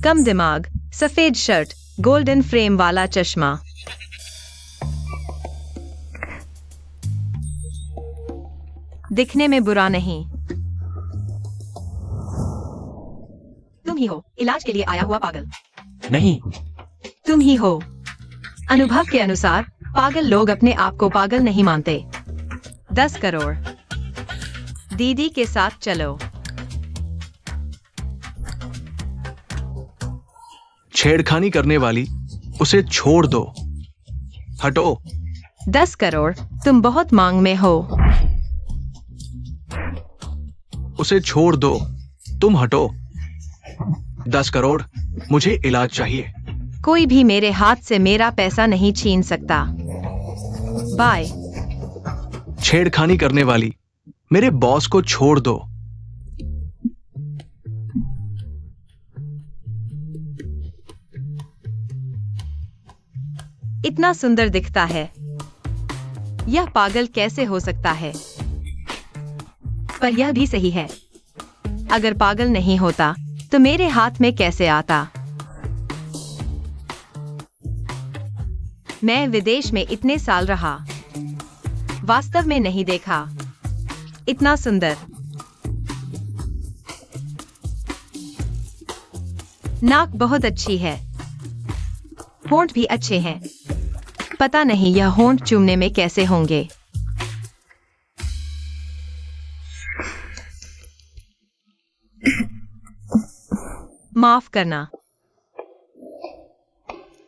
कम दिमाग, सफेद shirt, golden frame वाला चश्मा। दिखने में बुरा नहीं। तुम ही हो इलाज के लिए आया हुआ पागल। नहीं। तुम ही हो। अनुभव के अनुसार पागल लोग अपने आप को पागल नहीं मानते। 10 करोड़। दीदी के साथ चलो। छेड़खानी करने वाली, उसे छोड़ दो। हटो। 10 करोड़। तुम बहुत मांग में हो। उसे छोड़ दो। तुम हटो। 10 करोड़। मुझे इलाज चाहिए। कोई भी मेरे हाथ से मेरा पैसा नहीं छीन सकता। बाय। छेड़खानी करने वाली, मेरे बॉस को छोड़ दो। इतना सुंदर दिखता है। यह पागल कैसे हो सकता है? पर यह भी सही है। अगर पागल नहीं होता तो मेरे हाथ में कैसे आता? मैं विदेश में इतने साल रहा, वास्तव में नहीं देखा इतना सुंदर। नाक बहुत अच्छी है, होंठ भी अच्छे हैं। पता नहीं यह होंठ चूमने में कैसे होंगे। माफ करना।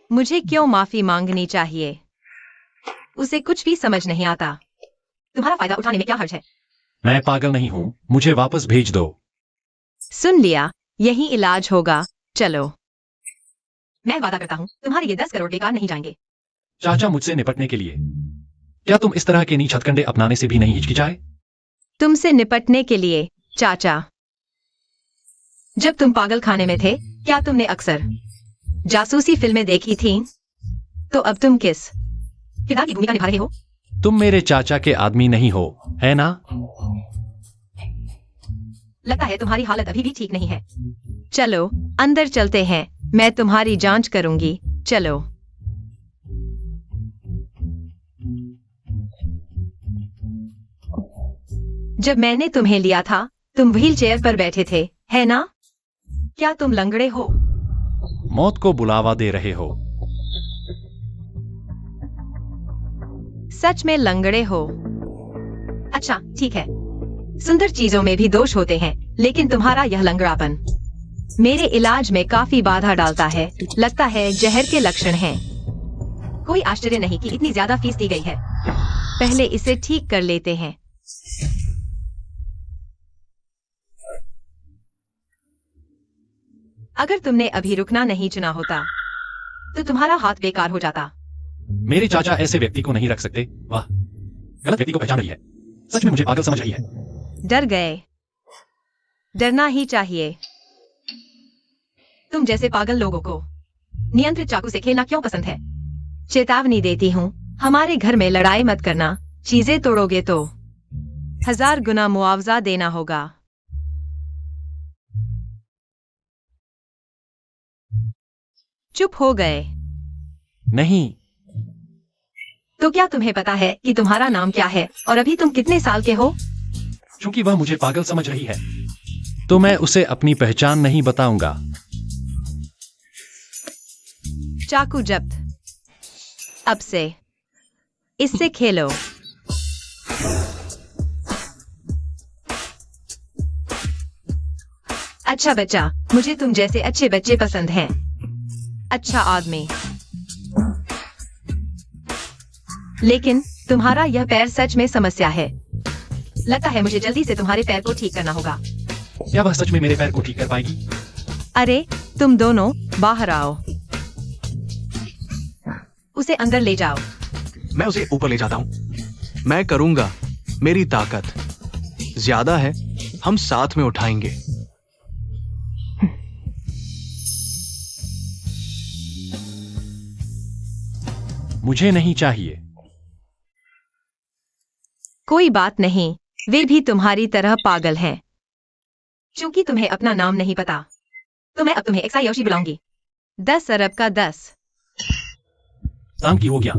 मुझे क्यों माफी मांगनी चाहिए? उसे कुछ भी समझ नहीं आता। तुम्हारा फायदा उठाने में क्या हर्ज है? मैं पागल नहीं हूँ, मुझे वापस भेज दो। सुन लिया, यही इलाज होगा। चलो। मैं वादा करता हूँ तुम्हारे ये 10 करोड़ बेकार नहीं जाएंगे। चाचा मुझसे निपटने के लिए क्या तुम इस तरह के नीच हथकंडे अपनाने से भी नहीं हिचकिचाए? तुमसे निपटने के लिए चाचा। जब तुम पागल खाने में थे, क्या तुमने अक्सर जासूसी फिल्में देखी थीं? तो अब तुम किस किरदार की भूमिका निभा रहे हो? तुम मेरे चाचा के आदमी नहीं हो, है ना? लगता है तुम्हारी हालत अभी भी ठीक नहीं है। चलो अंदर चलते हैं, मैं तुम्हारी जांच करूंगी। चलो। जब मैंने तुम्हें लिया था, तुम व्हील चेयर पर बैठे थे, है ना? क्या तुम लंगड़े हो? मौत को बुलावा दे रहे हो। सच में लंगड़े हो? अच्छा ठीक है, सुंदर चीजों में भी दोष होते हैं, लेकिन तुम्हारा यह लंगड़ापन मेरे इलाज में काफी बाधा डालता है। लगता है जहर के लक्षण हैं। कोई आश्चर्य नहीं कि इतनी ज्यादा फीस दी गई है। पहले इसे ठीक कर लेते हैं। अगर तुमने अभी रुकना नहीं चुना होता तो तुम्हारा हाथ बेकार हो जाता। मेरे चाचा ऐसे व्यक्ति को नहीं रख सकते। वाह, गलत व्यक्ति को पहचान रही है। सच में मुझे पागल समझ रही है। डर गए? डरना ही चाहिए। तुम जैसे पागल लोगों को नियंत्रित चाकू से खेलना क्यों पसंद है? चेतावनी देती हूँ, हमारे घर में लड़ाई मत करना। चीजें तोड़ोगे तो 1000 गुना मुआवजा देना होगा। चुप हो गए? नहीं। तो क्या तुम्हें पता है कि तुम्हारा नाम क्या है और अभी तुम कितने साल के हो? क्योंकि वह मुझे पागल समझ रही है, तो मैं उसे अपनी पहचान नहीं बताऊंगा। चाकू जब्त। अब से इससे खेलो। अच्छा बच्चा, मुझे तुम जैसे अच्छे बच्चे पसंद हैं। अच्छा आदमी। लेकिन तुम्हारा यह पैर सच में समस्या है। लगता है मुझे जल्दी से तुम्हारे पैर को ठीक करना होगा। क्या वह सच में मेरे पैर को ठीक कर पाएगी? अरे तुम दोनों बाहर आओ। उसे अंदर ले जाओ। मैं उसे ऊपर ले जाता हूं। मैं करूंगा। मेरी ताकत ज्यादा है, हम साथ में उठाएंगे। मुझे नहीं चाहिए। कोई बात नहीं, वे भी तुम्हारी तरह पागल हैं। क्योंकि तुम्हें अपना नाम नहीं पता। तो मैं अब तुम्हें एक्सा योशी बुलाऊंगी। 10 अरब का 10। नाम की हो गया।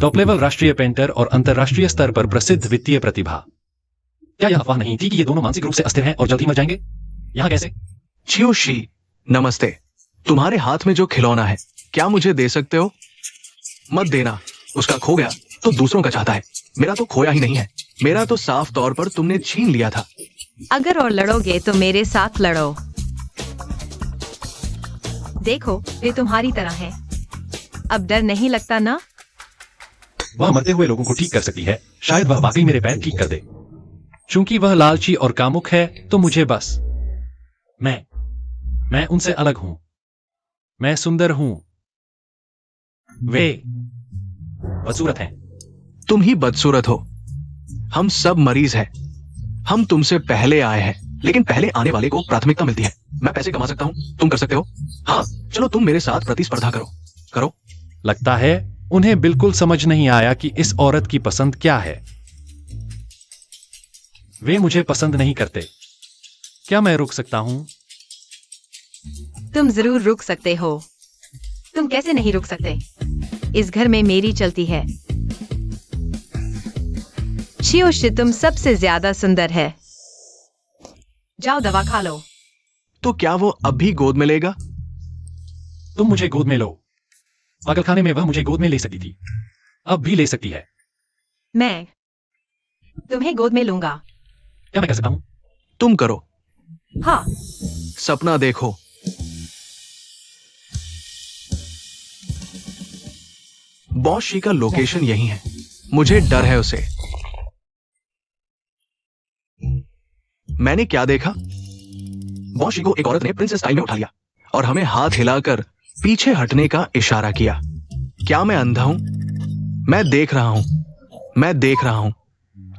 टॉप लेवल राष्ट्रीय पेंटर और अंतरराष्ट्रीय स्तर पर प्रसिद्ध वित्तीय प्रतिभा। क्या यह अफवाह नहीं थी कि ये दोनों मानसिक रूप से अस्थिर हैं और जल्द ही मर जाएंगे? यहाँ कैसे? छियोशी, नमस्ते। तुम्हारे हाथ में जो खिलौना है, क्या मुझे दे सकते हो? मत देना, उसका खो गया तो दूसरों का चाहता है, मेरा तो खोया ही नहीं है। मेरा तो साफ तौर पर तुमने छीन लिया था। अगर और लड़ोगे तो मेरे साथ लड़ो। देखो, वे तुम्हारी तरह हैं। अब डर नहीं लगता ना? वह मरते हुए लोगों को ठीक कर सकती है। शायद वह वाकई मेरे पैर ठीक कर दे। चूंकि वह लालची और कामुक है, तो मुझे बस मैं उनसे अलग हूं। मैं सुंदर हूं। वे बदसूरत हैं। तुम ही बदसूरत हो। हम सब मरीज हैं। हम तुमसे पहले आए हैं, लेकिन पहले आने वाले को प्राथमिकता मिलती है। मैं पैसे कमा सकता हूं, तुम कर सकते हो। हाँ, चलो तुम मेरे साथ प्रतिस्पर्धा करो। लगता है उन्हें बिल्कुल समझ नहीं आया कि इस औरत की पसंद क्या है। वे मुझे पसंद नहीं करते। क्या मैं रुक सकता हूं? तुम जरूर रुक सकते हो। तुम कैसे नहीं रुक सकते? इस घर में मेरी चलती है। छियोशी, तुम सबसे ज्यादा सुंदर है। जाओ दवा खा लो। तो क्या वो अब भी गोद में लेगा? तुम मुझे गोद में लो। पागलखाने में वह मुझे गोद में ले सकती थी, अब भी ले सकती है। मैं तुम्हें गोद में लूंगा। क्या मैं कर सकता हूं? तुम करो। हाँ, सपना देखो। बॉशी का लोकेशन यही है। मुझे डर है उसे। मैंने क्या देखा? बॉशी को एक औरत ने प्रिंसेस स्टाइल में उठा लिया और हमें हाथ हिलाकर पीछे हटने का इशारा किया। क्या मैं अंधा हूं? मैं देख रहा हूं।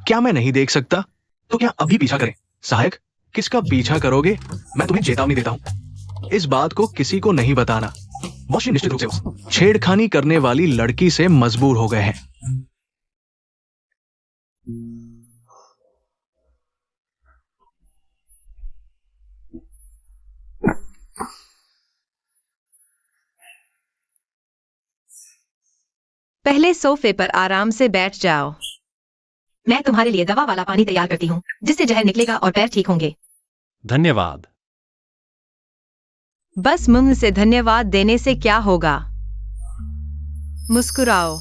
क्या मैं नहीं देख सकता? तो क्या अभी पीछा करें? सहायक, किसका पीछा करोगे? मैं तुम्हें चेतावनी देता हूं, इस बात को किसी को नहीं बताना। बॉशी निश्चित रूप से उस छेड़खानी करने वाली लड़की से मजबूर हो गए हैं। पहले सोफे पर आराम से बैठ जाओ। मैं तुम्हारे लिए दवा वाला पानी तैयार करती हूँ, जिससे जहर निकलेगा और पैर ठीक होंगे। धन्यवाद। बस मुंह से धन्यवाद देने से क्या होगा? मुस्कुराओ।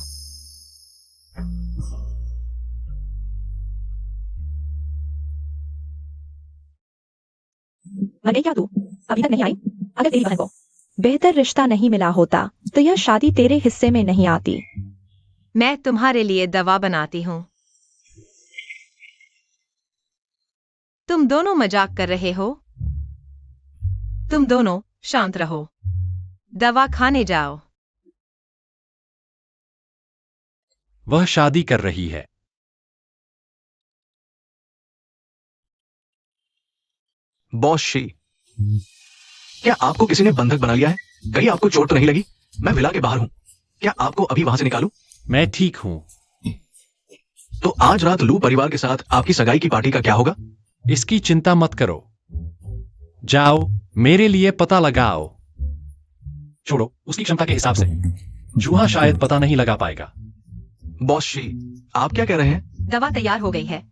अरे क्या तू अभी तक नहीं आई? अगर तेरी बहन को बेहतर रिश्ता नहीं मिला होता तो यह शादी तेरे हिस्से में नहीं आती। मैं तुम्हारे लिए दवा बनाती हूँ। तुम दोनों मजाक कर रहे हो? तुम दोनों शांत रहो। दवा खाने जाओ। वह शादी कर रही है। बॉशी, क्या आपको किसी ने बंधक बना लिया है? कहीं आपको चोट तो नहीं लगी? मैं विला के बाहर हूं। क्या आपको अभी वहां से निकालूं? मैं ठीक हूं। तो आज रात लू परिवार के साथ आपकी सगाई की पार्टी का क्या होगा? इसकी चिंता मत करो। जाओ, मेरे लिए पता लगाओ। छोड़ो, उसकी क्षमता के हिसाब से चूहा शायद पता नहीं लगा पाएगा। बॉशी, आप क्या कह रहे हैं? दवा तैयार हो गई है।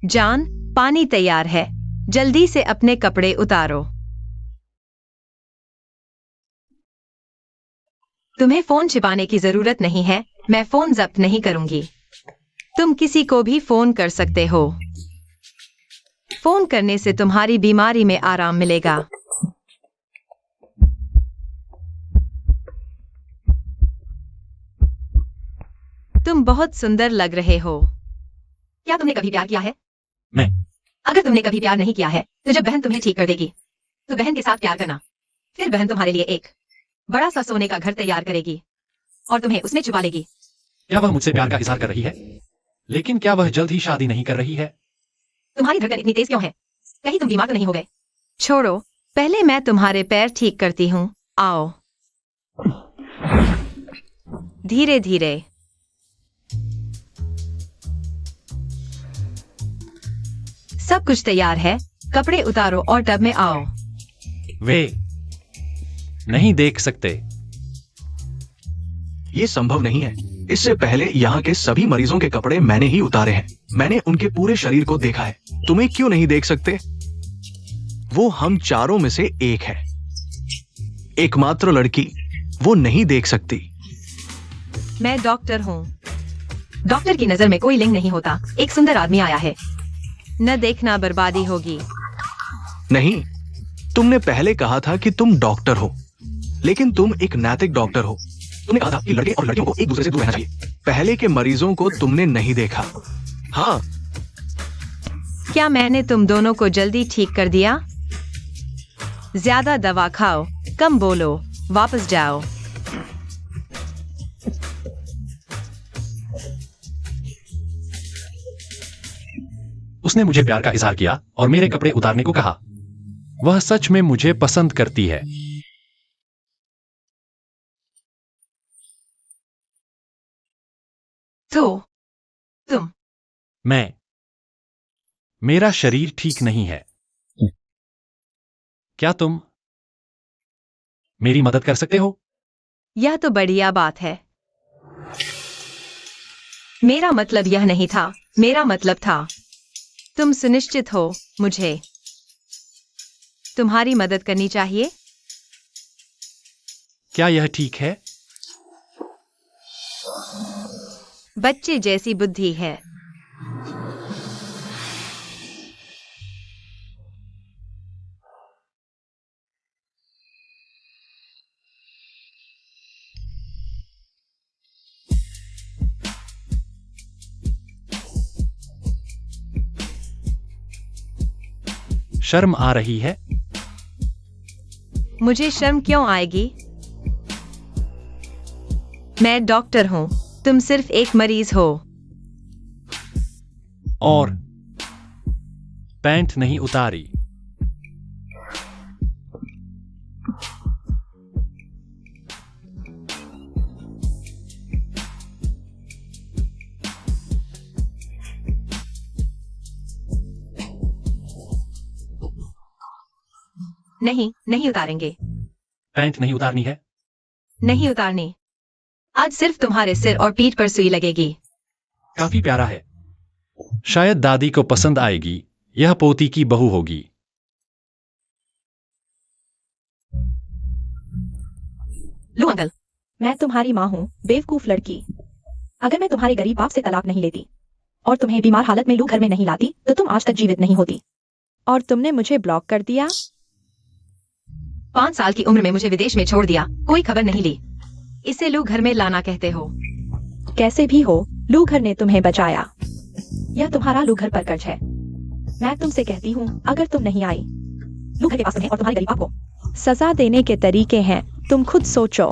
जान, पानी तैयार है। जल्दी से अपने कपड़े उतारो। तुम्हें फोन छिपाने की जरूरत नहीं है। मैं फोन जब्त नहीं करूंगी। तुम किसी को भी फोन कर सकते हो। फोन करने से तुम्हारी बीमारी में आराम मिलेगा। तुम बहुत सुंदर लग रहे हो। क्या तुमने कभी प्यार किया है? मैं अगर तुमने कभी प्यार नहीं किया है, तो जब बहन तुम्हें ठीक कर देगी, तो बहन के साथ प्यार करना। फिर बहन तुम्हारे लिए एक बड़ा सा सोने का घर तैयार करेगी और तुम्हें उसमें छुपा लेगी। क्या वह मुझसे प्यार का इजहार कर रही है? लेकिन क्या वह जल्द ही शादी नहीं कर रही है? तुम्हारी धड़कन इतनी तेज क्यों है? कहीं तुम बीमार तो नहीं हो गए? छोड़ो, पहले मैं तुम्हारे पैर ठीक करती हूँ। आओ, धीरे धीरे। सब कुछ तैयार है। कपड़े उतारो और टब में आओ। वे नहीं देख सकते। ये संभव नहीं है। इससे पहले यहाँ के सभी मरीजों के कपड़े मैंने ही उतारे हैं। मैंने उनके पूरे शरीर को देखा है। तुम्हें क्यों नहीं देख सकते? वो हम चारों में से एक है। एकमात्र लड़की, वो नहीं देख सकती। मैं डॉक्टर हूँ। डॉक्टर की नजर में कोई लिंग नहीं होता। एक सुंदर आदमी आया है। न देखना बर्बादी होगी। नहीं, तुमने पहले कहा था कि तुम डॉक्टर हो, लेकिन तुम एक नैतिक डॉक्टर हो। तुमने कहा था कि लड़के और लड़कियों को एक दूसरे से दूर रहना चाहिए। पहले के मरीजों को तुमने नहीं देखा। हाँ, क्या मैंने तुम दोनों को जल्दी ठीक कर दिया? ज्यादा दवा खाओ, कम बोलो, वापस जाओ। उसने मुझे प्यार का इजहार किया और मेरे कपड़े उतारने को कहा। वह सच में मुझे पसंद करती है। तो तुम मेरा शरीर ठीक नहीं है। क्या तुम मेरी मदद कर सकते हो? यह तो बढ़िया बात है। मेरा मतलब यह नहीं था। मेरा मतलब था तुम सुनिश्चित हो मुझे तुम्हारी मदद करनी चाहिए। क्या यह ठीक है? बच्चे जैसी बुद्धि है। शर्म आ रही है? मुझे शर्म क्यों आएगी? मैं डॉक्टर हूँ, तुम सिर्फ एक मरीज हो। और पैंट नहीं उतारी। नहीं उतारेंगे। पैंट नहीं उतारनी है? नहीं उतारनी। आज सिर्फ तुम्हारे सिर और पीठ पर सुई लगेगी। काफी प्यारा है। शायद दादी को पसंद आएगी। यह पोती की बहू होगी। लो अंकल। मैं तुम्हारी माँ हूँ, बेवकूफ लड़की। अगर मैं तुम्हारे गरीब बाप से तलाक नहीं लेती और तुम्हें बीमार हालत में लू घर में नहीं लाती तो तुम आज तक जीवित नहीं होती। और तुमने मुझे ब्लॉक कर दिया। 5 साल की उम्र में मुझे विदेश में छोड़ दिया, कोई खबर नहीं ली। इसे लू घर में लाना कहते हो? कैसे भी हो, लू घर ने तुम्हें बचाया। यह तुम्हारा लू घर पर कर्ज है। मैं तुमसे कहती हूँ, अगर तुम नहीं आई, लू घर के पास तुम्हें और तुम्हारे गरीब बाप को सजा देने के तरीके हैं। तुम खुद सोचो।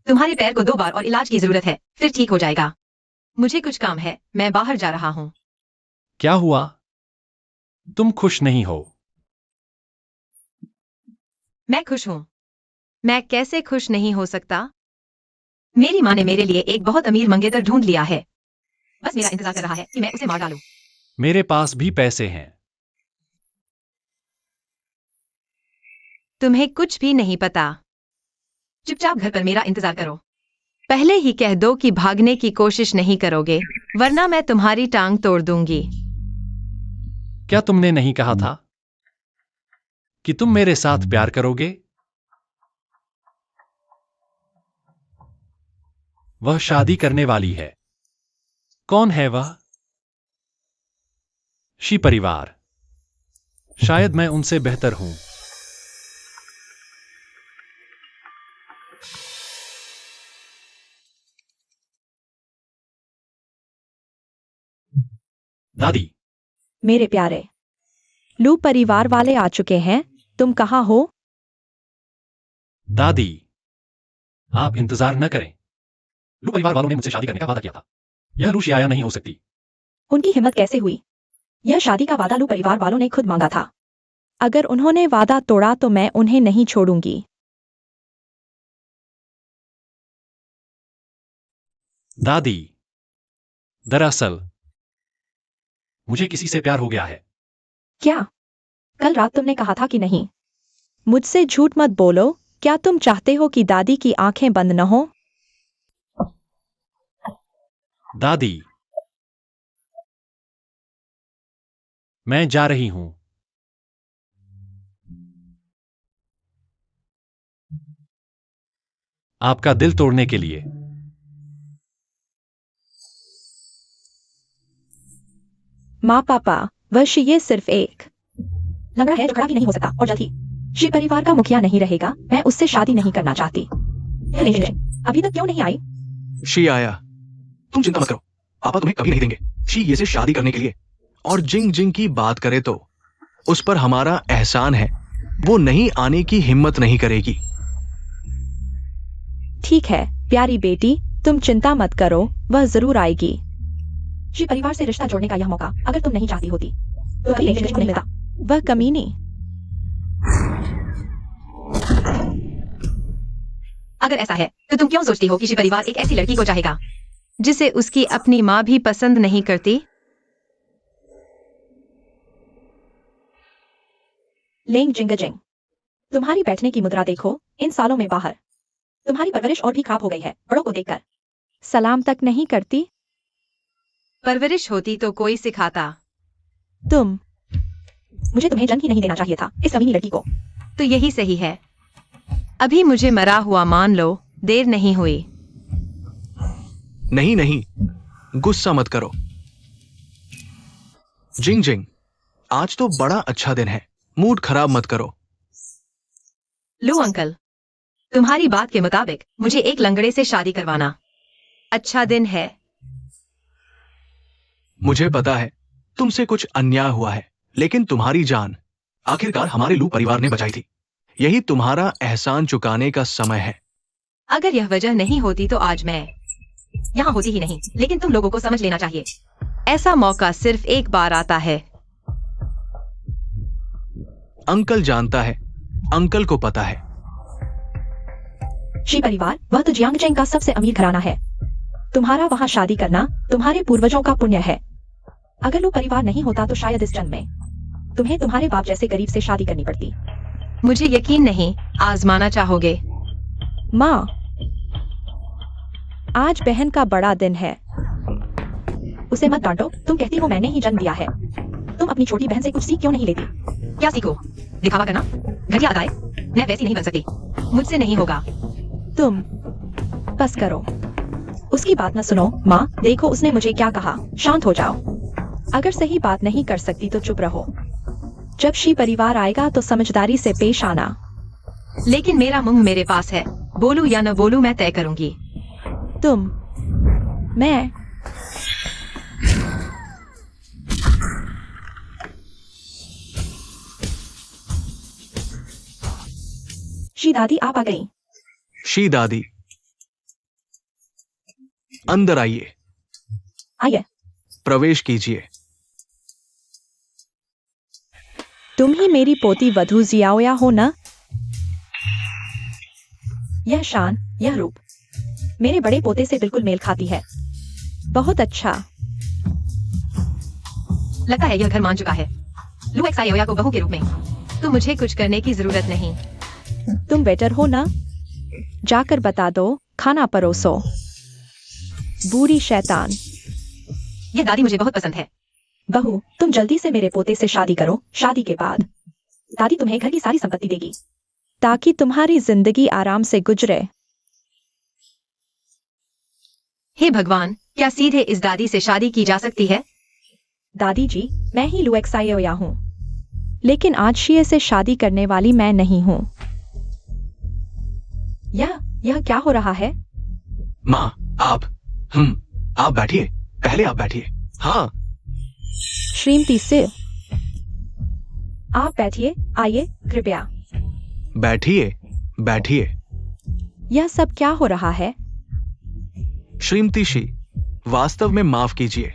तुम्हारे पैर को 2 बार और इलाज की जरूरत है, फिर ठीक हो जाएगा। मुझे कुछ काम है, मैं बाहर जा रहा हूँ। क्या हुआ? तुम खुश नहीं हो? मैं खुश हूँ। मैं कैसे खुश नहीं हो सकता? मेरी माँ ने मेरे लिए एक बहुत अमीर मंगेतर ढूंढ लिया है। बस मेरा इंतजार कर रहा है कि मैं उसे मार डालूं। मेरे पास भी पैसे हैं। तुम्हें कुछ भी नहीं पता। चुपचाप घर पर मेरा इंतजार करो। पहले ही कह दो कि भागने की कोशिश नहीं करोगे, वरना मैं तुम्हारी टांग तोड़ दूंगी। क्या तुमने नहीं कहा था कि तुम मेरे साथ प्यार करोगे? वह शादी करने वाली है। कौन है वह? शी परिवार। शायद मैं उनसे बेहतर हूं। दादी। मेरे प्यारे, लू परिवार वाले आ चुके हैं। तुम कहाँ हो? दादी, आप इंतजार न करें। लू परिवार वालों ने मुझसे शादी करने का वादा किया था। यह लू शियाया नहीं हो सकती। उनकी हिम्मत कैसे हुई? यह शादी का वादा लू परिवार वालों ने खुद मांगा था। अगर उन्होंने वादा तोड़ा तो मैं उन्हें नहीं छोड़ूंगी। दादी, दरअसल मुझे किसी से प्यार हो गया है। क्या? कल रात तुमने कहा था कि नहीं। मुझसे झूठ मत बोलो। क्या तुम चाहते हो कि दादी की आंखें बंद न हो? दादी, मैं जा रही हूं। आपका दिल तोड़ने के लिए। माँ पापा, वश ये सिर्फ एक लंगड़ा है जो खड़ा भी नहीं हो सकता और जल्द ही श्री परिवार का मुखिया नहीं रहेगा। मैं उससे शादी नहीं करना चाहती। अभी तक क्यों नहीं आई? शी आया। तुम चिंता मत करो, पापा तुम्हें कभी नहीं देंगे शी ये से शादी करने के लिए। और जिंग जिंग की बात करे तो उस पर हमारा एहसान है, वो नहीं आने की हिम्मत नहीं करेगी। ठीक है प्यारी बेटी, तुम चिंता मत करो, वह जरूर आएगी। श्री परिवार से रिश्ता जोड़ने का यह मौका अगर तुम नहीं चाहती होती तो कभी नहीं मिलता। वह कमीनी। अगर ऐसा है तो तुम क्यों सोचती हो कि श्री परिवार एक ऐसी लड़की को चाहेगा जिसे उसकी अपनी माँ भी पसंद नहीं करती? लेंग जिंगजिंग, तुम्हारी बैठने की मुद्रा देखो। इन सालों में बाहर तुम्हारी परवरिश और भी खराब हो गई है। बड़ों को देखकर सलाम तक नहीं करती। परवरिश होती तो कोई सिखाता। मुझे तुम्हें जन्म ही नहीं देना चाहिए था इस कमीनी लड़की को। तो यही सही है। अभी मुझे मरा हुआ मान लो, देर नहीं हुई। नहीं नहीं, गुस्सा मत करो। जिंग जिंग, आज तो बड़ा अच्छा दिन है, मूड खराब मत करो। लो अंकल, तुम्हारी बात के मुताबिक मुझे एक लंगड़े से शादी करवाना अच्छा दिन है। मुझे पता है तुमसे कुछ अन्याय हुआ है, लेकिन तुम्हारी जान आखिरकार हमारे लू परिवार ने बचाई थी। यही तुम्हारा एहसान चुकाने का समय है। अगर यह वजह नहीं होती तो आज मैं यहाँ होती ही नहीं। लेकिन तुम लोगों को समझ लेना चाहिए, ऐसा मौका सिर्फ एक बार आता है। अंकल जानता है, अंकल को पता है। श्री परिवार वह तो जियांगचेंग का सबसे अमीर घराना है। तुम्हारा वहां शादी करना तुम्हारे पूर्वजों का पुण्य है। अगर लो परिवार नहीं होता तो शायद इस जन्म में तुम्हें तुम्हारे बाप जैसे गरीब से शादी करनी पड़ती। मुझे यकीन नहीं, आजमाना चाहोगे? माँ, आज बहन का बड़ा दिन है। उसे मत डांटो, तुम कहती हो मैंने ही जन्म दिया है। तुम अपनी छोटी बहन से कुछ सीख क्यों नहीं लेती? क्या सीखो? दिखावा करना, घटिया अदाएं। मैं वैसी नहीं बन सकती, मुझसे नहीं होगा। तुम बस करो, उसकी बात न सुनो। माँ देखो उसने मुझे क्या कहा। शांत हो जाओ। अगर सही बात नहीं कर सकती तो चुप रहो। जब श्री परिवार आएगा तो समझदारी से पेश आना। लेकिन मेरा मुंह मेरे पास है, बोलूं या न बोलूं मैं तय करूंगी। मैं श्री दादी आप आ गई। शी दादी, अंदर आइए, आइए। प्रवेश कीजिए। तुम ही मेरी पोती वधू जियाओया हो ना? यह शान, यह रूप मेरे बड़े पोते से बिल्कुल मेल खाती है। बहुत अच्छा। लगता है यह घर मान चुका है लू एक्सायोया को बहू के रूप में। तो मुझे कुछ करने की जरूरत नहीं। तुम वेटर हो ना? जाकर बता दो, खाना परोसो। बुरी शैतान। यह दादी मुझे बहुत पसंद है। बहू, तुम जल्दी से मेरे पोते से शादी करो। शादी के बाद दादी तुम्हें घर की सारी संपत्ति देगी ताकि तुम्हारी जिंदगी आराम से गुजरे। हे भगवान, क्या सीधे इस दादी से शादी की जा सकती है? दादी जी, मैं ही लू एक्सायोया हूँ, लेकिन आज शीए से शादी करने वाली मैं नहीं हूँ। यह क्या हो रहा है? माँ आप बैठिए, पहले आप बैठिए। हाँ श्रीमती से आप बैठिए, आइए कृपया। बैठिए बैठिए। यह सब क्या हो रहा है? श्रीमती शी, वास्तव में माफ कीजिए,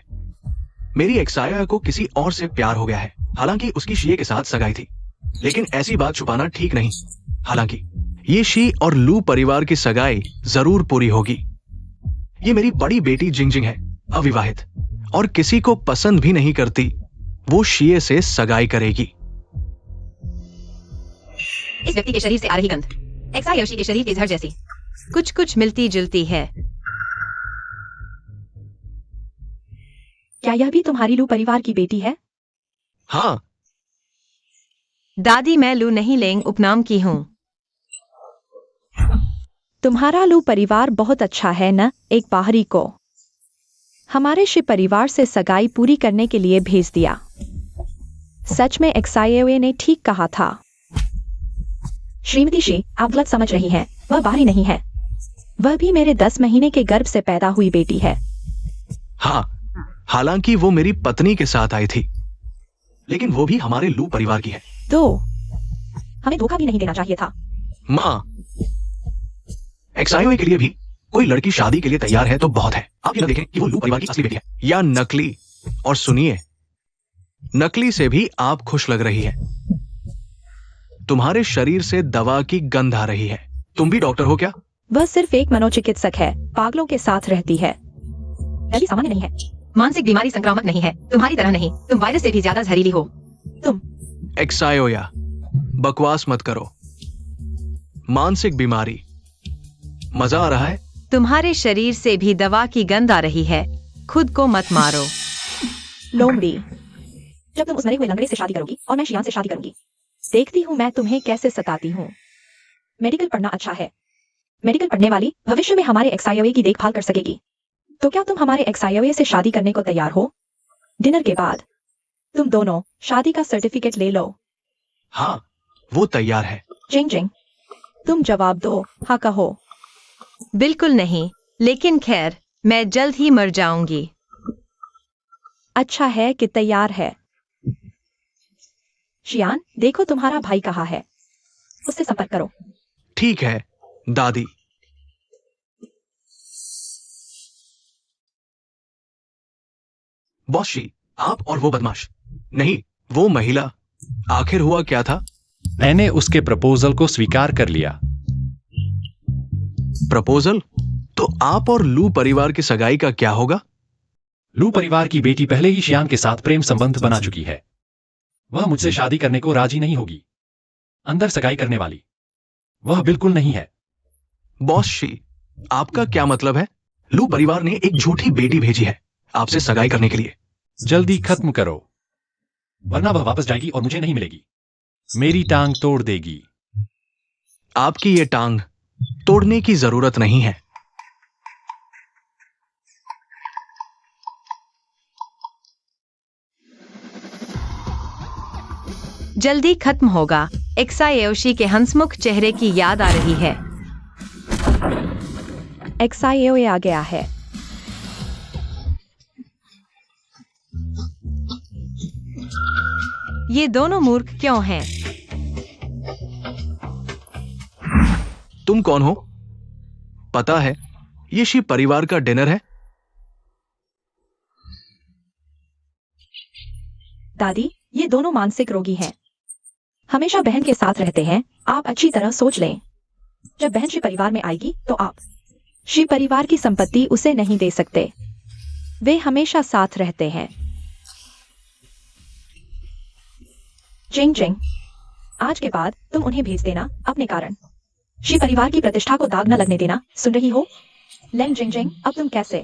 मेरी एक्साया को किसी और से प्यार हो गया है। हालांकि उसकी शीए के साथ सगाई थी, लेकिन ऐसी बात छुपाना ठीक नहीं। हालांकि ये शी और लू परिवार की सगाई जरूर पूरी होगी। ये मेरी बड़ी बेटी जिंग जिंग है, अविवाहित और किसी को पसंद भी नहीं करती। वो शीए से सगाई करेगी। इस व्यक्ति के शरीर से आ रही गंध एक्सा योशी के शरीर की जहर जैसी कुछ कुछ मिलती जुलती है। क्या यह भी तुम्हारी लू परिवार की बेटी है? हाँ, दादी, मैं लू नहीं लेंग उपनाम की हूँ। तुम्हारा लू परिवार बहुत अच्छा है न? एक बाहरी को हमारे शिव परिवार से सगाई पूरी करने के लिए भेज दिया। सच में एक्साइए ने ठीक कहा था। श्रीमती शी, आप गलत समझ रही हैं। वह बाहरी नहीं है, वह भी मेरे 10 महीने के गर्भ से पैदा हुई बेटी है। हाँ, हालांकि वो मेरी पत्नी के साथ आई थी, लेकिन वो भी हमारे लू परिवार की है। तो हमें धोखा भी नहीं देना चाहिए था। माँ, एक्साइओ के लिए भी कोई लड़की शादी के लिए तैयार है तो बहुत है। आप ये न देखें कि वो लू परिवार की असली बेटी है या नकली। और सुनिए, नकली से भी आप खुश लग रही है। तुम्हारे शरीर से दवा की गंध आ रही है। तुम भी डॉक्टर हो क्या? वह सिर्फ एक मनोचिकित्सक है, पागलों के साथ रहती है। यह भी सामान्य नहीं है। मानसिक बीमारी संक्रामक नहीं है, तुम्हारी तरह नहीं। तुम वायरस से भी ज्यादा जहरीली हो। तुम एक्साइओया, बकवास मत करो। मानसिक बीमारी, मजा आ रहा है? तुम्हारे शरीर से भी दवा की गंध आ रही है। खुद को मत मारो। लोमड़ी, जब तुम उस मरे हुए लंगड़े से शादी करोगी और मैं शियान से शादी करूंगी, देखती हूँ मैं तुम्हें कैसे सताती हूँ। मेडिकल पढ़ना अच्छा है। मेडिकल पढ़ने वाली भविष्य में हमारे एक्साइओए की देखभाल कर सकेगी। तो क्या तुम हमारे एक्साइओए से शादी करने को तैयार हो? डिनर के बाद तुम दोनों शादी का सर्टिफिकेट ले लो। हाँ, वो तैयार है। जिंग जिंग, तुम जवाब दो, हाँ कहो। बिल्कुल नहीं, लेकिन खैर, मैं जल्द ही मर जाऊंगी। अच्छा है कि तैयार है। शियान, देखो तुम्हारा भाई कहाँ है, उससे संपर्क करो। ठीक है दादी। बॉस शी, आप और वो बदमाश, नहीं वो महिला, आखिर हुआ क्या था? मैंने उसके प्रपोजल को स्वीकार कर लिया। प्रपोजल? तो आप और लू परिवार की सगाई का क्या होगा? लू परिवार की बेटी पहले ही शियान के साथ प्रेम संबंध बना चुकी है। वह मुझसे शादी करने को राजी नहीं होगी। अंदर सगाई करने वाली वह बिल्कुल नहीं है। बॉस शी, आपका क्या मतलब है? लू परिवार ने एक झूठी बेटी भेजी है आपसे सगाई करने के लिए। जल्दी खत्म करो, वरना वह वापस जाएगी और मुझे नहीं मिलेगी। मेरी टांग तोड़ देगी। आपकी ये टांग तोड़ने की जरूरत नहीं है। जल्दी खत्म होगा। एक्साइओशी के हंसमुख चेहरे की याद आ रही है। एक्साइओए आ गया है। ये दोनों मूर्ख क्यों हैं? तुम कौन हो? पता है ये शी परिवार का डिनर है। दादी, ये दोनों मानसिक रोगी हैं, हमेशा बहन के साथ रहते हैं। आप अच्छी तरह सोच लें, जब बहन शिव परिवार में आएगी तो आप शिव परिवार की संपत्ति उसे नहीं दे सकते। वे हमेशा साथ रहते हैं। जिंग जिंग, आज के बाद तुम उन्हें भेज देना अपने कारण। शिव परिवार की प्रतिष्ठा को दाग न लगने देना, सुन रही हो? लेंग जिंग जिंग, अब तुम कैसे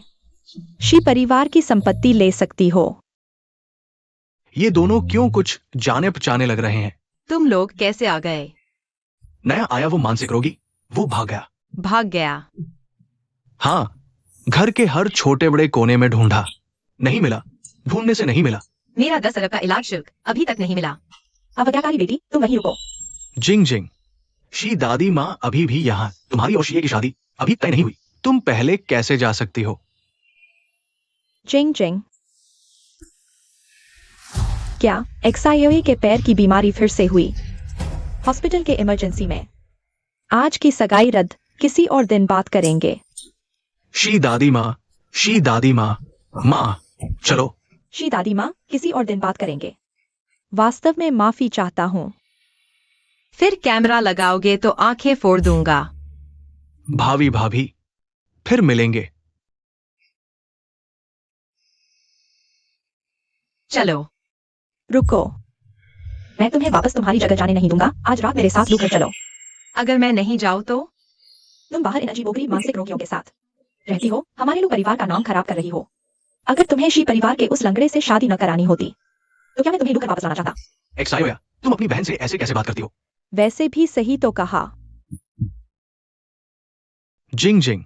शिव परिवार की संपत्ति ले सकती हो? ये दोनों क्यों कुछ जाने पहचाने लग रहे हैं। तुम लोग कैसे आ गए? नया आया वो मानसिक रोगी, वो भाग गया। भाग गया? हाँ, घर के हर छोटे बड़े कोने में ढूंढा, नहीं मिला। ढूंढने से नहीं मिला। मेरा 10 अरब का इलाज शुल्क अभी तक नहीं मिला। अब क्या करी बेटी, तुम वहीं रुको। जिंग जिंग, शी दादी माँ अभी भी यहाँ। तुम्हारी और शीए की शादी अभी तय नहीं हुई। तुम पहले कैसे जा सकती हो? जिंग जिंग, क्या एक्साइओए के पैर की बीमारी फिर से हुई? हॉस्पिटल के इमरजेंसी में। आज की सगाई रद्द, किसी और दिन बात करेंगे। शी दादी माँ, शी दादी माँ, माँ चलो। शी दादी माँ, किसी और दिन बात करेंगे। वास्तव में माफी चाहता हूँ। फिर कैमरा लगाओगे तो आंखें फोड़ दूंगा। भाभी भाभी, फिर मिलेंगे। चलो। रुको, मैं तुम्हें वापस तुम्हारी जगह जाने नहीं दूंगा। आज रात मेरे साथ लू घर चलो। अगर मैं नहीं जाऊँ तो? तुम बाहर इन अजीबोगरीब मानसिक रोगियों के साथ रहती हो, हमारे लू परिवार का नाम खराब कर रही हो। अगर तुम्हें शी परिवार के उस लंगड़े से शादी न करानी होती तो क्या मैं तुम्हें लू घर वापस लाना चाहता? एक्सायोया, तुम अपनी बहन से ऐसे कैसे बात करती हो? वैसे भी सही तो कहा। जिंग जिंग,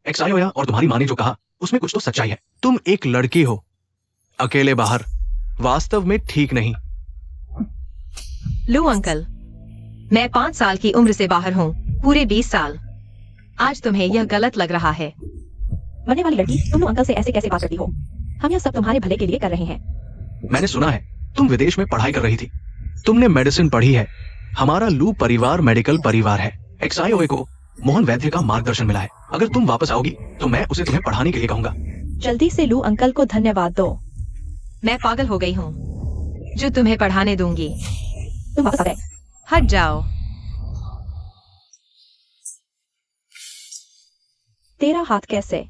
एक्सायोया और तुम्हारी माँ ने जो कहा उसमें कुछ तो सच्चाई है। तुम एक लड़की हो, अकेले बाहर, वास्तव में ठीक नहीं। लू अंकल, मैं 5 साल की उम्र से बाहर हूँ, पूरे 20 साल। आज तुम्हें यह गलत लग रहा है। मरने वाली लड़की, तुम लू अंकल से ऐसे कैसे बात करती हो? हम यह सब तुम्हारे भले के लिए कर रहे हैं। मैंने सुना है तुम विदेश में पढ़ाई कर रही थी, तुमने मेडिसिन पढ़ी है। हमारा लू परिवार मेडिकल परिवार है। एक्सायोए को मोहन वैद्य का मार्गदर्शन मिला है। अगर तुम वापस आओगी तो मैं उसे तुम्हें पढ़ाने के लिए कहूंगा। जल्दी से लू अंकल को धन्यवाद दो। मैं पागल हो गई हूँ जो तुम्हें पढ़ाने दूंगी। तुम वापस आ गए। हट जाओ। तेरा हाथ कैसे?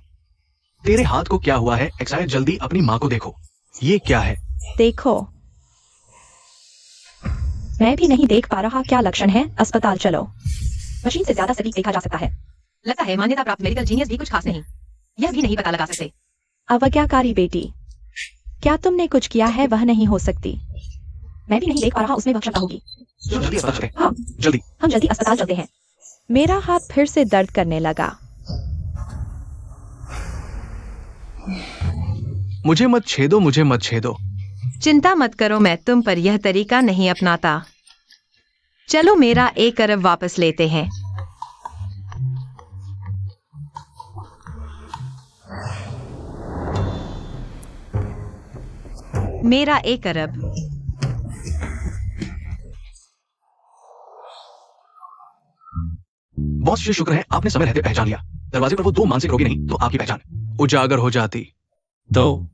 तेरे हाथ को क्या हुआ है एक्सायो? जल्दी अपनी माँ को देखो। ये क्या है? देखो, मैं भी नहीं देख पा रहा। क्या लक्षण है? अस्पताल चलो। मशीन से ज्यादा सटीक देखा जा सकता है। लगता है मान्यता प्राप्त मेडिकल जीनियस भी कुछ खास नहीं। यह भी नहीं पता लगा सकते। अवज्ञाकारी बेटी, क्या तुमने कुछ किया है? वह नहीं हो सकती। मैं भी नहीं देख पा रहा, उसमें वह क्षमता होगी। जल्दी अस्पताल चलते हैं। हाँ, जल्दी। हम जल्दी अस्पताल चलते हैं। मेरा हाथ फिर से दर्द करने लगा। मुझे मत छेदो, मुझे मत छेदो। चिंता मत करो, मैं तुम पर यह तरीका नहीं अपनाता। चलो मेरा 1 अरब वापस लेते हैं। मेरा 1 अरब। बॉस जी, शुक्र है आपने समय रहते पहचान लिया। दरवाजे पर वो 2 मानसिक रोगी नहीं तो आपकी पहचान उजागर हो जाती। तो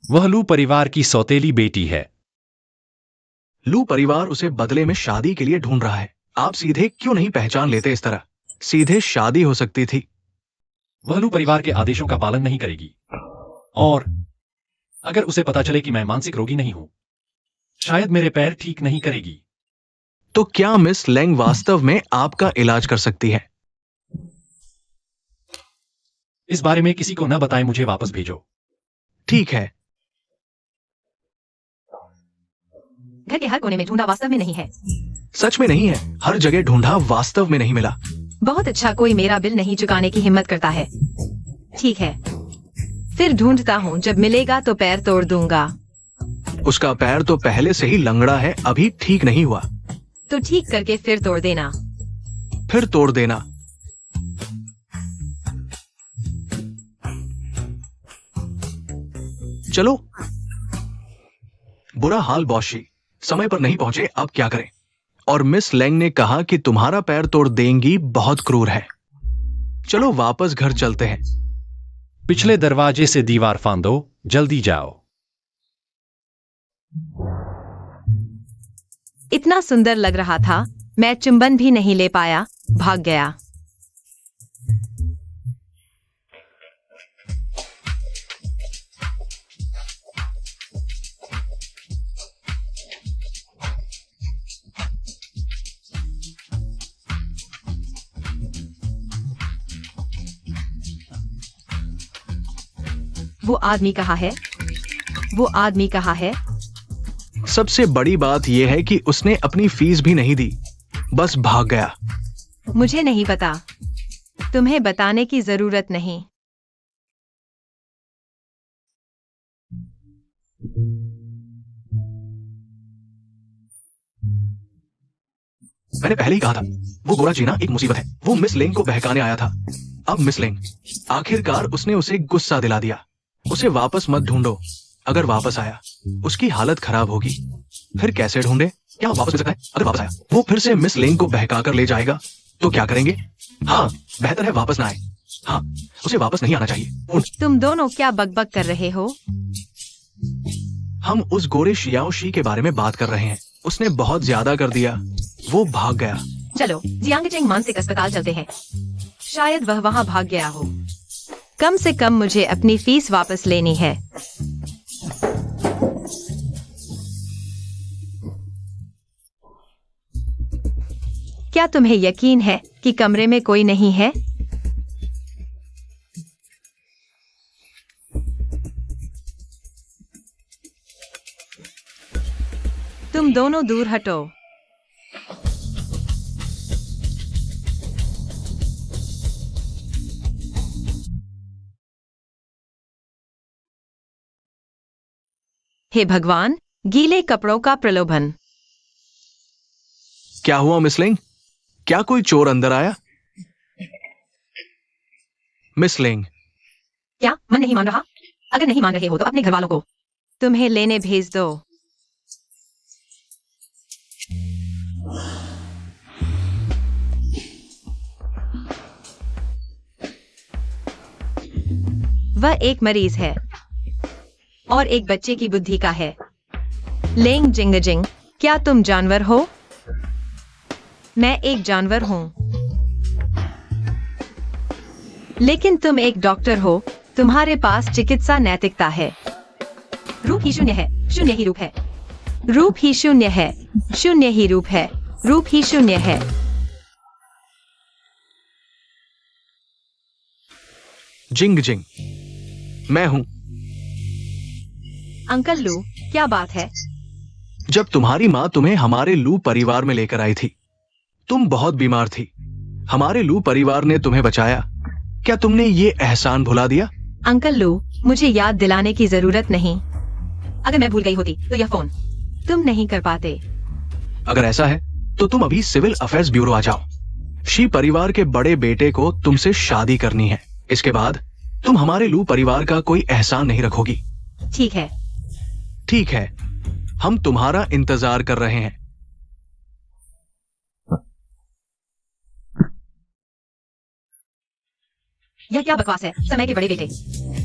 वह लू परिवार की सौतेली बेटी है। लू परिवार उसे बदले में शादी के लिए ढूंढ रहा है। आप सीधे क्यों नहीं पहचान लेते? इस तरह सीधे शादी हो सकती थी। वह लू परिवार के आदेशों का पालन नहीं करेगी, और अगर उसे पता चले कि मैं मानसिक रोगी नहीं हूं, शायद मेरे पैर ठीक नहीं करेगी। तो क्या मिस लेंग वास्तव में आपका इलाज कर सकती है? इस बारे में किसी को न बताएं, मुझे वापस भेजो। ठीक है। घर के हर कोने में ढूंढा, वास्तव में नहीं है। सच में नहीं है, हर जगह ढूंढा, वास्तव में नहीं मिला। बहुत अच्छा, कोई मेरा बिल नहीं चुकाने की हिम्मत करता है। ठीक है, फिर ढूंढता हूँ, जब मिलेगा तो पैर तोड़ दूंगा। उसका पैर तो पहले से ही लंगड़ा है, अभी ठीक नहीं हुआ। तो ठीक करके फिर तोड़ देना। फिर तोड़ देना। चलो। बुरा हाल बॉशी, समय पर नहीं पहुंचे, अब क्या करें? और मिस लेंग ने कहा कि तुम्हारा पैर तोड़ देंगी, बहुत क्रूर है। चलो वापस घर चलते हैं। पिछले दरवाजे से दीवार फांदो, जल्दी जाओ। इतना सुंदर लग रहा था, मैं चुंबन भी नहीं ले पाया, भाग गया। वो आदमी कहाँ है? वो आदमी कहाँ है? सबसे बड़ी बात यह है कि उसने अपनी फीस भी नहीं दी, बस भाग गया। मुझे नहीं पता, तुम्हें बताने की जरूरत नहीं। मैंने पहले ही कहा था, वो गोरा जीना एक मुसीबत है। वो मिस लेंग को बहकाने आया था। अब मिस लेंग, आखिरकार उसने उसे गुस्सा दिला दिया। उसे वापस मत ढूंढो, अगर वापस आया उसकी हालत खराब होगी। फिर कैसे ढूंढे? क्या वो वापस मिल सकता है? अगर वापस आया वो फिर से मिस लेंग को बहका कर ले जाएगा, तो क्या करेंगे? हाँ, बेहतर है वापस ना आए। हाँ, उसे वापस नहीं आना चाहिए। तुम दोनों क्या बकबक कर रहे हो? हम उस गोरे शियाओशी के बारे में बात कर रहे हैं। उसने बहुत ज्यादा कर दिया, वो भाग गया। चलो जियांगचेंग मानसिक अस्पताल चलते हैं, शायद वह वहां भाग गया हो। कम से कम मुझे अपनी फीस वापस लेनी है। क्या तुम्हें यकीन है कि कमरे में कोई नहीं है? तुम दोनों दूर हटो। हे भगवान, गीले कपड़ों का प्रलोभन। क्या हुआ मिस लिंग? क्या कोई चोर अंदर आया? मिस लिंग, क्या मन नहीं मान रहा? अगर नहीं मान रहे हो तो अपने घर वालों को तुम्हें लेने भेज दो। वह एक मरीज है और एक बच्चे की बुद्धि का है। लेंग जिंग जिंग, क्या तुम जानवर हो? मैं एक जानवर हूं, लेकिन तुम एक डॉक्टर हो। तुम्हारे पास चिकित्सा नैतिकता है। रूप ही शून्य है, शून्य ही रूप है। रूप ही शून्य है, शून्य ही रूप है। रूप ही शून्य है। जिंग जिंग, मैं हूं। अंकल लू, क्या बात है? जब तुम्हारी माँ तुम्हें हमारे लू परिवार में लेकर आई थी, तुम बहुत बीमार थी। हमारे लू परिवार ने तुम्हें बचाया। क्या तुमने ये एहसान भुला दिया? अंकल लू, मुझे याद दिलाने की जरूरत नहीं। अगर मैं भूल गई होती तो यह फोन तुम नहीं कर पाते। अगर ऐसा है तो तुम अभी सिविल अफेयर्स ब्यूरो आ जाओ। शी परिवार के बड़े बेटे को तुमसे शादी करनी है। इसके बाद तुम हमारे लू परिवार का कोई एहसान नहीं रखोगी। ठीक है। ठीक है, हम तुम्हारा इंतजार कर रहे हैं। यह क्या बकवास है? समय के बड़े बेटे,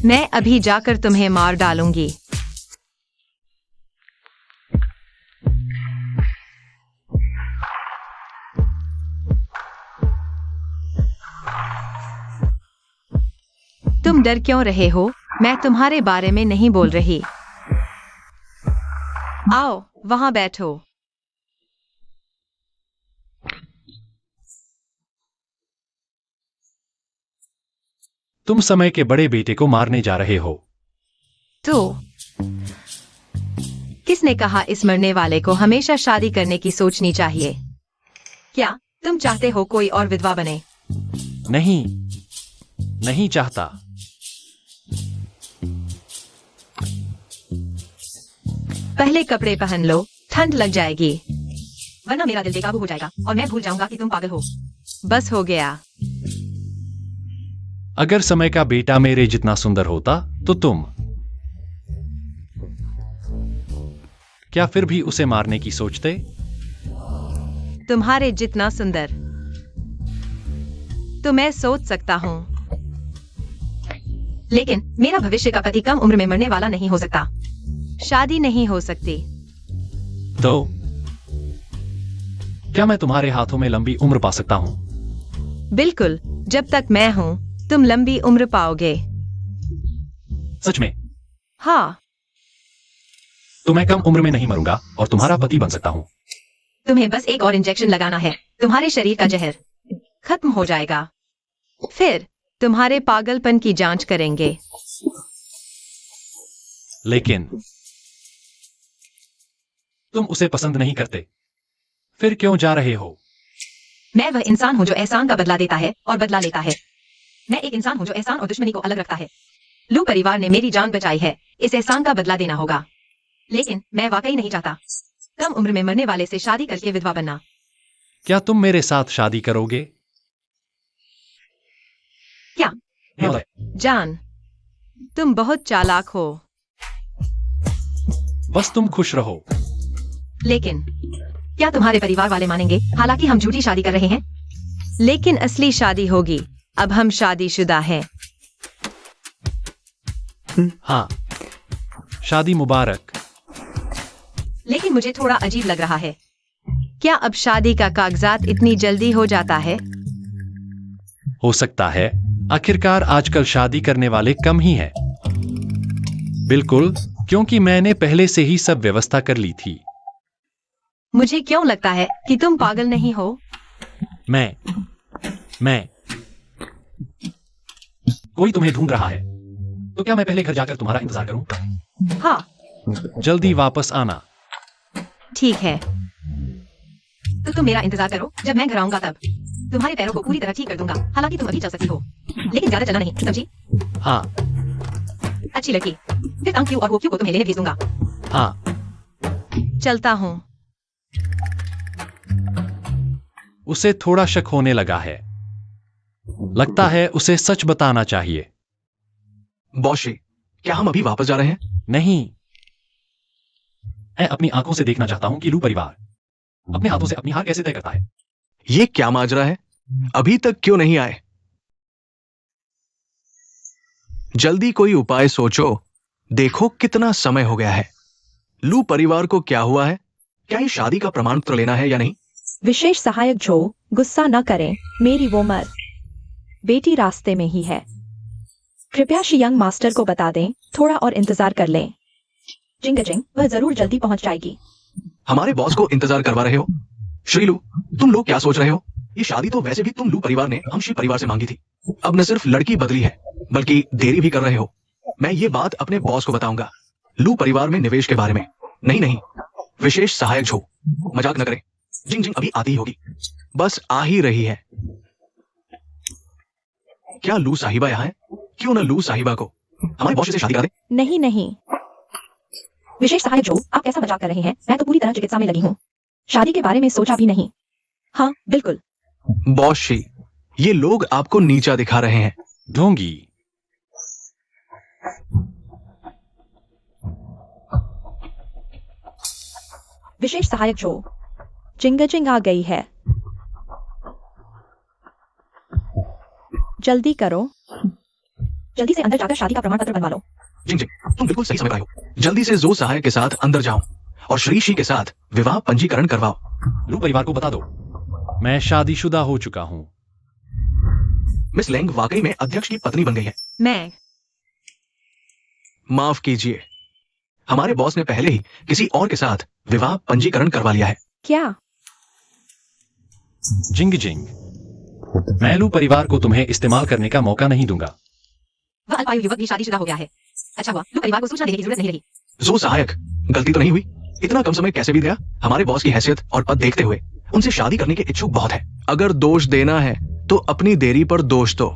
मैं अभी जाकर तुम्हें मार डालूंगी। तुम डर क्यों रहे हो? मैं तुम्हारे बारे में नहीं बोल रही। आओ, वहां बैठो। तुम समय के बड़े बेटे को मारने जा रहे हो। तो किसने कहा इस मरने वाले को हमेशा शादी करने की सोचनी चाहिए? क्या तुम चाहते हो कोई और विधवा बने? नहीं, नहीं चाहता। पहले कपड़े पहन लो, ठंड लग जाएगी, वरना मेरा दिल बेकाबू हो जाएगा और मैं भूल जाऊंगा कि तुम पागल हो। बस हो गया। अगर समय का बेटा मेरे जितना सुंदर होता तो तुम क्या फिर भी उसे मारने की सोचते? तुम्हारे जितना सुंदर तो मैं सोच सकता हूँ, लेकिन मेरा भविष्य का पति कम उम्र में मरने वाला नहीं हो सकता। शादी नहीं हो सकती। तो क्या मैं तुम्हारे हाथों में लंबी उम्र पा सकता हूँ? बिल्कुल, जब तक मैं हूँ तुम लंबी उम्र पाओगे। सच में? हाँ। तो मैं कम उम्र में नहीं मरूंगा और तुम्हारा पति बन सकता हूँ। तुम्हें बस एक और इंजेक्शन लगाना है, तुम्हारे शरीर का जहर खत्म हो जाएगा। फिर तुम्हारे पागलपन की जांच करेंगे। लेकिन तुम उसे पसंद नहीं करते, फिर क्यों जा रहे हो? मैं वह इंसान हूँ जो एहसान का बदला देता है और बदला लेता है। मैं एक इंसान हूँ जो एहसान और दुश्मनी को अलग रखता है। लू परिवार ने मेरी जान बचाई है, इस एहसान का बदला देना होगा। लेकिन मैं वाकई नहीं चाहता कम उम्र में मरने वाले से शादी करके विधवा बनना। क्या तुम मेरे साथ शादी करोगे? क्या? जान, तुम बहुत चालाक हो। बस तुम खुश रहो। लेकिन क्या तुम्हारे परिवार वाले मानेंगे? हालांकि हम झूठी शादी कर रहे हैं, लेकिन असली शादी होगी। अब हम शादीशुदा हैं। हाँ, शादी मुबारक। लेकिन मुझे थोड़ा अजीब लग रहा है। क्या अब शादी का कागजात इतनी जल्दी हो जाता है? हो सकता है, आखिरकार आजकल शादी करने वाले कम ही हैं। बिल्कुल, क्योंकि मैंने पहले से ही सब व्यवस्था कर ली थी। मुझे क्यों लगता है कि तुम पागल नहीं हो? मैं कोई तुम्हें ढूंढ रहा है, तो क्या मैं पहले घर जाकर तुम्हारा इंतजार करूं? हाँ, जल्दी वापस आना। ठीक है। तो तुम मेरा इंतजार करो, जब मैं घर आऊंगा तब तुम्हारे पैरों को पूरी तरह ठीक कर दूंगा। हालांकि तुम अभी चल सकती हो, लेकिन ज्यादा चलना नहीं, समझी? हाँ अच्छी लड़की। फिर अंक क्यू और वो क्यू को तुम्हें लेने भेज दूंगा। हाँ। चलता हूँ। उसे थोड़ा शक होने लगा है। लगता है उसे सच बताना चाहिए। बॉशी, क्या हम अभी वापस जा रहे हैं? नहीं, मैं अपनी आंखों से देखना चाहता हूं कि लू परिवार अपने हाथों से अपनी हार कैसे तय करता है। ये क्या माजरा है? अभी तक क्यों नहीं आए? जल्दी कोई उपाय सोचो। देखो कितना समय हो गया है। लू परिवार को क्या हुआ है? क्या ये शादी का प्रमाण पत्र लेना है या नहीं? विशेष सहायक जो, गुस्सा न करें, मेरी वो मर बेटी रास्ते में ही है। कृपया श्री यंग मास्टर को बता दें, थोड़ा और इंतजार कर लें। जिंग जिंग, वह जरूर जल्दी पहुंच जाएगी। हमारे बॉस को इंतजार करवा रहे हो? श्रीलू, तुम लोग क्या सोच रहे हो? ये शादी तो वैसे भी तुम लू परिवार ने हम श्री परिवार से मांगी थी। अब न सिर्फ लड़की बदली है, बल्कि देरी भी कर रहे हो। मैं ये बात अपने बॉस को बताऊंगा। लू परिवार में निवेश के बारे में। नहीं, विशेष सहायक जो, मजाक न करें। जिंग जिंग अभी आती ही होगी, बस आ ही रही है। क्या लू साहिबा यहाँ है? क्यों न लू साहिबा को हमारे बॉस से शादी करा दे? नहीं। विशेष सहायक जो, आप कैसा मजाक कर रहे हैं? मैं तो पूरी तरह चिकित्सा में लगी हूँ, शादी के बारे में सोचा भी नहीं। हाँ बिल्कुल। बॉस शी, ये लोग आपको नीचा दिखा रहे हैं। ढोंगी। विशेष सहायक जो, जिंग आ गई है। जल्दी करो, जल्दी से अंदर जाकर शादी का प्रमाण पत्र बनवा लो। जिंग जिंग, तुम बिल्कुल सही समय पर आए हो। जल्दी से जो सहायक के साथ अंदर जाओ और श्री शी के साथ विवाह पंजीकरण करवाओ। लू परिवार को बता दो, मैं शादीशुदा हो चुका हूं। मिस लेंग वाकई में अध्यक्ष की पत्नी बन गई है। मैं माफ कीजिए, हमारे बॉस ने पहले ही किसी और के साथ विवाह पंजीकरण करवा लिया है। क्या? जिंग जिंग, मैं लू परिवार को तुम्हें इस्तेमाल करने का मौका नहीं दूंगा। वह अल्पायु युवक भी शादीशुदा हो गया है। अच्छा हुआ, लू परिवार को सूचना देने की जरूरत नहीं रही। जो सहायक, गलती तो नहीं हुई? इतना कम समय कैसे बीत गया? हमारे बॉस की हैसियत और पद देखते हुए उनसे शादी करने के इच्छुक बहुत है। अगर दोष देना है तो अपनी देरी पर दोष दो।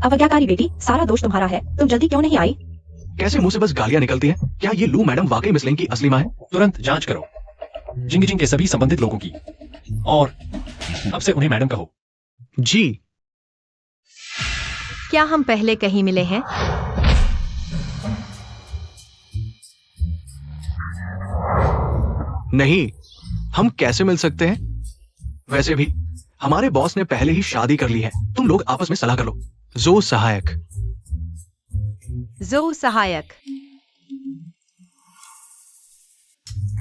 अवज्ञाकारी बेटी, सारा दोष तुम्हारा है। तुम जल्दी क्यों नहीं आई? कैसे मुंह से बस गालियां निकलती हैं? क्या ये लू मैडम वाकई मिस लेंग की असली मां है? तुरंत जांच करो जिंग जिंग के सभी संबंधित लोगों की, और अब से उन्हें मैडम कहो। जी। क्या हम पहले कहीं मिले हैं? नहीं, हम कैसे मिल सकते हैं? वैसे भी हमारे बॉस ने पहले ही शादी कर ली है। तुम लोग आपस में सलाह कर लो। जो सहायक। जो सहायक,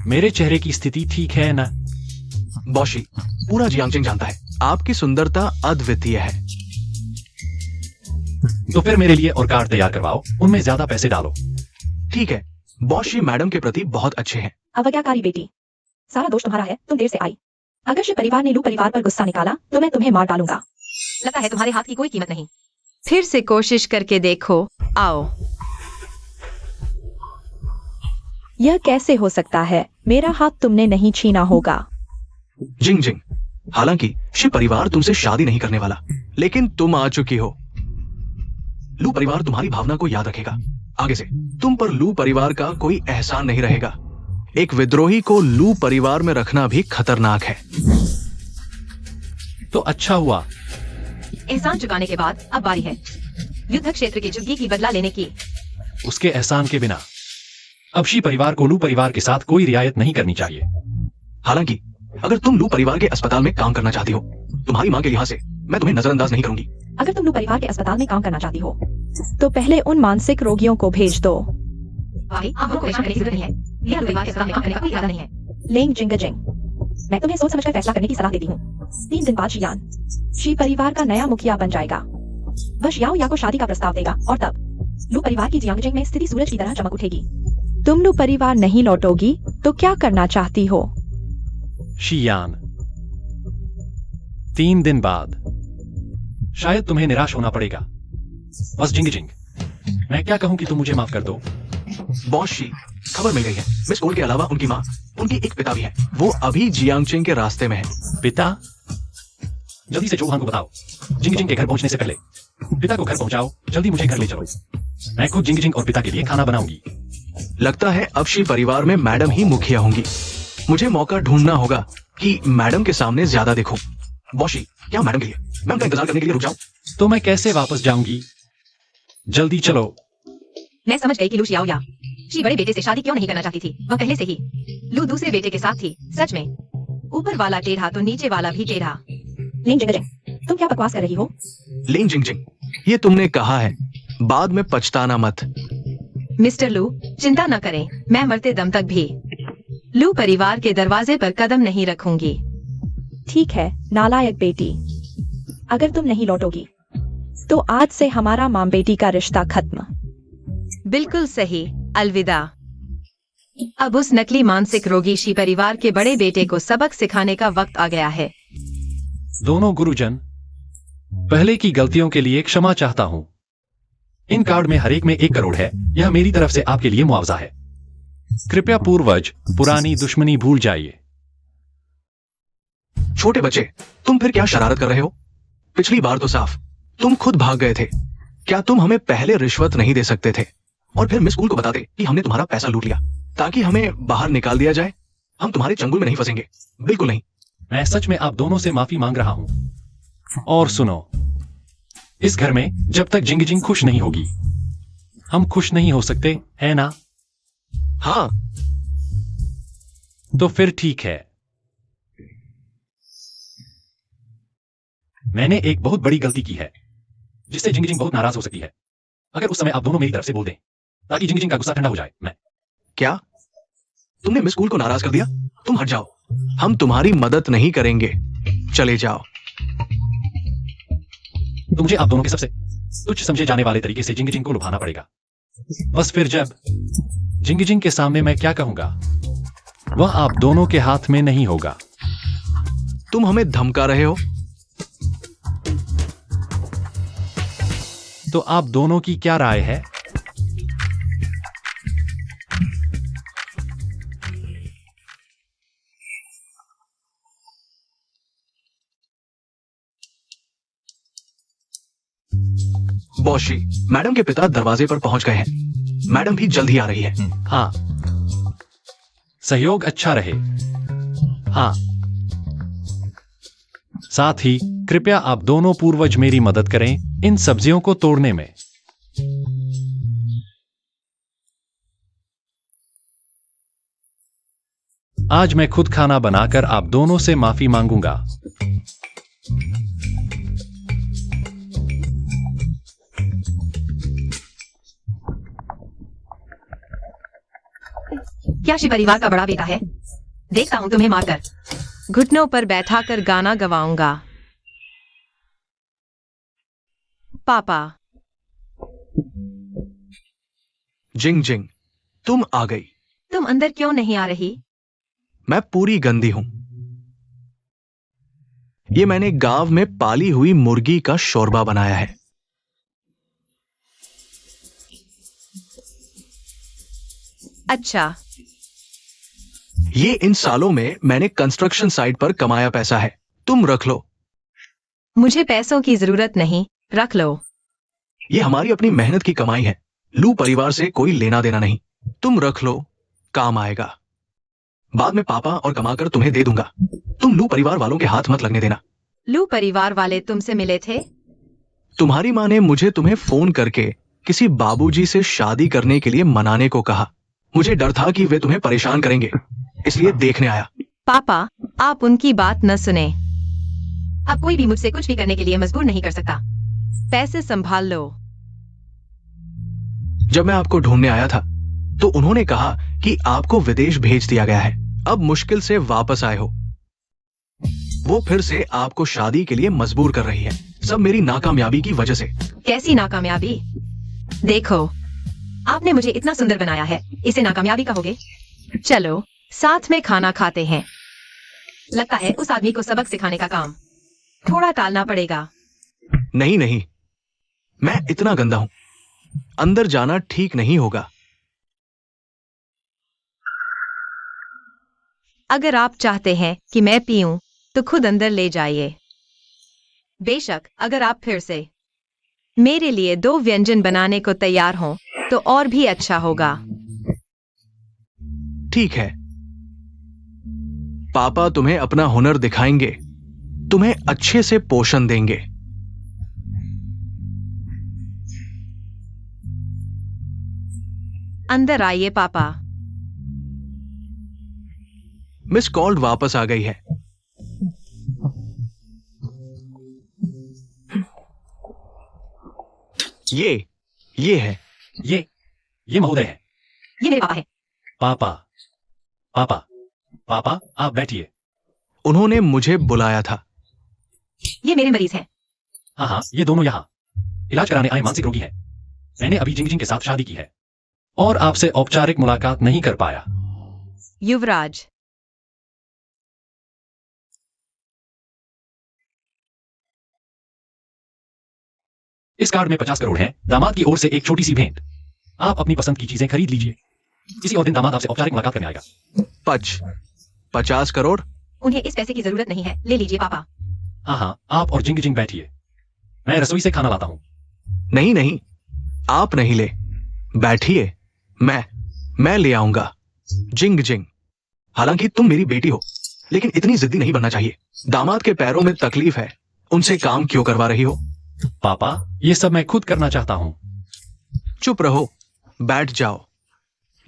मेरे चेहरे की स्थिति ठीक है ना? बॉशी, पूरा जियांगजिंग जानता है आपकी सुंदरता अद्वितीय है। तो फिर मेरे लिए और कार्ड तैयार करवाओ, उनमें ज्यादा पैसे डालो। ठीक है, बॉशी मैडम के प्रति बहुत अच्छे हैं। अवज्ञाकारी बेटी, सारा दोष तुम्हारा है। तुम देर से आई। अगर श्री परिवार ने लू परिवार पर गुस्सा निकाला तो मैं तुम्हें मार डालूंगा। लगता है तुम्हारे हाथ की कोई कीमत नहीं। फिर से कोशिश करके देखो। आओ। यह कैसे हो सकता है? मेरा हाथ तुमने नहीं छीना होगा। जिंग जिंग, हालांकि शिव परिवार तुमसे शादी नहीं करने वाला, लेकिन तुम आ चुकी हो। लू परिवार तुम्हारी भावना को याद रखेगा। आगे से तुम पर लू परिवार का कोई एहसान नहीं रहेगा। एक विद्रोही को लू परिवार में रखना भी खतरनाक है। तो अच्छा हुआ। एहसान चुकाने के बाद अब बारी है युद्ध क्षेत्र की झुग्गी की बदला लेने की। उसके एहसान के बिना अब शी परिवार को लू परिवार के साथ कोई रियायत नहीं करनी चाहिए। हालांकि अगर तुम लू परिवार के अस्पताल में काम करना चाहती हो, तुम्हारी मां के लिहाज से मैं तुम्हें नजरअंदाज नहीं करूंगी। अगर तुम लू परिवार के अस्पताल में काम करना चाहती हो तो पहले उन मानसिक रोगियों को भेज दो। भाई, आपको परेशान करने की जरूरत नहीं है। मेरा लू परिवार के अस्पताल में काम करने का कोई इरादा नहीं है। लेंग जिंग जिंग, मैं तुम्हें सोच समझकर फैसला करने की सलाह देती हूँ। 3 दिन बाद शियान शी परिवार का नया मुखिया बन जाएगा। वह शियाओ या को शादी का प्रस्ताव देगा और तब लू परिवार की जियांगजिंग में स्थिति सूरज की तरह चमक उठेगी। तुम लू परिवार नहीं लौटोगी तो क्या करना चाहती हो? शियान, 3 दिन बाद शायद तुम्हें निराश होना पड़ेगा। बस जिंग जिंग, मैं क्या कहूं कि तुम मुझे माफ कर दो। बॉस शी, खबर मिल गई है। मिस कोल के अलावा उनकी माँ, उनकी एक पिता भी है। वो अभी जियांगचिंग के रास्ते में है। पिता? जल्दी से चौहान को बताओ, जिंग जिंग के घर पहुंचने से पहले पिता को घर पहुंचाओ। जल्दी मुझे घर ले चलो। मैं खुद जिंग जिंग और पिता के लिए खाना बनाऊंगी। लगता है अब शी परिवार में मैडम ही मुखिया होंगी। मुझे मौका ढूंढना होगा कि मैडम के सामने ज्यादा देखूं। बॉस शी, क्या मैडम के लिए मैं उनका इंतजार करने के लिए रुक जाऊं? तो मैं कैसे वापस जाऊंगी? जल्दी चलो। मैं समझ गई कि लू शियाओया शी बड़े बेटे से शादी क्यों नहीं करना चाहती थी। वह पहले से ही लू दूसरे बेटे के साथ थी। सच में ऊपर वाला टेढ़ा तो नीचे वाला भी टेढ़ा। लिंग जिंग, तुम क्या बकवास कर रही हो? लिंग जिंग जिंग, ये तुमने कहा है, बाद में पछताना मत। मिस्टर लू, चिंता न करें, मैं मरते दम तक भी लू परिवार के दरवाजे पर कदम नहीं रखूंगी। ठीक है नालायक बेटी, अगर तुम नहीं लौटोगी तो आज से हमारा माँ बेटी का रिश्ता खत्म। बिल्कुल सही, अलविदा। अब उस नकली मानसिक रोगी शी परिवार के बड़े बेटे को सबक सिखाने का वक्त आ गया है। दोनों गुरुजन, पहले की गलतियों के लिए क्षमा चाहता हूं। इन कार्ड में हर एक में 1 करोड़ है। यह मेरी तरफ से आपके लिए मुआवजा है। कृपया पूर्वज पुरानी दुश्मनी भूल जाइए। छोटे बच्चे, तुम फिर क्या शरारत कर रहे हो? पिछली बार तो साफ तुम खुद भाग गए थे। क्या तुम हमें पहले रिश्वत नहीं दे सकते थे और फिर मिस स्कूल को बताते कि हमने तुम्हारा पैसा लूट लिया ताकि हमें बाहर निकाल दिया जाए? हम तुम्हारे चंगुल में नहीं फंसेंगे, बिल्कुल नहीं। मैं सच में आप दोनों से माफी मांग रहा हूं। और सुनो, इस घर में जब तक जिंग जिंग खुश नहीं होगी, हम खुश नहीं हो सकते, है ना? हाँ। तो फिर ठीक है। मैंने एक बहुत बड़ी गलती की है जिससे जिंग जिंग बहुत नाराज हो सकती है। अगर उस समय आप दोनों मेरी तरफ से बोल दें ताकि जिंग जिंग का गुस्सा ठंडा हो जाए। मैं क्या तुमने मिस स्कूल को नाराज कर दिया? तुम हट जाओ, हम तुम्हारी मदद नहीं करेंगे, चले जाओ। तो मुझे आप दोनों के सबसे तुच्छ समझे जाने वाले तरीके से जिंग जिंग को लुभाना पड़ेगा। बस फिर जब जिंग जिंग के सामने मैं क्या कहूंगा वह आप दोनों के हाथ में नहीं होगा। तुम हमें धमका रहे हो? तो आप दोनों की क्या राय है? बॉशी, मैडम के पिता दरवाजे पर पहुंच गए हैं। मैडम भी जल्द ही आ रही है। हाँ, सहयोग अच्छा रहे। हाँ, साथ ही कृपया आप दोनों पूर्वज मेरी मदद करें इन सब्जियों को तोड़ने में। आज मैं खुद खाना बनाकर आप दोनों से माफी मांगूंगा। क्या शी परिवार का बड़ा बेटा है? देखता हूं तुम्हें मारकर घुटनों पर बैठाकर गाना गवाऊंगा। पापा। जिंग जिंग, तुम आ गई। तुम अंदर क्यों नहीं आ रही? मैं पूरी गंदी हूं। ये मैंने गांव में पाली हुई मुर्गी का शोरबा बनाया है। अच्छा, ये इन सालों में मैंने कंस्ट्रक्शन साइट पर कमाया पैसा है। तुम रख लो। मुझे पैसों की जरूरत नहीं, रख लो। ये हमारी अपनी मेहनत की कमाई है। लू परिवार से कोई लेना देना नहीं। तुम रख लो, काम आएगा। बाद में पापा और कमाकर तुम्हें दे दूंगा। तुम लू परिवार वालों के हाथ मत लगने देना। लू परिवार वाले तुमसे मिले थे? तुम्हारी माँ ने मुझे तुम्हें फोन करके किसी बाबूजी से शादी करने के लिए मनाने को कहा। मुझे डर था कि वे तुम्हें परेशान करेंगे, इसलिए देखने आया। पापा, आप उनकी बात न सुने। अब कोई भी मुझसे कुछ भी करने के लिए मजबूर नहीं कर सकता। पैसे संभाल लो। जब मैं आपको ढूंढने आया था तो उन्होंने कहा कि आपको विदेश भेज दिया गया है। अब मुश्किल से वापस आए हो। वो फिर से आपको शादी के लिए मजबूर कर रही है, सब मेरी नाकामयाबी की वजह से। कैसी नाकामयाबी? देखो, आपने मुझे इतना सुंदर बनाया है, इसे नाकामयाबी कहोगे? चलो साथ में खाना खाते हैं। लगता है उस आदमी को सबक सिखाने का काम थोड़ा टालना पड़ेगा। नहीं नहीं, मैं इतना गंदा हूं, अंदर जाना ठीक नहीं होगा। अगर आप चाहते हैं कि मैं पीऊं, तो खुद अंदर ले जाइए। बेशक, अगर आप फिर से मेरे लिए 2 व्यंजन बनाने को तैयार हों, तो और भी अच्छा होगा। ठीक है, पापा तुम्हें अपना हुनर दिखाएंगे, तुम्हें अच्छे से पोषण देंगे। अंदर आइए पापा। मिस कॉल्ड वापस आ गई है। ये है। ये महोदय है। ये मेरे पापा है। पापा पापा पापा, आप बैठिए। उन्होंने मुझे बुलाया था। ये मेरे मरीज हैं। हाँ हाँ, ये दोनों यहाँ इलाज कराने आए मानसिक रोगी हैं। मैंने अभी जिंग जिंग के साथ शादी की है और आपसे औपचारिक मुलाकात नहीं कर पाया। युवराज, इस कार्ड में 50 करोड़ है। दामाद की ओर से एक छोटी सी भेंट। आप अपनी पसंद की चीजें खरीद लीजिए। किसी और दिन दामाद आपसे औपचारिक मुलाकात करने आएगा। 50 करोड़? उन्हें इस पैसे की जरूरत नहीं है, ले लीजिए पापा। हाँ हाँ, आप और जिंग जिंग बैठिए, मैं रसोई से खाना लाता हूँ। नहीं नहीं, आप नहीं ले, बैठिए, मैं ले आऊंगा। जिंग जिंग, हालांकि तुम मेरी बेटी हो, लेकिन इतनी जिद्दी नहीं बनना चाहिए। दामाद के पैरों में तकलीफ है, उनसे काम क्यों करवा रही हो? पापा, ये सब मैं खुद करना चाहता हूँ। चुप रहो, बैठ जाओ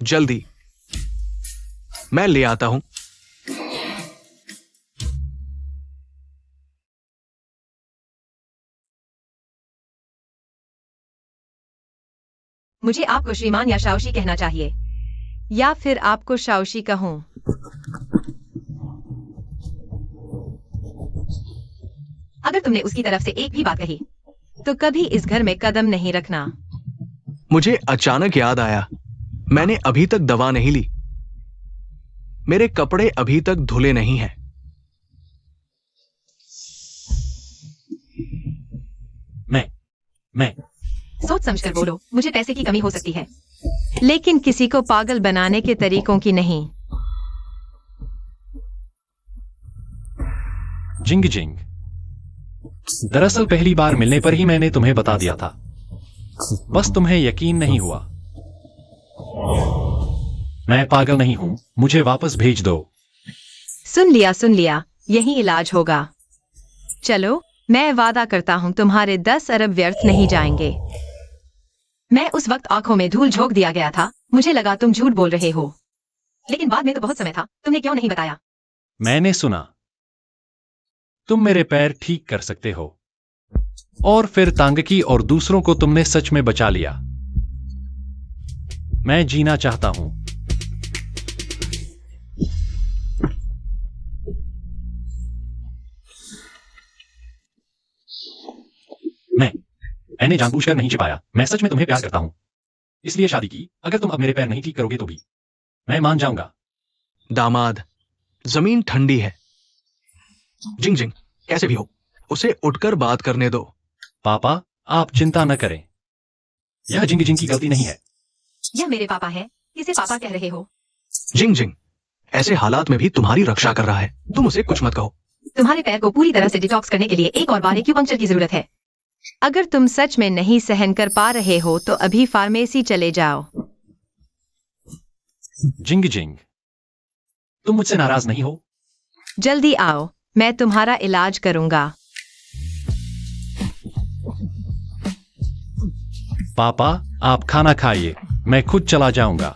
जल्दी, मैं ले आता हूं। मुझे आपको श्रीमान या शाओशी कहना चाहिए, या फिर आपको शाओशी कहूं? अगर तुमने उसकी तरफ से एक भी बात कही, तो कभी इस घर में कदम नहीं रखना। मुझे अचानक याद आया, मैंने अभी तक दवा नहीं ली, मेरे कपड़े अभी तक धुले नहीं हैं। मैं सोच समझकर बोलो, मुझे पैसे की कमी हो सकती है, लेकिन किसी को पागल बनाने के तरीकों की नहीं। जिंग जिंग, दरअसल पहली बार मिलने पर ही मैंने तुम्हें बता दिया था, बस तुम्हें यकीन नहीं हुआ। मैं पागल नहीं हूं, मुझे वापस भेज दो। सुन लिया, यही इलाज होगा। चलो, मैं वादा करता हूं तुम्हारे 10 अरब व्यर्थ नहीं जाएंगे। मैं उस वक्त आंखों में धूल झोंक दिया गया था, मुझे लगा तुम झूठ बोल रहे हो, लेकिन बाद में तो बहुत समय था, तुमने क्यों नहीं बताया? मैंने सुना तुम मेरे पैर ठीक कर सकते हो, और फिर तांगकी और दूसरों को तुमने सच में बचा लिया। मैं जीना चाहता हूं। मैंने जानबूझकर नहीं छिपाया, मैं सच में तुम्हें प्यार करता हूं, इसलिए शादी की। अगर तुम अब मेरे पैर नहीं ठीक करोगे तो भी मैं मान जाऊंगा। दामाद, जमीन ठंडी है। जिंग जिंग, कैसे भी हो, उसे उठकर बात करने दो। पापा, आप चिंता न करें, यह जिंग जिंग की गलती नहीं है। यह मेरे पापा है, किसे पापा कह रहे हो? जिंग जिंग ऐसे हालात में भी तुम्हारी रक्षा कर रहा है, तुम उसे कुछ मत कहो। तुम्हारे पैर को पूरी तरह से डिटॉक्स करने के लिए एक और बार एक्यूपंक्चर की जरूरत है। अगर तुम सच में नहीं सहन कर पा रहे हो तो अभी फार्मेसी चले जाओ। जिंग जिंग, तुम मुझसे नाराज नहीं हो? जल्दी आओ, मैं तुम्हारा इलाज करूंगा। पापा, आप खाना खाइए, मैं खुद चला जाऊंगा।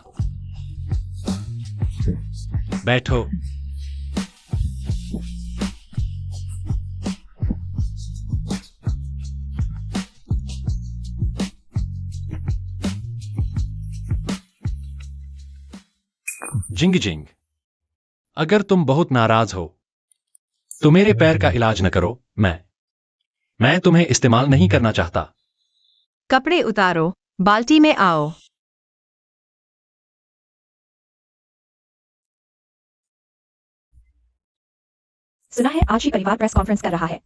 बैठो। जिंग जिंग, अगर तुम बहुत नाराज हो तो मेरे पैर का इलाज न करो। मैं तुम्हें इस्तेमाल नहीं करना चाहता। कपड़े उतारो, बाल्टी में आओ। सुना है आज ही परिवार प्रेस कॉन्फ्रेंस कर रहा है।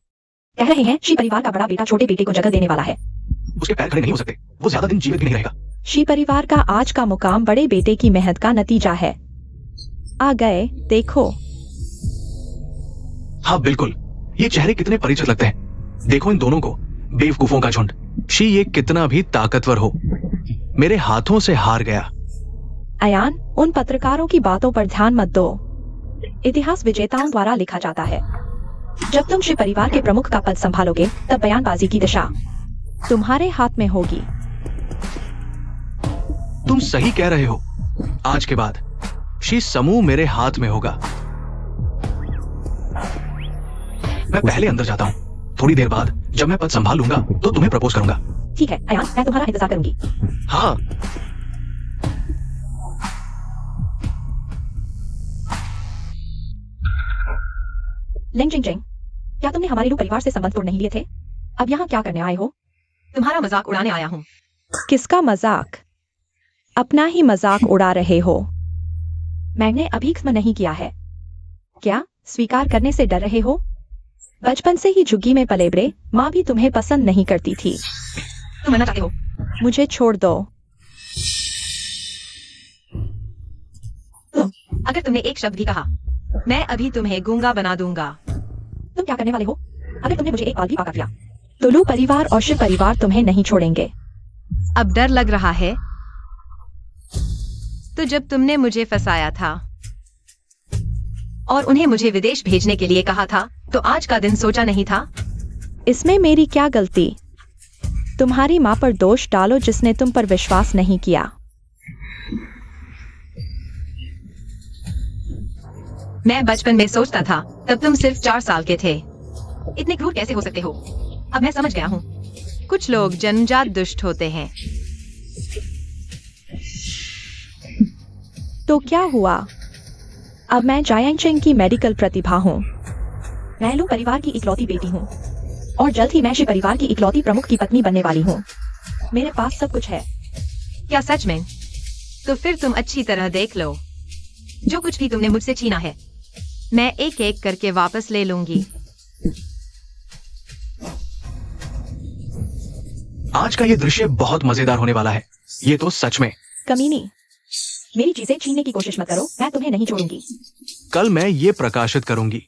कह रहे हैं शी परिवार का बड़ा बेटा छोटे बेटे को जगह देने वाला है। उसके पैर खड़े नहीं हो सकते, वो ज्यादा दिन जीवित भी नहीं रहेगा। शी परिवार का आज का मुकाम बड़े बेटे की मेहनत का नतीजा है। आ गए, देखो। हाँ बिल्कुल, ये चेहरे कितने परिचित लगते हैं। देखो इन दोनों को, बेवकूफों का झुंड। शी ये कितना भी ताकतवर हो, मेरे हाथों से हार गया। अयान, उन पत्रकारों की बातों पर ध्यान मत दो। इतिहास विजेताओं द्वारा लिखा जाता है। जब तुम शी परिवार के प्रमुख का पद संभालोगे, तब बयानबाजी की दिशा तुम्हारे हाथ में होगी। तुम सही कह रहे हो। आज के बाद शी समूह मेरे हाथ में होगा। मैं पहले अंदर जाता हूँ। थोड़ी देर बाद जब मैं पद संभाल लूंगा तो तुम्हें प्रपोज करूंगा। ठीक है अयान, मैं तुम्हारा इंतजार करूंगी। हाँ। लिंग जिंग जिंग, क्या तुमने हमारे लू परिवार से संबंध तोड़ नहीं लिए थे? अब यहाँ क्या करने आए हो? तुम्हारा मजाक उड़ाने आया हूँ। किसका मजाक? अपना ही मजाक उड़ा रहे हो। मैंने अभी क्षमा नहीं किया है। क्या स्वीकार करने से डर रहे हो? बचपन से ही झुग्गी में पले बड़े, माँ भी तुम्हें पसंद नहीं करती थी। तुम मरना चाहते हो? मुझे छोड़ दो। अगर तुमने एक शब्द भी कहा, मैं अभी तुम्हें गूंगा बना दूंगा। तुम क्या करने वाले हो? अगर तुमने मुझे एक बार भी पाका किया, तो लू परिवार और शिव परिवार तुम्हें नहीं छोड़ेंगे। अब डर लग रहा है? तो जब तुमने मुझे फंसाया था और उन्हें मुझे विदेश भेजने के लिए कहा था, तो आज का दिन सोचा नहीं था? इसमें मेरी क्या गलती? तुम्हारी माँ पर दोष डालो जिसने तुम पर विश्वास नहीं किया। मैं बचपन में सोचता था, तब तुम सिर्फ 4 साल के थे। इतने क्रूर कैसे हो सकते हो? अब मैं समझ गया हूँ। कुछ लोग जन्मजात दुष्ट होते हैं। तो क्या हुआ? अब मैं जायांग चेंग की मेडिकल प्रतिभा हूँ। मैं लू परिवार की इकलौती बेटी हूँ और जल्द ही मैं शी परिवार की इकलौती प्रमुख की पत्नी बनने वाली हूँ। मेरे पास सब कुछ है। क्या सच में? तो फिर तुम अच्छी तरह देख लो। जो कुछ भी तुमने मुझसे छीना है, मैं एक एक करके वापस ले लूंगी। आज का ये दृश्य बहुत मजेदार होने वाला है। ये तो सच में। कमीनी, मेरी चीजें छीनने की कोशिश मत करो, मैं तुम्हें नहीं छोड़ूंगी। कल मैं ये प्रकाशित करूंगी।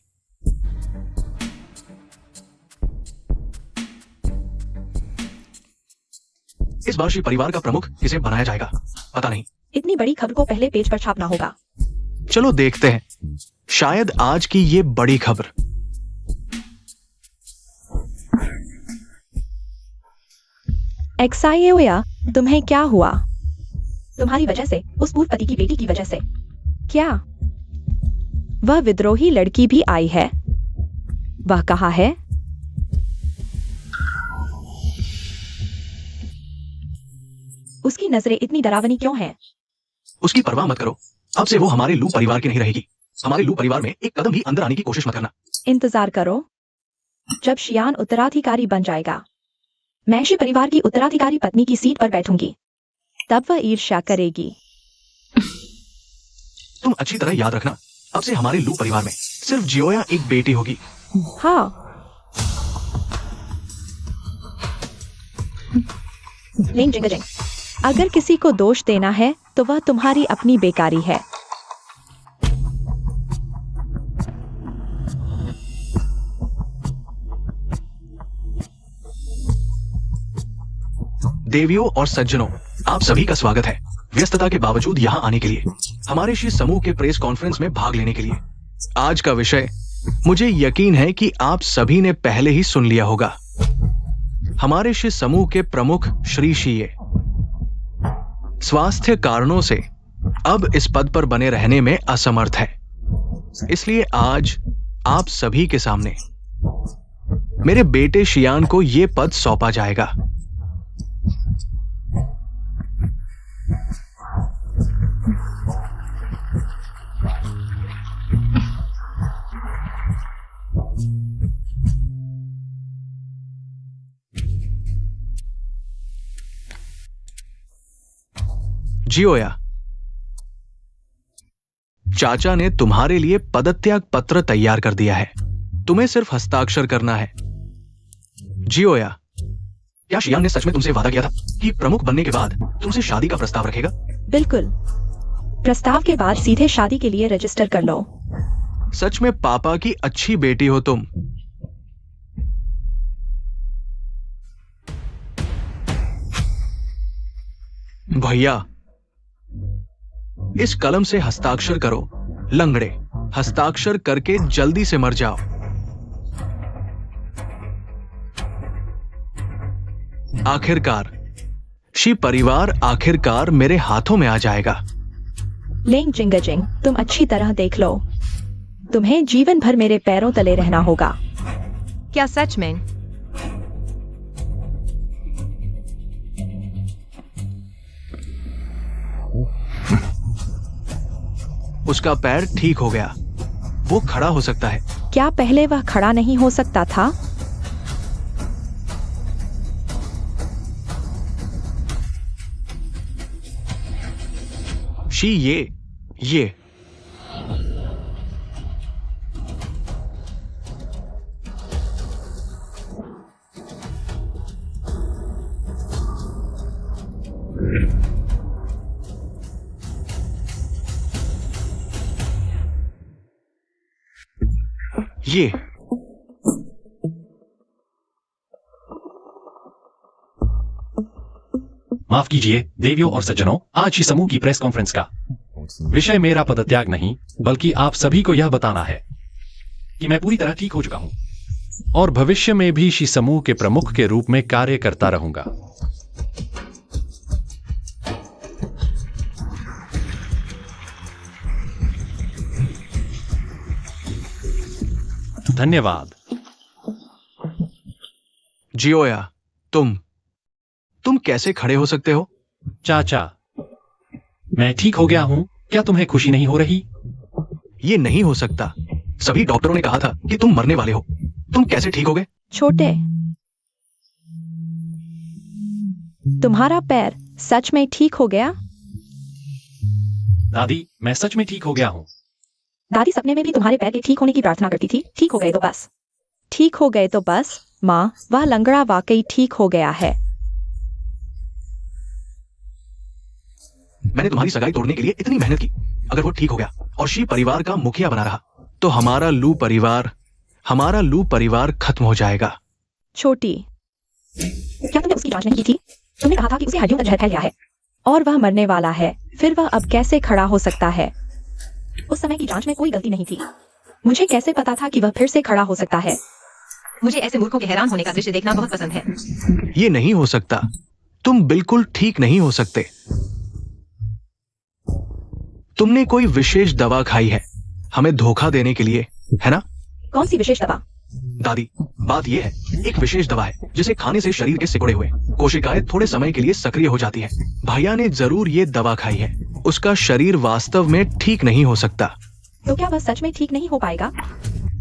इस बार शी परिवार का प्रमुख किसे बनाया जाएगा पता नहीं। इतनी बड़ी खबर को पहले पेज पर छापना होगा। चलो देखते हैं, शायद आज की ये बड़ी खबर। एक्साइयोया, तुम्हें क्या हुआ? तुम्हारी वजह से, उस पूर्व पति की बेटी की वजह से। क्या वह विद्रोही लड़की भी आई है? वह कहाँ है? उसकी नजरें इतनी डरावनी क्यों हैं? उसकी परवाह मत करो। अब से वो हमारे लू परिवार की नहीं रहेगी। हमारे लू परिवार में एक कदम भी अंदर आने की कोशिश मत करना। इंतजार करो। जब शियान उत्तराधिकारी बन जाएगा, मैं शी परिवार की उत्तराधिकारी पत्नी की सीट पर बैठूंगी। तब वह ईर्ष्या करेगी। तुम अच्छी तरह याद रखना, अब से हमारे लू परिवार में सिर्फ जियोया एक बेटी होगी। हाँ। लिंग जिंग जिंग, अगर किसी को दोष देना है तो वह तुम्हारी अपनी बेकारी है। देवियों और सज्जनों, आप सभी का स्वागत है व्यस्तता के बावजूद यहाँ आने के लिए, हमारे शी समूह के प्रेस कॉन्फ्रेंस में भाग लेने के लिए। आज का विषय मुझे यकीन है कि आप सभी ने पहले ही सुन लिया होगा। हमारे शी समूह के प्रमुख श्री शीये स्वास्थ्य कारणों से अब इस पद पर बने रहने में असमर्थ है। इसलिए आज आप सभी के सामने मेरे बेटे शियान को यह पद सौंपा जाएगा। जियोया, चाचा ने तुम्हारे लिए पदत्याग पत्र तैयार कर दिया है। तुम्हें सिर्फ हस्ताक्षर करना है। जियोया, क्या शियांग ने सच में तुमसे वादा किया था कि प्रमुख बनने के बाद तुमसे शादी का प्रस्ताव रखेगा? बिल्कुल। प्रस्ताव के बाद सीधे शादी के लिए रजिस्टर कर लो। सच में पापा की अच्छी बेटी हो तुम। भैया, इस कलम से हस्ताक्षर करो। लंगड़े, हस्ताक्षर करके जल्दी से मर जाओ। आखिरकार शी परिवार आखिरकार मेरे हाथों में आ जाएगा। लेंग जिंगजिंग, तुम अच्छी तरह देख लो। तुम्हें जीवन भर मेरे पैरों तले रहना होगा। क्या सच में? उसका पैर ठीक हो गया, वो खड़ा हो सकता है। क्या पहले वह खड़ा नहीं हो सकता था? शी ये ये माफ कीजिए देवियों और सज्जनों, आज ही समूह की प्रेस कॉन्फ्रेंस का विषय मेरा पदत्याग नहीं, बल्कि आप सभी को यह बताना है कि मैं पूरी तरह ठीक हो चुका हूं और भविष्य में भी इसी समूह के प्रमुख के रूप में कार्य करता रहूंगा। धन्यवाद। जियोया, तुम कैसे खड़े हो सकते हो? चाचा, मैं ठीक हो गया हूं। क्या तुम्हें खुशी नहीं हो रही? ये नहीं हो सकता। सभी डॉक्टरों ने कहा था कि तुम मरने वाले हो। तुम कैसे ठीक हो गए? छोटे, तुम्हारा पैर सच में ठीक हो गया? दादी, मैं सच में ठीक हो गया हूं। दादी सपने में भी तुम्हारे पैर के ठीक होने की प्रार्थना करती थी। ठीक हो गए तो बस। ठीक हो गए तो बस। माँ, वह लंगड़ा वाकई ठीक हो गया है। मैंने तुम्हारी सगाई तोड़ने के लिए इतनी मेहनत की। अगर वो ठीक हो गया और शी परिवार का मुखिया बना रहा, तो हमारा लू परिवार खत्म हो जाएगा। छोटी, क्या तुमने उसकी जांच नहीं की थी? तुमने कहा था कि उसे हड्डियों का जहर फैल गया है और वह मरने वाला है। फिर वह अब कैसे खड़ा हो सकता है? उस समय की जांच में कोई गलती नहीं थी। मुझे कैसे पता था कि वह फिर से खड़ा हो सकता है? मुझे ऐसे मूर्खों के हैरान होने का दृश्य देखना बहुत पसंद है। ये नहीं हो सकता। तुम बिल्कुल ठीक नहीं हो सकते। तुमने कोई विशेष दवा खाई है हमें धोखा देने के लिए, है ना? कौन सी विशेष दवा? दादी, बात यह है, एक विशेष दवा है जिसे खाने से शरीर के सिकुड़े हुए कोशिकाएं थोड़े समय के लिए सक्रिय हो जाती है। भैया ने जरूर ये दवा खाई है। उसका शरीर वास्तव में ठीक नहीं हो सकता। तो क्या वह सच में ठीक नहीं हो पाएगा?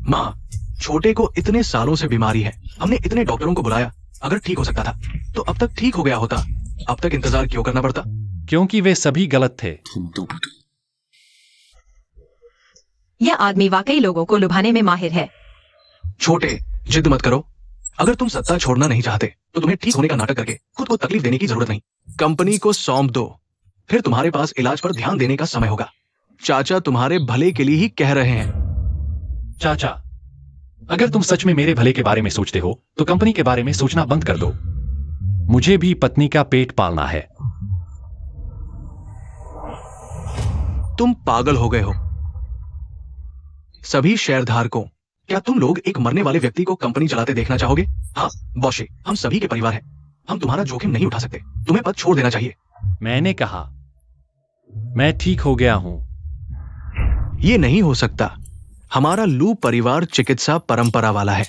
माँ, छोटे को इतने सालों से बीमारी है। हमने इतने डॉक्टरों को बुलाया। अगर ठीक हो सकता था तो अब तक ठीक हो गया होता। अब तक इंतजार क्यों करना पड़ता? क्योंकि वे सभी गलत थे। यह आदमी वाकई लोगों को लुभाने में माहिर है। छोटे, जिद मत करो। अगर तुम सत्ता छोड़ना नहीं चाहते तो तुम्हें ठीक होने का नाटक करके खुद को तकलीफ देने की जरूरत नहीं। कंपनी को सौंप दो, फिर तुम्हारे पास इलाज पर ध्यान देने का समय होगा। चाचा तुम्हारे भले के लिए ही कह रहे हैं। चाचा, अगर तुम सच में मेरे भले के बारे में सोचते हो तो कंपनी के बारे में सोचना बंद कर दो। मुझे भी पत्नी का पेट पालना है। तुम पागल हो गए हो। सभी शेयरधारकों, क्या तुम लोग एक मरने वाले व्यक्ति को कंपनी चलाते देखना चाहोगे? हाँ बॉशे, हम सभी के परिवार हैं। हम तुम्हारा जोखिम नहीं उठा सकते। तुम्हें पद छोड़ देना चाहिए। मैंने कहा मैं ठीक हो गया हूं। ये नहीं हो सकता। हमारा लू परिवार चिकित्सा परंपरा वाला है।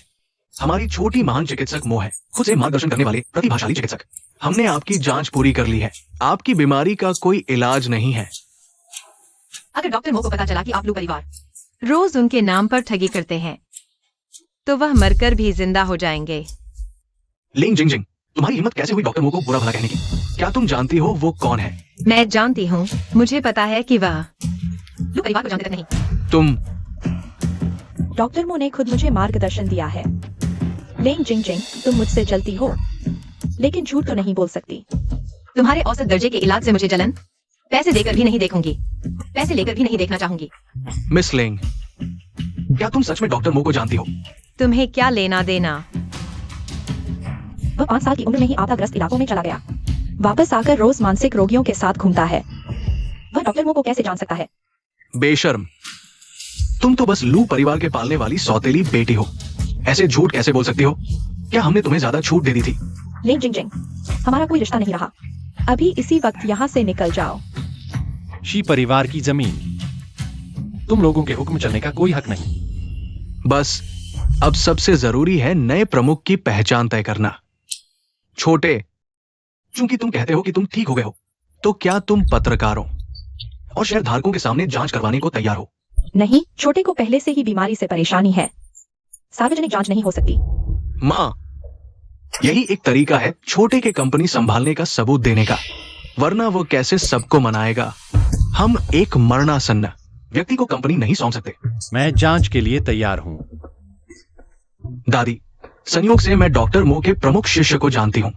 हमारी छोटी महान चिकित्सक मो है, खुद से मार्गदर्शन करने वाले प्रतिभाशाली चिकित्सक। हमने आपकी जांच पूरी कर ली है। आपकी बीमारी का कोई इलाज नहीं है। अगर डॉक्टर मो को पता चला कि आप लू परिवार रोज उनके नाम पर ठगी करते हैं तो वह मरकर भी जिंदा हो जाएंगे। लिंग जिंग जिंग, तुम्हारी हिम्मत कैसे हुई डॉक्टर मो को बुरा भला कहने की? क्या तुम जानती हो वो कौन है? मैं जानती हूँ। मुझे पता है कि वह लू परिवार को जानते तक नहीं। तुम डॉक्टर मो ने खुद मुझे मार्गदर्शन दिया है। लेंग जिंग जिंग, तुम मुझसे जलती हो, लेकिन झूठ तो नहीं बोल सकती। तुम्हारे औसत दर्जे के इलाज से मुझे जलन, पैसे देकर भी नहीं देखूंगी, पैसे लेकर भी नहीं देखना चाहूंगी। मिस लेंग, क्या तुम सच में डॉक्टर मो को जानती हो? तुम्हें क्या लेना देना? वह 5 साल की उम्र में ही आपदाग्रस्त इलाकों में चला गया। वापस आकर रोज मानसिक रोगियों के साथ घूमता है। वह डॉक्टर मो को कैसे जान सकता है? बेशर्म, तुम तो बस लू परिवार के पालने वाली सौतेली बेटी हो। ऐसे झूठ कैसे बोल सकती हो? क्या हमने तुम्हें ज्यादा छूट दे दी थी? लेंग जिंग जिंग, हमारा कोई रिश्ता नहीं रहा। अभी इसी वक्त यहाँ से निकल जाओ। शी परिवार की जमीन, तुम लोगों के हुक्म चलने का कोई हक नहीं। बस अब सबसे जरूरी है नए प्रमुख की पहचान तय करना। छोटे, चूंकि तुम कहते हो कि तुम ठीक हो गए हो, तो क्या तुम पत्रकारों और शेयर धारकों के सामने जांच करवाने को तैयार हो? नहीं, छोटे को पहले से ही बीमारी से परेशानी है। सार्वजनिक जांच नहीं हो सकती। माँ, यही एक तरीका है छोटे के कंपनी संभालने का सबूत देने का, वरना वो कैसे सबको मनाएगा? हम एक मरणासन्न व्यक्ति को कंपनी नहीं सौंप सकते। मैं जांच के लिए तैयार हूं। दादी, संयोग से मैं डॉक्टर मो के प्रमुख शिष्य को जानती हूँ।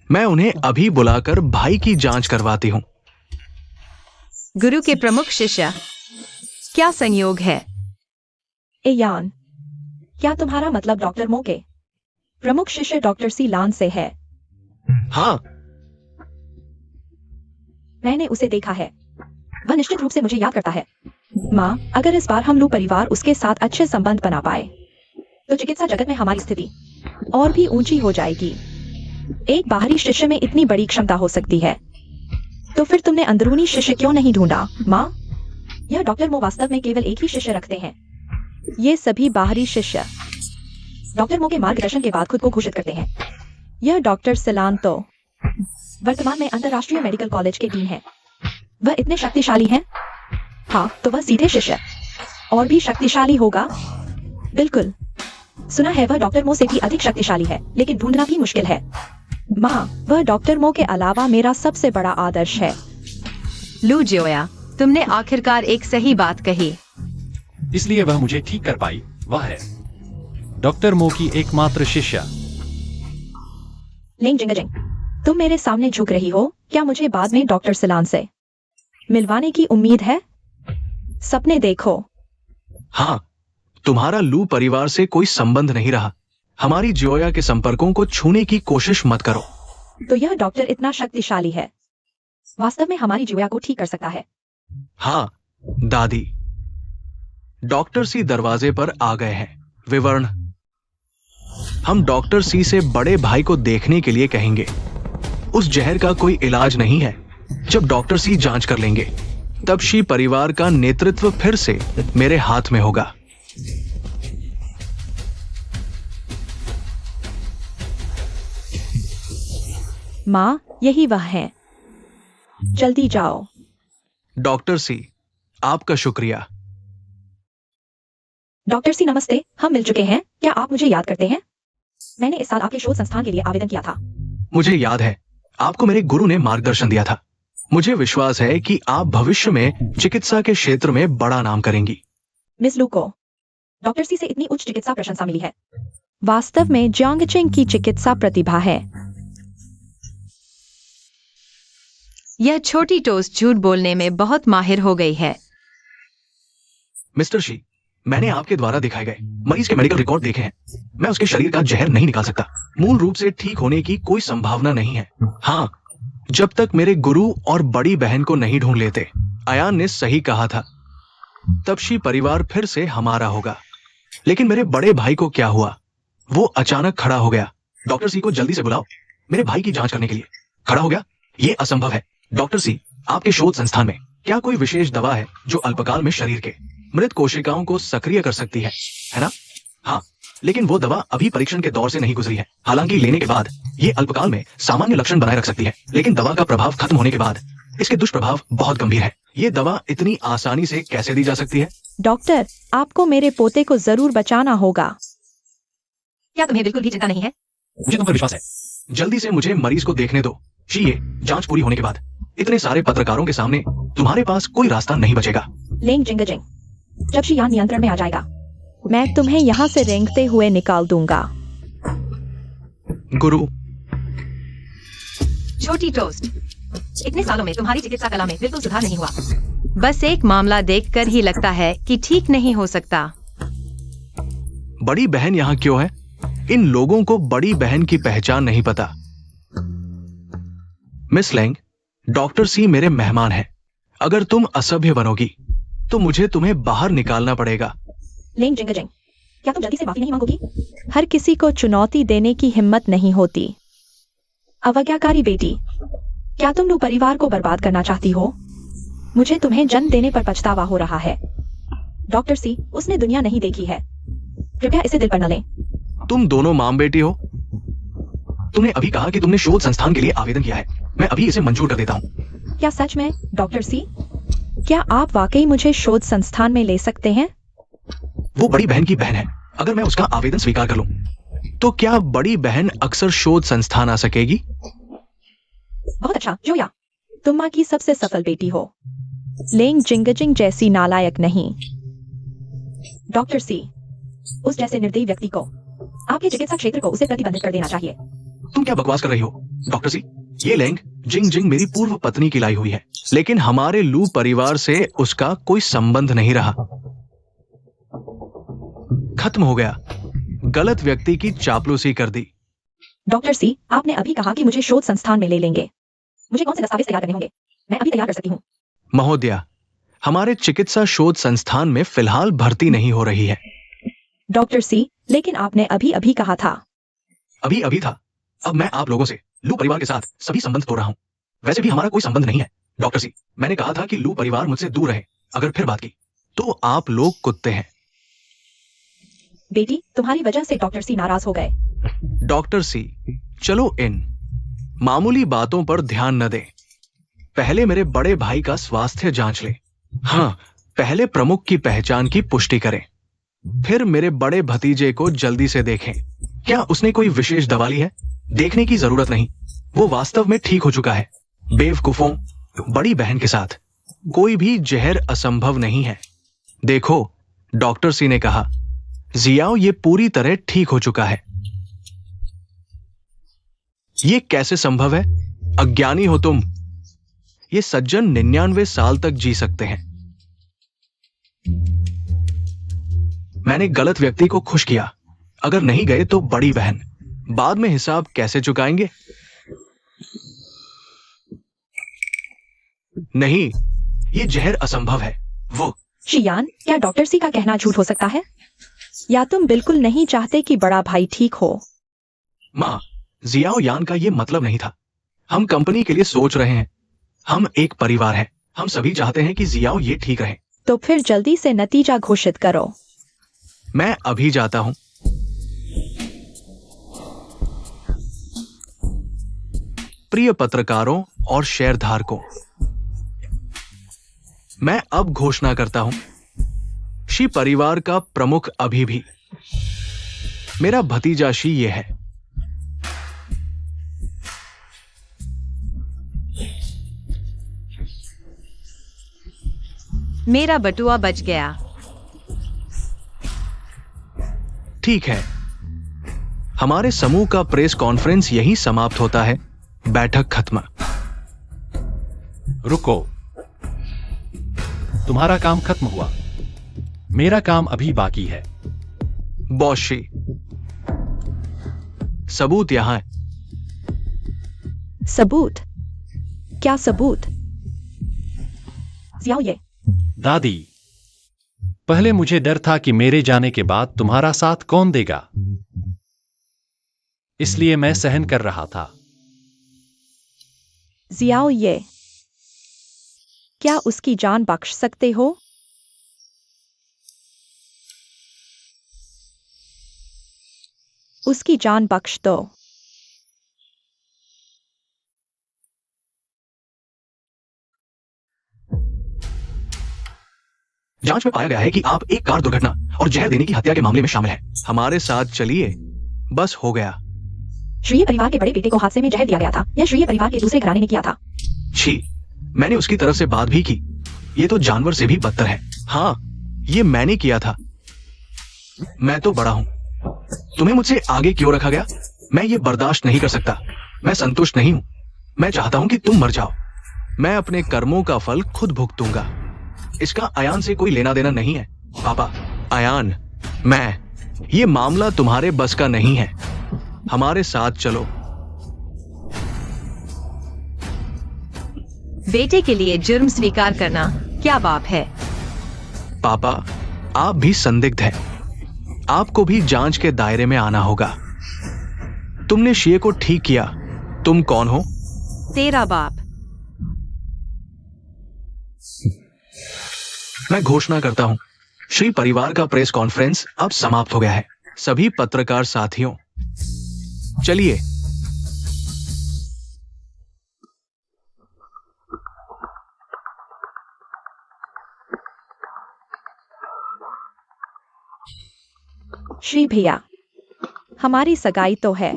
मैं उन्हें अभी बुलाकर भाई की जांच करवाती हूँ। गुरु के प्रमुख शिष्य, क्या संयोग है? एयान, क्या तुम्हारा मतलब डॉक्टर मो के प्रमुख शिष्य डॉक्टर सी लान से है? हाँ, मैंने उसे देखा है। वह निश्चित रूप से मुझे याद करता है। माँ, अगर इस बार हम लू परिवार उसके साथ अच्छे संबंध बना पाए, तो चिकित्सा जगत में हमारी स्थिति और भी ऊंची हो जाएगी। एक बाहरी शिष्य में इतनी बड़ी क्षमता हो सकती है, तो फिर तुमने अंदरूनी शिष्य क्यों नहीं ढूंढा? माँ, यह डॉक्टर मो वास्तव में केवल एक ही शिष्य रखते हैं। ये सभी बाहरी शिष्य डॉक्टर मो के मार्गदर्शन के बाद खुद को घोषित करते हैं। यह डॉक्टर सिलान तो वर्तमान में अंतरराष्ट्रीय मेडिकल कॉलेज के डीन हैं। वह इतने शक्तिशाली हैं? हाँ, तो वह सीधे शिष्य और भी शक्तिशाली होगा। बिल्कुल, सुना है वह डॉक्टर मो से भी अधिक शक्तिशाली है, लेकिन ढूंढना भी मुश्किल है। माँ, वह डॉक्टर मो के अलावा मेरा सबसे बड़ा आदर्श है। लू जियोया, तुमने आखिरकार एक सही बात कही। इसलिए वह मुझे ठीक कर पाई। वह है डॉक्टर मो की एकमात्र शिष्या। लेंग जिंग जिंग, तुम मेरे सामने झुक रही हो। क्या मुझे बाद में डॉक्टर सिलान से मिलवाने की उम्मीद है? सपने देखो। हाँ, तुम्हारा लू परिवार से कोई संबंध नहीं रहा। हमारी जियोया के संपर्कों को छूने की कोशिश मत करो। तो यह डॉक्टर इतना शक्तिशाली है, वास्तव में हमारी जियोया को ठीक कर सकता है। हाँ दादी, डॉक्टर सी दरवाजे पर आ गए हैं। विवरण, हम डॉक्टर सी से बड़े भाई को देखने के लिए कहेंगे। उस जहर का कोई इलाज नहीं है। जब डॉक्टर सी जांच कर लेंगे, तब शी परिवार का नेतृत्व फिर से मेरे हाथ में होगा। माँ, यही वह है। जल्दी जाओ। डॉक्टर सी, आपका शुक्रिया। डॉक्टर सी नमस्ते, हम मिल चुके हैं। क्या आप मुझे याद करते हैं? मैंने इस साल आपके शोध संस्थान के लिए आवेदन किया था। मुझे याद है, आपको मेरे गुरु ने मार्गदर्शन दिया था। मुझे विश्वास है कि आप भविष्य में चिकित्सा के क्षेत्र में बड़ा नाम करेंगी। मिस लू को डॉक्टर सी से इतनी उच्च चिकित्सा प्रशंसा मिली है। वास्तव में जियांगचेंग की चिकित्सा प्रतिभा है। यह छोटी टोस्ट झूठ बोलने में बहुत माहिर हो गई है। मिस्टर शी, मैंने आपके द्वारा दिखाए गए मरीज के मेडिकल रिकॉर्ड देखे हैं। मैं उसके शरीर का जहर नहीं निकाल सकता। मूल रूप से ठीक होने की कोई संभावना नहीं है। हाँ, जब तक मेरे गुरु और बड़ी बहन को नहीं ढूंढ लेते। अयान ने सही कहा था, तब शी परिवार फिर से हमारा होगा। लेकिन मेरे बड़े भाई को क्या हुआ? वो अचानक खड़ा हो गया। डॉक्टर सी को जल्दी से बुलाओ मेरे भाई की जांच करने के लिए। खड़ा हो गया? ये असंभव है। डॉक्टर सी, आपके शोध संस्थान में क्या कोई विशेष दवा है जो अल्पकाल में शरीर के मृत कोशिकाओं को सक्रिय कर सकती है ना? हाँ, लेकिन वो दवा अभी परीक्षण के दौर से नहीं गुजरी है। हालांकि लेने के बाद ये अल्पकाल में सामान्य लक्षण बनाए रख सकती है, लेकिन दवा का प्रभाव खत्म होने के बाद इसके दुष्प्रभाव बहुत गंभीर है। ये दवा इतनी आसानी से कैसे दी जा सकती है? डॉक्टर, आपको मेरे पोते को जरूर बचाना होगा। क्या तुम्हें बिल्कुल भी चिंता नहीं है? मुझे तुम पर विश्वास है। जल्दी से मुझे मरीज को देखने दो। शी, ये जांच पूरी होने के बाद इतने सारे पत्रकारों के सामने तुम्हारे पास कोई रास्ता नहीं बचेगा। लेंग जिंग जिंग, जब शी यहाँ नियंत्रण में आ जाएगा, मैं तुम्हें यहाँ से रेंगते हुए निकाल दूंगा। गुरु, छोटी टोस्ट, इतने सालों में तुम्हारी चिकित्सा कला में बिल्कुल सुधार नहीं हुआ। बस एक मामला देखकर ही लगता है कि ठीक नहीं हो सकता। बड़ी बहन यहाँ क्यों है? इन लोगों को बड़ी बहन की पहचान नहीं पता। मिस लैंग, डॉक्टर सी मेरे मेहमान हैं। अगर तुम असभ्य बनोगी तो मुझे तुम्हें बाहर निकालना पड़ेगा। लेंग जिंगजिंग, क्या तुम जल्दी से माफी नहीं मांगोगी? हर किसी को चुनौती देने की हिम्मत नहीं होती। अवज्ञाकारी बेटी, क्या तुम लोग परिवार को बर्बाद करना चाहती हो? मुझे तुम्हें जन्म देने पर पछतावा हो रहा है। डॉक्टर सी, उसने दुनिया नहीं देखी है, कृपया इसे दिल पर न लें। तुम दोनों मां बेटी हो। तुमने अभी कहा कि तुमने शोध संस्थान के लिए आवेदन किया है। मैं अभी इसे मंजूर कर देता हूँ। क्या सच में, डॉक्टर सी? क्या आप वाकई मुझे शोध संस्थान में ले सकते हैं? वो बड़ी बहन की बहन है। अगर मैं उसका आवेदन स्वीकार कर लूं, तो क्या बड़ी बहन अक्सर शोध संस्थान आ सकेगी? बहुत अच्छा, जोया, तुम माँ की सबसे सफल बेटी हो। लेंग जिंगजिंग जैसी नालायक नहीं। डॉक्टर सी, उस जैसे निर्दयी व्यक्ति को आपके चिकित्सा क्षेत्र को उसे प्रतिबंधित कर देना चाहिए। तुम क्या बकवास कर रही हो डॉक्टर सी? ये लैंग जिंग जिंग मेरी पूर्व पत्नी की लाई हुई है, लेकिन हमारे लू परिवार से उसका कोई संबंध नहीं रहा। खत्म हो गया। गलत व्यक्ति की चापलूसी कर दी। डॉक्टर सी, आपने अभी कहा कि मुझे शोध संस्थान में ले लेंगे। मुझे कौन से दस्तावेज तैयार करने होंगे? मैं अभी तैयार कर सकती हूँ। महोदया, हमारे चिकित्सा शोध संस्थान में फिलहाल भर्ती नहीं हो रही है। डॉक्टर सी, लेकिन आपने अभी अभी कहा था। अभी अभी था। अब मैं आप लोगों से लू परिवार के साथ सभी संबंध तोड़ रहा हूँ। वैसे भी हमारा कोई संबंध नहीं है। डॉक्टर सी, मैंने कहा था कि लू परिवार मुझसे दूर रहे। अगर फिर बात की तो आप लोग कुत्ते हैं। बेटी, तुम्हारी वजह से डॉक्टर सी नाराज हो गए। डॉक्टर सी, चलो इन मामूली बातों पर ध्यान न दें। पहले मेरे बड़े भाई का स्वास्थ्य जांच लें। हाँ, पहले प्रमुख की पहचान की पुष्टि करें, फिर मेरे बड़े भतीजे को जल्दी से देखें। क्या उसने कोई विशेष दवा ली है? देखने की जरूरत नहीं, वो वास्तव में ठीक हो चुका है। बेवकूफों, बड़ी बहन के साथ कोई भी जहर असंभव नहीं है। देखो, डॉक्टर सी ने कहा, जियाओ ये पूरी तरह ठीक हो चुका है। ये कैसे संभव है? अज्ञानी हो तुम। ये सज्जन 99 साल तक जी सकते हैं। मैंने गलत व्यक्ति को खुश किया। अगर नहीं गए तो बड़ी बहन बाद में हिसाब कैसे चुकाएंगे? नहीं, ये जहर असंभव है। वो शियान, क्या डॉक्टर सी का कहना झूठ हो सकता है? या तुम बिल्कुल नहीं चाहते कि बड़ा भाई ठीक हो? मां, जियाओ यान का ये मतलब नहीं था। हम कंपनी के लिए सोच रहे हैं। हम एक परिवार हैं। हम सभी चाहते हैं कि जियाओ ये ठीक रहे। तो फिर जल्दी से नतीजा घोषित करो। मैं अभी जाता हूं। प्रिय पत्रकारों और शेयरधारकों, मैं अब घोषणा करता हूं, शी परिवार का प्रमुख अभी भी मेरा भतीजा शी ये है। मेरा बटुआ बच गया। ठीक है, हमारे समूह का प्रेस कॉन्फ्रेंस यहीं समाप्त होता है। बैठक खत्म। रुको, तुम्हारा काम खत्म हुआ, मेरा काम अभी बाकी है। बॉस शी, सबूत यहां है। सबूत? क्या सबूत? जियाओ ये। दादी, पहले मुझे डर था कि मेरे जाने के बाद तुम्हारा साथ कौन देगा, इसलिए मैं सहन कर रहा था। जियाओ ये, क्या उसकी जान बख्श सकते हो? उसकी जान बख्श दो। जांच में पाया गया है कि आप एक कार दुर्घटना और जहर देने की हत्या के मामले में शामिल हैं। हमारे साथ चलिए, बस हो गया। श्रीय परिवार के बड़े बेटे को हादसे में जहर दिया गया था। यह श्रीय परिवार के दूसरे घराने ने किया था। छी, मैंने उसकी तरफ से बात भी की। ये तो जानवर से भी बदतर है। हाँ, ये मैंने किया था। मैं तो बड़ा हूं। तुम्हें मुझसे आगे क्यों रखा गया? मैं ये बर्दाश्त नहीं कर सकता। मैं संतुष्ट नहीं हूं। मैं चाहता हूं कि तुम मर जाओ। मैं अपने कर्मों का फल खुद भुगतूंगा। इसका अयान से कोई लेना देना नहीं है। पापा, अयान, ये मामला तुम्हारे बस का नहीं है। हमारे साथ चलो। बेटे के लिए जुर्म स्वीकार करना क्या पाप है? पापा, आप भी संदिग्ध हैं। आपको भी जांच के दायरे में आना होगा। तुमने शिये को ठीक किया। तुम कौन हो? तेरा बाप। मैं घोषणा करता हूं, श्री परिवार का प्रेस कॉन्फ्रेंस अब समाप्त हो गया है। सभी पत्रकार साथियों, चलिए। श्री भैया, हमारी सगाई तो है,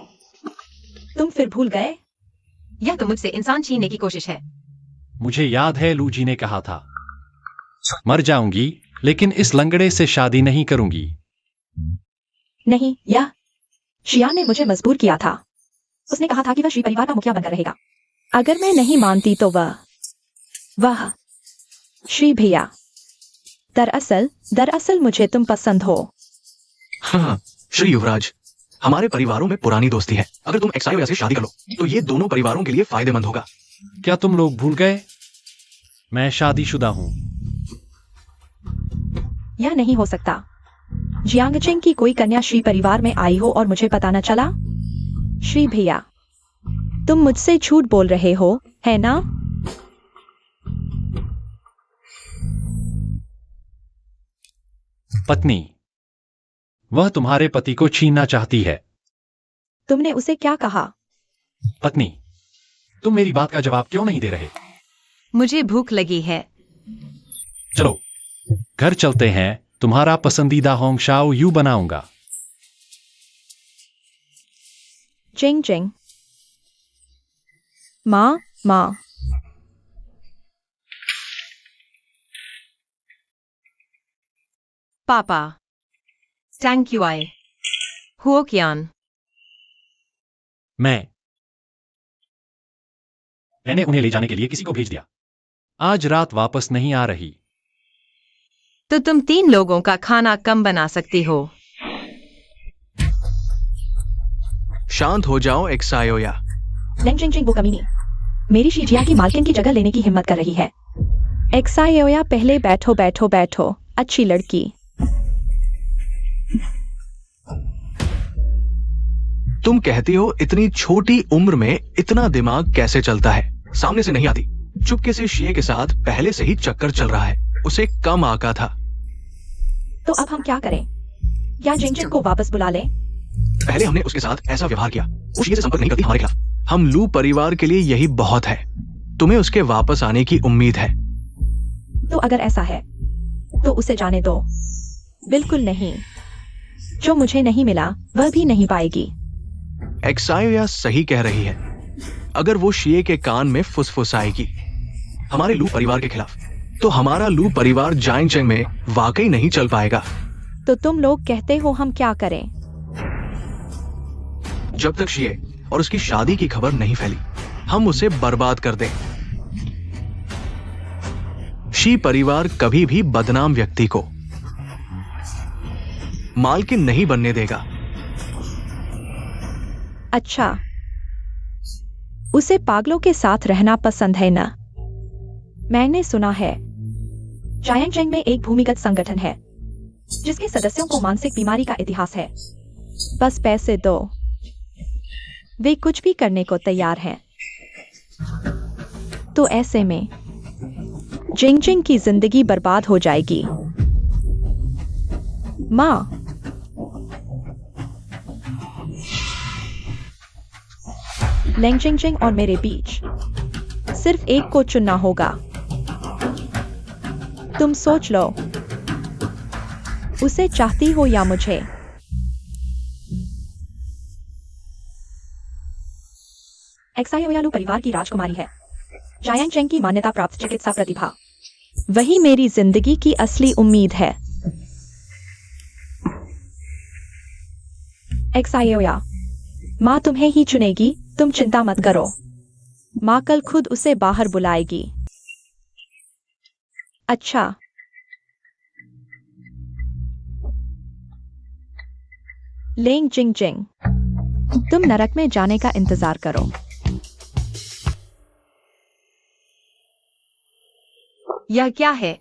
तुम फिर भूल गए? यह तो मुझसे इंसान छीनने की कोशिश है। मुझे याद है लू जी ने कहा था, मर जाऊंगी लेकिन इस लंगड़े से शादी नहीं करूंगी। नहीं, यह शिया ने मुझे मजबूर किया था। उसने कहा था कि वह श्री परिवार का मुखिया बनकर रहेगा। अगर मैं नहीं मानती तो वह श्री भैया, दरअसल मुझे तुम पसंद हो। हाँ, श्री युवराज, हमारे परिवारों में पुरानी दोस्ती है। अगर तुम एक्साइया से शादी कर लो तो ये दोनों परिवारों के लिए फायदेमंद होगा। क्या तुम लोग भूल गए? मैं शादीशुदा हूं। यह नहीं हो सकता। जियांगचेंग की कोई कन्या श्री परिवार में आई हो और मुझे पता न चला? श्री भैया, तुम मुझसे झूठ बोल रहे हो, है ना? पत्नी, वह तुम्हारे पति को छीनना चाहती है। तुमने उसे क्या कहा? पत्नी, तुम मेरी बात का जवाब क्यों नहीं दे रहे? मुझे भूख लगी है। चलो घर चलते हैं। तुम्हारा पसंदीदा होंग शाओ यू बनाऊंगा। चिंग चिंग। माँ। पापा, थैंक यू आई। हुओ कियान। मैंने उन्हें ले जाने के लिए किसी को भेज दिया। आज रात वापस नहीं आ रही। तो तुम 3 लोगों का खाना कम बना सकती हो। शांत हो जाओ एक्सायोया। लेंगचिंग वो कमीनी मेरी शीजिया की मालकिन की जगह लेने की हिम्मत कर रही है। एक्सायोया, पहले बैठो। अच्छी लड़की। तुम कहती हो इतनी छोटी उम्र में इतना दिमाग कैसे चलता है? सामने से नहीं आती। चुपके से शिये के साथ पहले से ही चक्कर चल रहा है। उसे कम आका था। तो अब हम क्या करें? या जिंगजिंग को वापस बुला लें? पहले हमने उसके साथ ऐसा व्यवहार किया। वो शिये से संपर्क नहीं करती हमारे खिलाफ। हम लू परिवार के लिए यही बहुत है। तुम्हें उसके वापस आने की उम्मीद है। तो अगर ऐसा है तो उसे जाने दो। बिल्कुल नहीं। जो मुझे नहीं मिला वह भी नहीं पाएगी। एक्सायोया सही कह रही है। अगर वो शिये के कान में फुसफुसाएगी हमारे लू परिवार के खिलाफ, तो हमारा लू परिवार जायंगचेंग में वाकई नहीं चल पाएगा। तो तुम लोग कहते हो हम क्या करें? जब तक शिये और उसकी शादी की खबर नहीं फैली, हम उसे बर्बाद कर दें। शी परिवार कभी भी बदनाम व्यक्ति को मालकिन नहीं बनने देगा। अच्छा, उसे पागलों के साथ रहना पसंद है ना? मैंने सुना है जायंगचेंग में एक भूमिगत संगठन है जिसके सदस्यों को मानसिक बीमारी का इतिहास है। बस पैसे दो, वे कुछ भी करने को तैयार हैं। तो ऐसे में जिंगजिंग की जिंदगी बर्बाद हो जाएगी। माँ, लेंगजिंग और मेरे बीच सिर्फ एक को चुनना होगा। तुम सोच लो, उसे चाहती हो या मुझे? एक्सायोयालू परिवार की राजकुमारी है। जायंगचेंग की मान्यता प्राप्त चिकित्सा प्रतिभा, वही मेरी जिंदगी की असली उम्मीद है। एक्सायोया, माँ तुम्हें ही चुनेगी, तुम चिंता मत करो। माँ कल खुद उसे बाहर बुलाएगी। अच्छा। लेंग जिंग जिंग, तुम नरक में जाने का इंतजार करो। यह क्या है?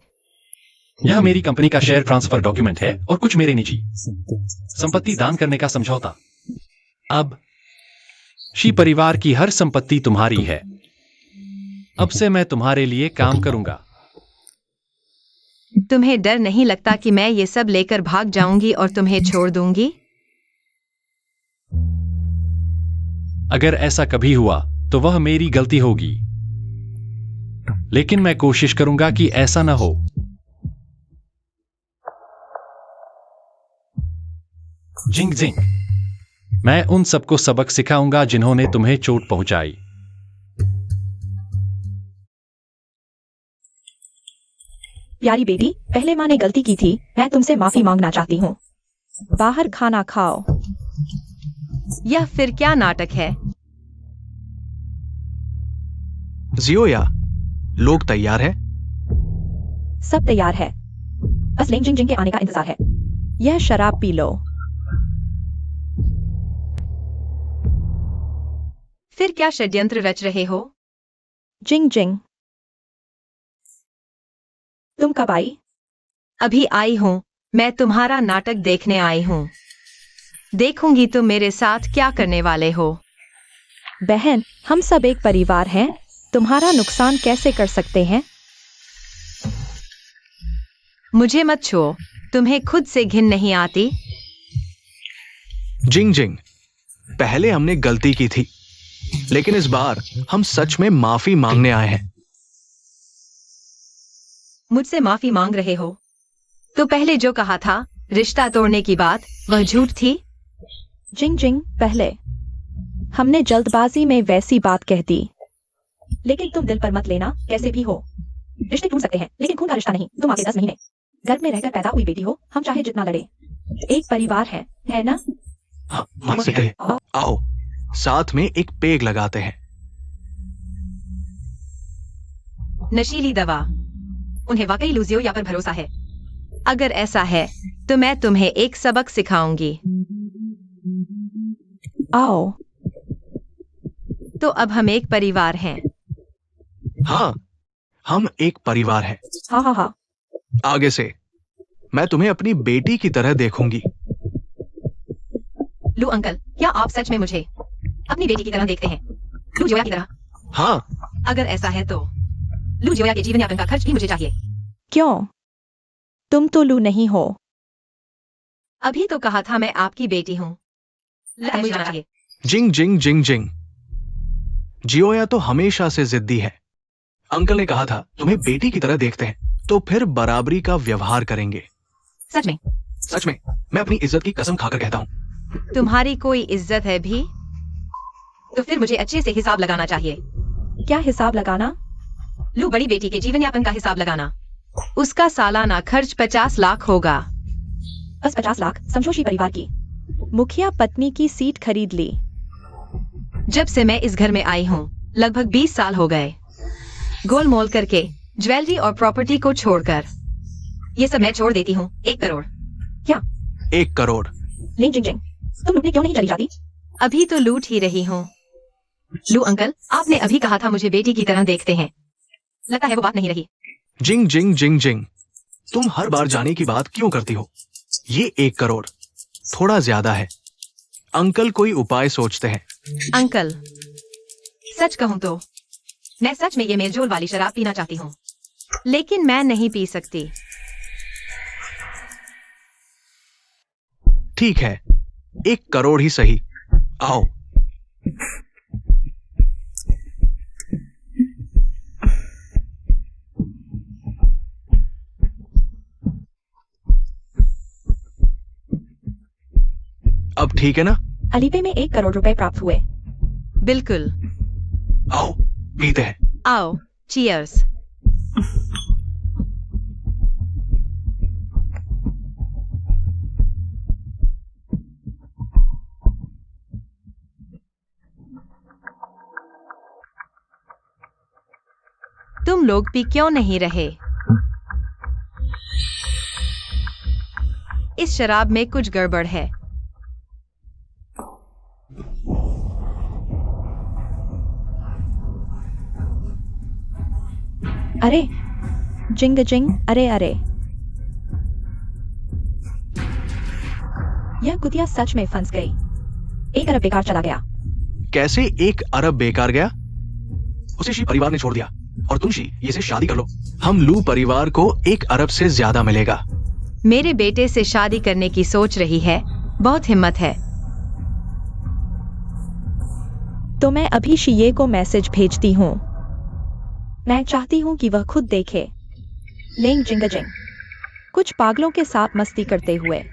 यह मेरी कंपनी का शेयर ट्रांसफर डॉक्यूमेंट है और कुछ मेरे निजी संपत्ति दान करने का समझौता। अब शी परिवार की हर संपत्ति तुम्हारी है। अब से मैं तुम्हारे लिए काम करूंगा। तुम्हें डर नहीं लगता कि मैं ये सब लेकर भाग जाऊंगी और तुम्हें छोड़ दूंगी? अगर ऐसा कभी हुआ तो वह मेरी गलती होगी, लेकिन मैं कोशिश करूंगा कि ऐसा न हो। जिंग जिंग, मैं उन सबको सबक सिखाऊंगा जिन्होंने तुम्हें चोट पहुंचाई। प्यारी बेटी, पहले माँ ने गलती की थी, मैं तुमसे माफी मांगना चाहती हूँ। बाहर खाना खाओ। यह फिर क्या नाटक है? जियोया, लोग तैयार हैं? सब तैयार है, बस लेंग जिंग जिंग के आने का इंतजार है। यह शराब पी लो। फिर क्या षड्यंत्र रच रहे हो? जिंग जिंग, तुम कब आई? अभी आई हूं। मैं तुम्हारा नाटक देखने आई हूं। देखूंगी तुम मेरे साथ क्या करने वाले हो। बहन, हम सब एक परिवार हैं, तुम्हारा नुकसान कैसे कर सकते हैं? मुझे मत छुओ। तुम्हें खुद से घिन नहीं आती? जिंग जिंग, पहले हमने गलती की थी, लेकिन इस बार हम सच में माफी मांगने आए हैं। मुझसे माफी मांग रहे हो? तो पहले जो कहा था रिश्ता तोड़ने की बात, वह झूठ थी? जिंग जिंग, पहले हमने जल्दबाजी में वैसी बात कह दी, लेकिन तुम दिल पर मत लेना। कैसे भी हो, रिश्ते टूट सकते हैं, लेकिन खून का रिश्ता नहीं। तुम आगे 10 महीने गर्भ में रहकर पैदा हुई बेटी हो। हम चाहे जितना लड़े, एक परिवार है ना? हाँ, मान सकते हैं। आओ साथ में एक पेग लगाते हैं। नशीली दवा, उन्हें वाकई लूजियो पर भरोसा है? अगर ऐसा है तो मैं तुम्हें एक सबक सिखाऊंगी। आओ। तो अब हम एक परिवार हैं। हाँ, हम एक परिवार हैं। हाँ हाँ हाँ। आगे से मैं तुम्हें अपनी बेटी की तरह देखूंगी। लू अंकल, क्या आप सच में मुझे अपनी बेटी की तरह देखते हैं? लू जोया की तरह? हाँ, अगर ऐसा है तो लू जोया के जीवन यापन का खर्च भी मुझे चाहिए। क्यों? तुम तो लू नहीं हो। अभी तो कहा था मैं आपकी बेटी हूँ। लगता है मुझे जाना चाहिए। जिंग जिंग जिंग जिंग, जियोया तो हमेशा से जिद्दी है। अंकल ने कहा था तुम्हें बेटी की तरह देखते हैं, तो फिर बराबरी का व्यवहार करेंगे। सच में? सच में, मैं अपनी इज्जत की कसम खाकर कहता हूँ। तुम्हारी कोई इज्जत है भी? तो फिर मुझे अच्छे से हिसाब लगाना चाहिए। क्या हिसाब लगाना? लू बड़ी बेटी के जीवन यापन का हिसाब लगाना। उसका सालाना खर्च 50 लाख होगा। बस 50 लाख? समझो शी परिवार की मुखिया पत्नी की सीट खरीद ली। जब से मैं इस घर में आई हूँ लगभग 20 साल हो गए। गोलमोल करके, ज्वेलरी और प्रॉपर्टी को छोड़कर, ये सब मैं छोड़ देती हूँ 1 करोड़। क्या? 1 करोड़? लेंग जिंग जिंग, तुम लूटने क्यों नहीं चली जाती? अभी तो लूट ही रही हूँ। लू अंकल, आपने अभी कहा था मुझे बेटी की तरह देखते हैं। लगता है वो बात नहीं रही। जिंग जिंग जिंग जिंग, तुम हर बार जाने की बात क्यों करती हो? ये 1 करोड़ थोड़ा ज्यादा है। अंकल कोई उपाय सोचते हैं। अंकल, सच कहूँ तो मैं सच में ये मेलजोल वाली शराब पीना चाहती हूँ, लेकिन मैं नहीं पी सकती। ठीक है, 1 करोड़ ही सही। आओ। अब ठीक है ना? अलीपे में 1 करोड़ रुपए प्राप्त हुए। बिल्कुल। आओ पीते हैं। आओ, चीयर्स। तुम लोग पी क्यों नहीं रहे? इस शराब में कुछ गड़बड़ है। अरे जिंग जिंग, अरे अरे, यह कुतिया सच में फंस गई। 1 अरब बेकार चला गया। कैसे 1 अरब बेकार गया? उसे शी परिवार ने छोड़ दिया और तुम शी ये से शादी कर लो। हम लू परिवार को 1 अरब से ज्यादा मिलेगा। मेरे बेटे से शादी करने की सोच रही है, बहुत हिम्मत है। तो मैं अभी शिये को मैसेज भेजती हूँ। मैं चाहती हूँ कि वह खुद देखे। लेंग जिंग जिंग, कुछ पागलों के साथ मस्ती करते हुए।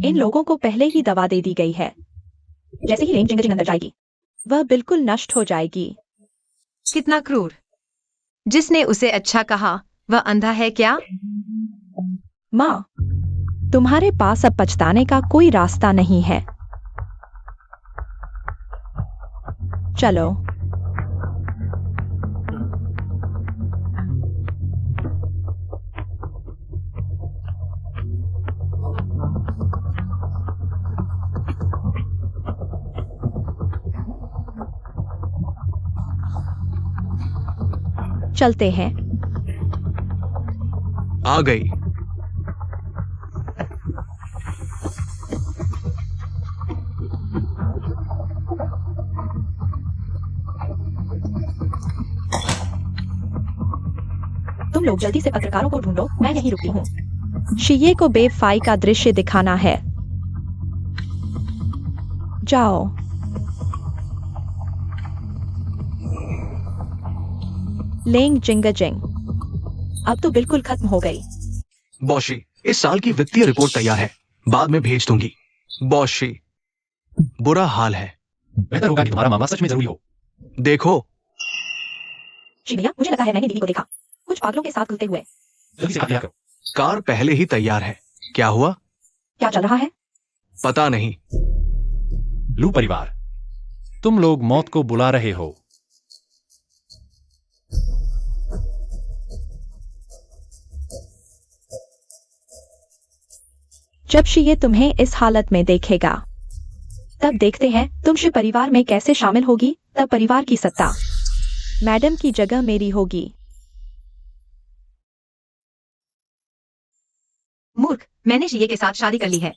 इन लोगों को पहले ही दवा दे दी गई है। जैसे ही लेंग जिंग जिंग अंदर जाएगी, वह बिल्कुल नष्ट हो जाएगी। कितना क्रूर। जिसने उसे अच्छा कहा वह अंधा है क्या? माँ, तुम्हारे पास अब पछताने का कोई रास्ता नहीं है। चलो। चलते हैं। आ गई। तुम लोग जल्दी से पत्रकारों को ढूंढो, मैं यहीं रुकती हूँ। शिये को बेवफाई का दृश्य दिखाना है। जाओ। लेंग जिंग जिंग, अब तो बिल्कुल खत्म हो गई। बॉशी, इस साल की वित्तीय रिपोर्ट तैयार है, बाद में भेज दूंगी। बॉशी, बुरा हाल है। बेहतर होगा कि तुम्हारा मामला सच में जरूरी हो। देखो। जी भैया, मुझे लगा है मैंने दीदी को देखा, कुछ पागलों के साथ घुलते हुए। जल्दी से खाया करो। कार पहले ही तैयार है। क्या हुआ? क्या चल रहा है? पता नहीं। लू परिवार, तुम लोग मौत को बुला रहे हो। जब शिये तुम्हें इस हालत में देखेगा, तब देखते हैं तुम शिव परिवार में कैसे शामिल होगी। तब परिवार की सत्ता मैडम की जगह मेरी होगी। मूर्ख, मैंने शिये के साथ शादी कर ली है।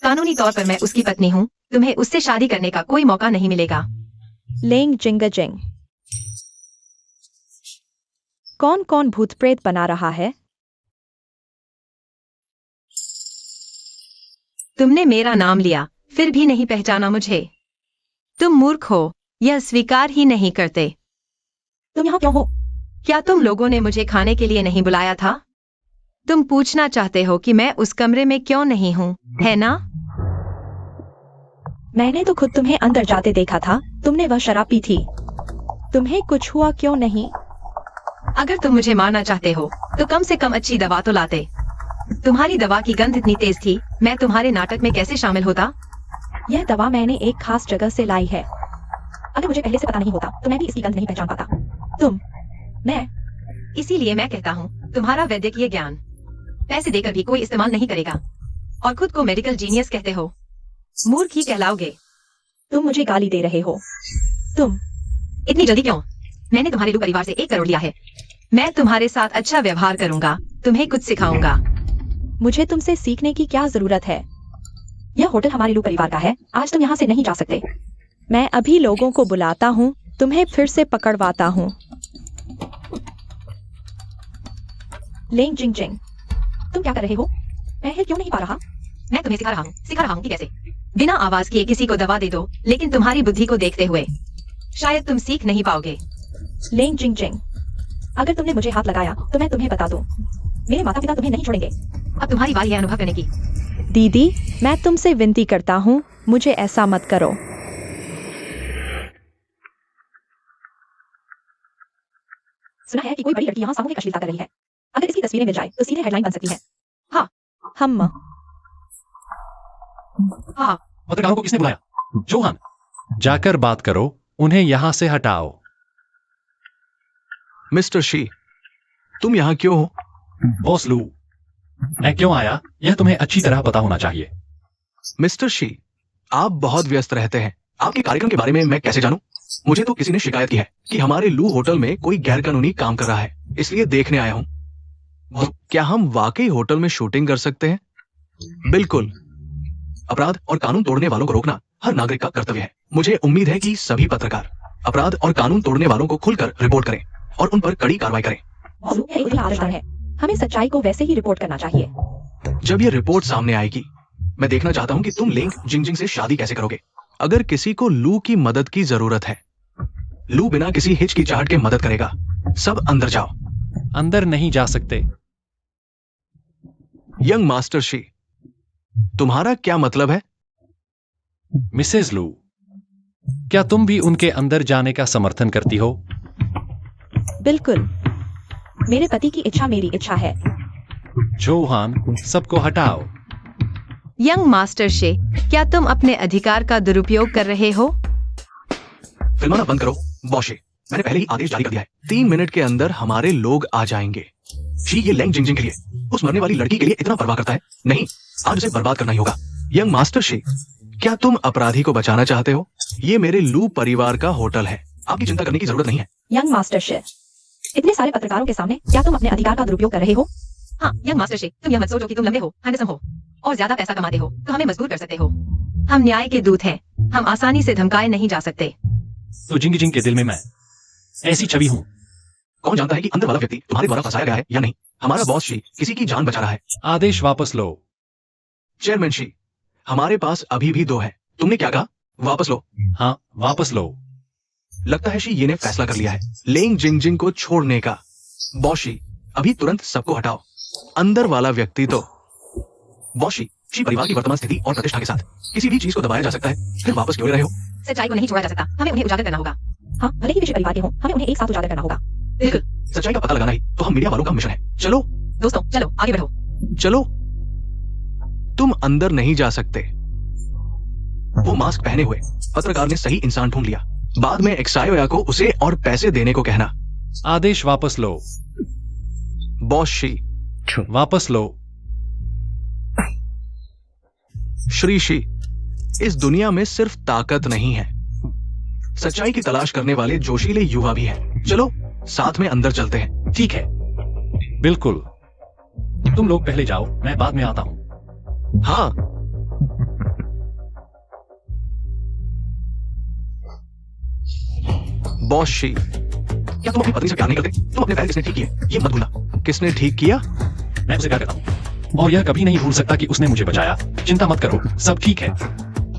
कानूनी तौर पर मैं उसकी पत्नी हूँ। तुम्हें उससे शादी करने का कोई मौका नहीं मिलेगा। लेंग जिंग जिंग, कौन कौन भूत प्रेत बना रहा है? तुमने मेरा नाम लिया, फिर भी नहीं पहचाना मुझे। तुम मूर्ख हो, यह स्वीकार ही नहीं करते। तुम यहाँ क्यों हो? क्या तुम लोगों ने मुझे खाने के लिए नहीं बुलाया था? तुम पूछना चाहते हो कि मैं उस कमरे में क्यों नहीं हूँ, है ना? मैंने तो खुद तुम्हें अंदर जाते देखा था। तुमने वह शराब पी थी। तुम्हें कुछ हुआ क्यों नहीं? अगर तुम मुझे मारना चाहते हो तो कम से कम अच्छी दवा तो लाते। तुम्हारी दवा की गंध इतनी तेज थी, मैं तुम्हारे नाटक में कैसे शामिल होता? यह दवा मैंने एक खास जगह से लाई है। अगर मुझे पहले से पता नहीं होता तो मैं भी इसकी गंध नहीं पहचान पाता। मैं इसीलिए मैं कहता हूँ, तुम्हारा वैद्यकीय ज्ञान पैसे देकर भी कोई इस्तेमाल नहीं करेगा और खुद को मेडिकल जीनियस कहते हो। मूर्ख ही कहलाओगे। तुम मुझे गाली दे रहे हो। तुम इतनी जल्दी क्यों? मैंने तुम्हारे लू परिवार से 1 करोड़ लिया है। मैं तुम्हारे साथ अच्छा व्यवहार करूंगा, तुम्हें कुछ सिखाऊंगा। मुझे तुमसे सीखने की क्या जरूरत है? यह होटल हमारे लू परिवार का है। आज तुम यहाँ से नहीं जा सकते। मैं अभी लोगों को बुलाता हूँ, तुम्हें फिर से पकड़वाता हूँ। लेंग जिंग जिंग, तुम क्या कर रहे हो? मैं हिल क्यों नहीं पा रहा? मैं तुम्हें सिखा रहा हूँ कि कैसे बिना आवाज किए किसी को दवा दे दो, लेकिन तुम्हारी बुद्धि को देखते हुए शायद तुम सीख नहीं पाओगे। लेंग जिंग जिंग, अगर तुमने मुझे हाथ लगाया तो मैं तुम्हें बता दूं, मेरे माता पिता तुम्हें नहीं छोड़ेंगे। अब तुम्हारी बारी है अनुभव करने की। दीदी, मैं तुमसे विनती करता हूँ, मुझे ऐसा मत करो। सुना है कि कोई बड़ी लड़की यहाँ सामूहिक अश्लीलता कर रही है। अगर इसकी तस्वीरें मिल जाए तो सीधे हेडलाइन बन सकती है। हाँ, हम हाँ, पत्रकारों को किसने बुलाया? जोहान, जाकर बात करो, उन्हें यहां से हटाओ। मिस्टर शी, तुम यहाँ क्यों हो? बॉस लू, मैं क्यों आया यह तुम्हें अच्छी तरह पता होना चाहिए। मिस्टर शी, आप बहुत व्यस्त रहते हैं। आपके कार्यक्रम के बारे में मैं कैसे जानूं? मुझे तो किसी ने शिकायत की है कि हमारे लू होटल में कोई गैरकानूनी काम कर रहा है, इसलिए देखने आया हूं। क्या हम वाकई होटल में शूटिंग कर सकते हैं? बिल्कुल। अपराध और कानून तोड़ने वालों को रोकना हर नागरिक का कर्तव्य है। मुझे उम्मीद है कि सभी पत्रकार अपराध और कानून तोड़ने वालों को खुलकर रिपोर्ट करें और उन पर कड़ी कार्रवाई करें। यह एक आदत है, हमें सच्चाई को वैसे ही रिपोर्ट करना चाहिए। जब ये रिपोर्ट सामने आएगी, मैं देखना चाहता हूं कि तुम लिंग जिंगजिंग से शादी कैसे करोगे। अगर किसी को लू की मदद की जरूरत है, लू बिना किसी हिचकिचाहट के मदद करेगा। सब अंदर जाओ। अंदर नहीं जा सकते। यंग मास्टर शी, तुम्हारा क्या मतलब है? मिसेज लू, क्या तुम भी उनके अंदर जाने का समर्थन करती हो? बिल्कुल, मेरे पति की इच्छा मेरी इच्छा है। चौहान, सबको हटाओ। यंग मास्टर शे, क्या तुम अपने अधिकार का दुरुपयोग कर रहे हो? फिल्माना बंद करो बॉशे, मैंने पहले ही आदेश जारी कर दिया है। 3 मिनट के अंदर हमारे लोग आ जाएंगे। शी ये लैंग जिंगजिंग के लिए, उस मरने वाली लड़की के लिए इतना परवाह करता है? नहीं, आज उसे बर्बाद करना ही होगा। यंग मास्टर शी, क्या तुम अपराधी को बचाना चाहते हो? ये मेरे लू परिवार का होटल है, आपकी चिंता करने की जरूरत नहीं है। यंग मास्टर शेफ, इतने सारे पत्रकारों के सामने क्या तुम अपने अधिकार का दुरुपयोग कर रहे हो? हाँ यंग मास्टर शे, तुम यह मत सोचो कि तुम लंबे हो, हैंडसम हो और ज्यादा पैसा कमाते हो तो हमें मजबूर कर सकते हो। हम न्याय के दूत हैं, हम आसानी से धमकाए नहीं जा सकते। तो जिंग जिंग के दिल में मैं ऐसी छवि हूं। कौन जानता है कि अंदर वाला व्यक्ति तुम्हारे द्वारा फंसाया गया है या नहीं। हमारा बॉस शी किसी की जान बचा रहा है। आदेश वापस लो। चेयरमैन शी, हमारे पास अभी भी 2 है। तुमने क्या कहा? वापस लो। हाँ, वापस लो। लगता है शी ये ने फैसला कर लिया है लेंग जिंगजिंग को छोड़ने का। बॉस शी, अभी तुरंत सबको हटाओ। अंदर वाला व्यक्ति तो बॉस शी परिवार की वर्तमान स्थिति और प्रतिष्ठा के साथ किसी भी चीज को दबाया जा सकता है, फिर वापस क्यों ले रहे हो? सच्चाई को नहीं छोड़ा जा सकता, हमें उन्हें उजागर करना होगा। हाँ, भले ही विषय परिवार के हों, हमें उन्हें एक साथ उजागर करना होगा। बिल्कुल। सच्चाई का पता लगाना ही तो हम मीडिया वालों का मिशन है। चलो दोस्तों, चलो आगे बढ़ो। चलो। तुम अंदर नहीं जा सकते। वो मास्क पहने हुए पत्रकार ने सही इंसान ढूंढ लिया। बाद में एक्सायोया को उसे और पैसे देने को कहना। आदेश वापस लो। बॉस शी, वापस लो। श्री शी, इस दुनिया में सिर्फ ताकत नहीं है, सच्चाई की तलाश करने वाले जोशीले युवा भी हैं। चलो साथ में अंदर चलते हैं। ठीक है, बिल्कुल। तुम लोग पहले जाओ, मैं बाद में आता हूं। हाँ। बॉस शी, क्या तुम अपनी पत्नी से प्यार नहीं करते? तुम अपने पैर किसने ठीक किए ये मत भूलना। किसने ठीक किया? मैं उसे प्यार करता हूं और यह कभी नहीं भूल सकता कि उसने मुझे बचाया। चिंता मत करो, सब ठीक है।